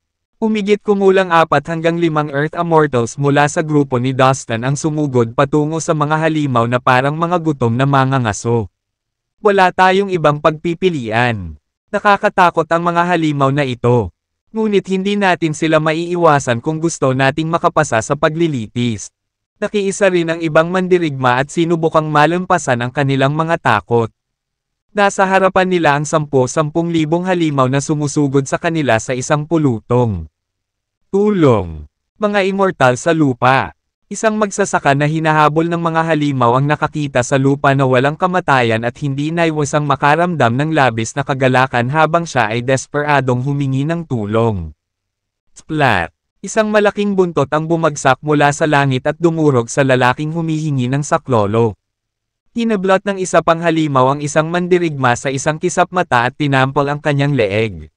Humigit kumulang 4 hanggang 5 Earth Immortals mula sa grupo ni Dustin ang sumugod patungo sa mga halimaw na parang mga gutom na mangangaso. Wala tayong ibang pagpipilian. Nakakatakot ang mga halimaw na ito. Ngunit hindi natin sila maiiwasan kung gusto nating makapasa sa paglilitis. Nakiisa rin ang ibang mandirigma at sinubukang malampasan ang kanilang mga takot. Nasa harapan nila ang 10,000 halimaw na sumusugod sa kanila sa isang pulutong. Tulong. Mga immortal sa lupa. Isang magsasaka na hinahabol ng mga halimaw ang nakakita sa lupa na walang kamatayan at hindi naiwasang makaramdam ng labis na kagalakan habang siya ay desperadong humingi ng tulong. Splat. Isang malaking buntot ang bumagsak mula sa langit at dumurog sa lalaking humihingi ng saklolo. Hinablot ng isa pang halimaw ang isang mandirigma sa isang kisap mata at tinampol ang kanyang leeg.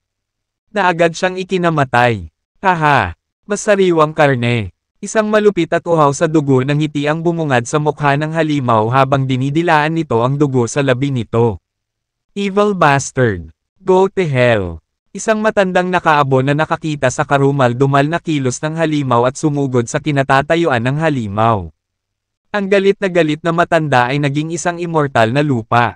Naagad siyang ikinamatay. Haha, mas sariwang karne. Isang malupit at uhaw sa dugo ng ngiti ang bumungad sa mukha ng halimaw habang dinidilaan nito ang dugo sa labi nito. Evil bastard. Go to hell. Isang matandang nakaabo na nakakita sa karumal-dumal na kilos ng halimaw at sumugod sa kinatatayuan ng halimaw. Ang galit na matanda ay naging isang immortal na lupa.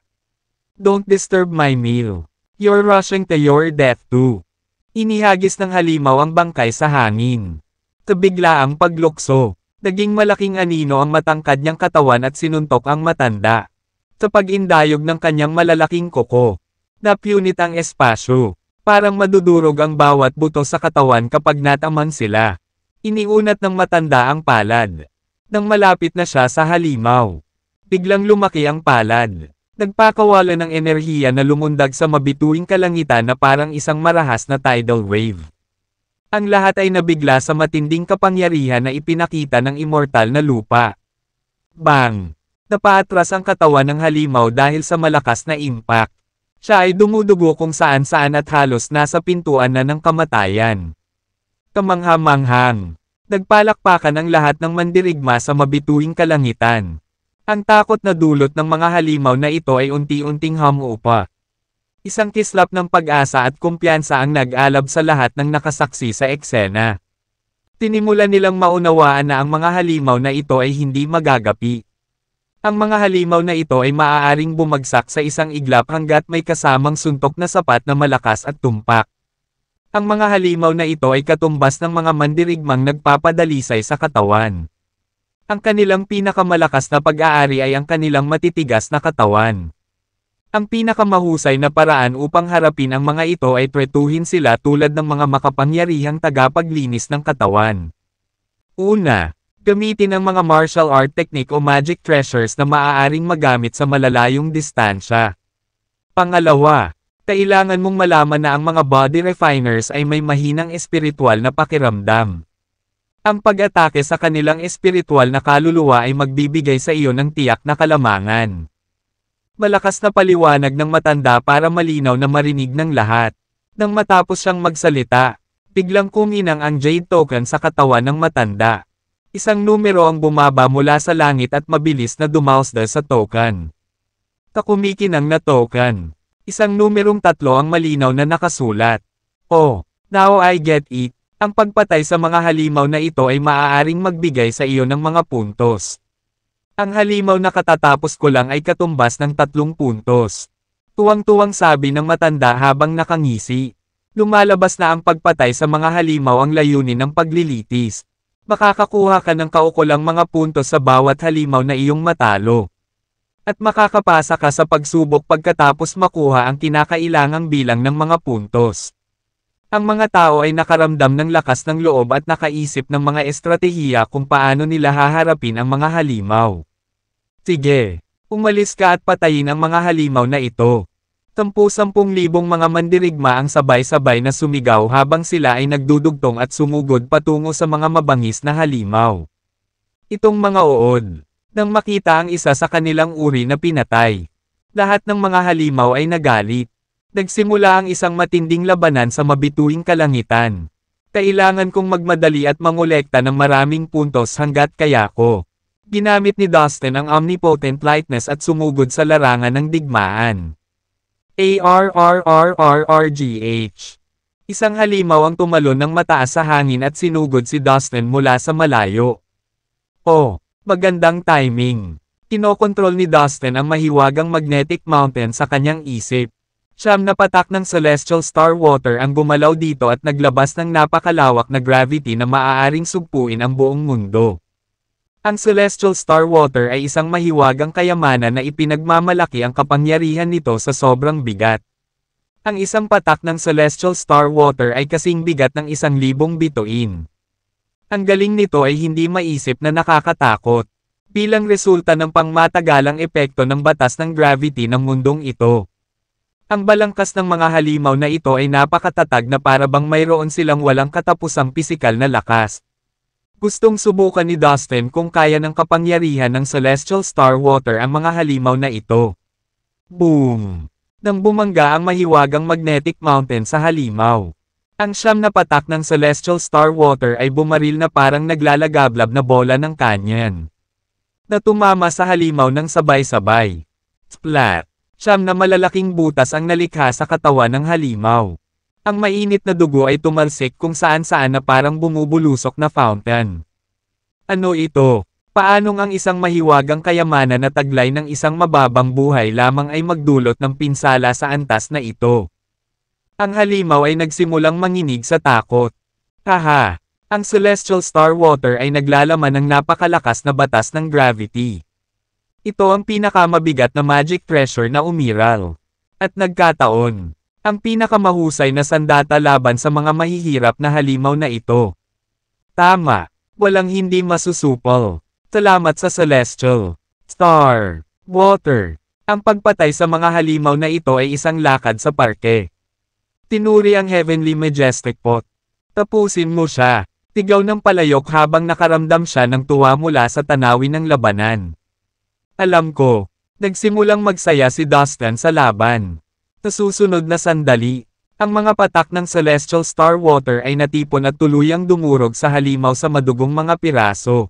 Don't disturb my meal. You're rushing to your death too. Inihagis ng halimaw ang bangkay sa hangin. Sa biglaang paglukso, naging malaking anino ang matangkad niyang katawan at sinuntok ang matanda. Sa pag-indayog ng kanyang malalaking kuko, napunit ang espasyo. Parang madudurog ang bawat buto sa katawan kapag nataman sila. Iniunat ng matanda ang palad. Nang malapit na siya sa halimaw, biglang lumaki ang palad. Nagpakawala ng enerhiya na lumundag sa mabituing kalangitan na parang isang marahas na tidal wave. Ang lahat ay nabigla sa matinding kapangyarihan na ipinakita ng immortal na lupa. Bang! Napaatras ang katawan ng halimaw dahil sa malakas na impact. Siya ay dumudugo kung saan-saan at halos nasa pintuan na ng kamatayan. Kamangha-manghang. Nagpalakpakan ang lahat ng mandirigma sa mabituing kalangitan. Ang takot na dulot ng mga halimaw na ito ay unti-unting humupa. Isang kislap ng pag-asa at kumpiyansa ang nag-alab sa lahat ng nakasaksi sa eksena. Tinimulan nilang maunawaan na ang mga halimaw na ito ay hindi magagapi. Ang mga halimaw na ito ay maaaring bumagsak sa isang iglap hanggat may kasamang suntok na sapat na malakas at tumpak. Ang mga halimaw na ito ay katumbas ng mga mandirigmang nagpapadalisay sa katawan. Ang kanilang pinakamalakas na pag-aari ay ang kanilang matitigas na katawan. Ang pinakamahusay na paraan upang harapin ang mga ito ay tretuhin sila tulad ng mga makapangyarihang tagapaglinis ng katawan. Una, gamitin ang mga martial art technique o magic treasures na maaaring magamit sa malalayong distansya. Pangalawa, kailangan mong malaman na ang mga body refiners ay may mahinang espiritual na pakiramdam. Ang pag-atake sa kanilang espiritual na kaluluwa ay magbibigay sa iyo ng tiyak na kalamangan. Malakas na paliwanag ng matanda para malinaw na marinig ng lahat. Nang matapos siyang magsalita, biglang kuminang ang Jade Token sa katawan ng matanda. Isang numero ang bumaba mula sa langit at mabilis na dumausdal sa token. Kakumikinang na token. Isang numerong 3 ang malinaw na nakasulat. Oh, now I get it. Ang pagpatay sa mga halimaw na ito ay maaaring magbigay sa iyo ng mga puntos. Ang halimaw na katatapos ko lang ay katumbas ng 3 puntos. Tuwang-tuwang sabi ng matanda habang nakangisi. Lumalabas na ang pagpatay sa mga halimaw ang layunin ng paglilitis. Makakakuha ka ng kaukulang mga puntos sa bawat halimaw na iyong matalo. At makakapasa ka sa pagsubok pagkatapos makuha ang kinakailangang bilang ng mga puntos. Ang mga tao ay nakaramdam ng lakas ng loob at nakaisip ng mga estratehiya kung paano nila haharapin ang mga halimaw. Sige, umalis ka at patayin ang mga halimaw na ito. 10,000 mga mandirigma ang sabay-sabay na sumigaw habang sila ay nagdudugtong at sumugod patungo sa mga mabangis na halimaw. Itong mga uod. Nang makita ang isa sa kanilang uri na pinatay. Lahat ng mga halimaw ay nagalit. Nagsimula ang isang matinding labanan sa mabituing kalangitan. Kailangan kong magmadali at mangolekta ng maraming puntos hanggat kaya ko. Ginamit ni Dustin ang omnipotent lightness at sumugod sa larangan ng digmaan. ARRRRRGH. Isang halimaw ang tumalon ng mataas sa hangin at sinugod si Dustin mula sa malayo. Oh, magandang timing. Kinokontrol ni Dustin ang mahiwagang magnetic mountain sa kanyang isip. Siyam na patak ng Celestial Star Water ang gumalaw dito at naglabas ng napakalawak na gravity na maaaring sugpuin ang buong mundo. Ang Celestial Star Water ay isang mahiwagang kayamanan na ipinagmamalaki ang kapangyarihan nito sa sobrang bigat. Ang isang patak ng Celestial Star Water ay kasing bigat ng 1,000 bituin. Ang galing nito ay hindi maisip na nakakatakot. Bilang resulta ng pangmatagalang epekto ng batas ng gravity ng mundong ito. Ang balangkas ng mga halimaw na ito ay napakatatag na para bang mayroon silang walang katapusang pisikal na lakas. Gustong subukan ni Dustin kung kaya ng kapangyarihan ng Celestial Star Water ang mga halimaw na ito. Boom! Nang bumangga ang mahiwagang magnetic mountain sa halimaw. Ang siyam na patak ng Celestial Star Water ay bumaril na parang naglalagablab na bola ng kanyan. Na tumama sa halimaw ng sabay-sabay. Splat! Siyam na malalaking butas ang nalikha sa katawan ng halimaw. Ang mainit na dugo ay tumalsik kung saan-saan na parang bumubulusok na fountain. Ano ito? Paanong ang isang mahiwagang kayamanan na taglay ng isang mababang buhay lamang ay magdulot ng pinsala sa antas na ito? Ang halimaw ay nagsimulang manginig sa takot. Haha! Ang Celestial Star Water ay naglalaman ng napakalakas na batas ng gravity. Ito ang pinakamabigat na magic treasure na umiral. At nagkataon, ang pinakamahusay na sandata laban sa mga mahihirap na halimaw na ito. Tama, walang hindi masusupol. Salamat sa Celestial Star Water. Ang pagpatay sa mga halimaw na ito ay isang lakad sa parke. Tinuri ang Heavenly Majestic Pot. Tapusin mo siya. Tigaw ng palayok habang nakaramdam siya ng tuwa mula sa tanawin ng labanan. Alam ko, nagsimulang magsaya si Dustin sa laban. Sa susunod na sandali, ang mga patak ng Celestial Star Water ay natipon at tuluyang dumurog sa halimaw sa madugong mga piraso.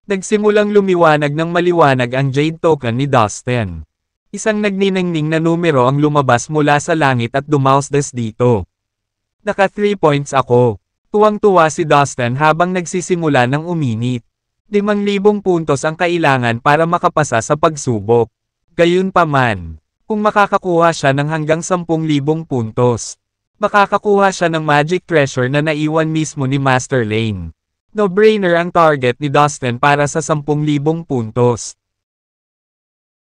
Nagsimulang lumiwanag ng maliwanag ang Jade Token ni Dustin. Isang nagniningning na numero ang lumabas mula sa langit at dumausdas dito. Naka 3 points ako. Tuwang-tuwa si Dustin habang nagsisimula ng uminit. 5,000 puntos ang kailangan para makapasa sa pagsubok. Gayunpaman, kung makakakuha siya ng hanggang 10,000 puntos, makakakuha siya ng magic treasure na naiwan mismo ni Master Lane. No-brainer ang target ni Dustin para sa 10,000 puntos.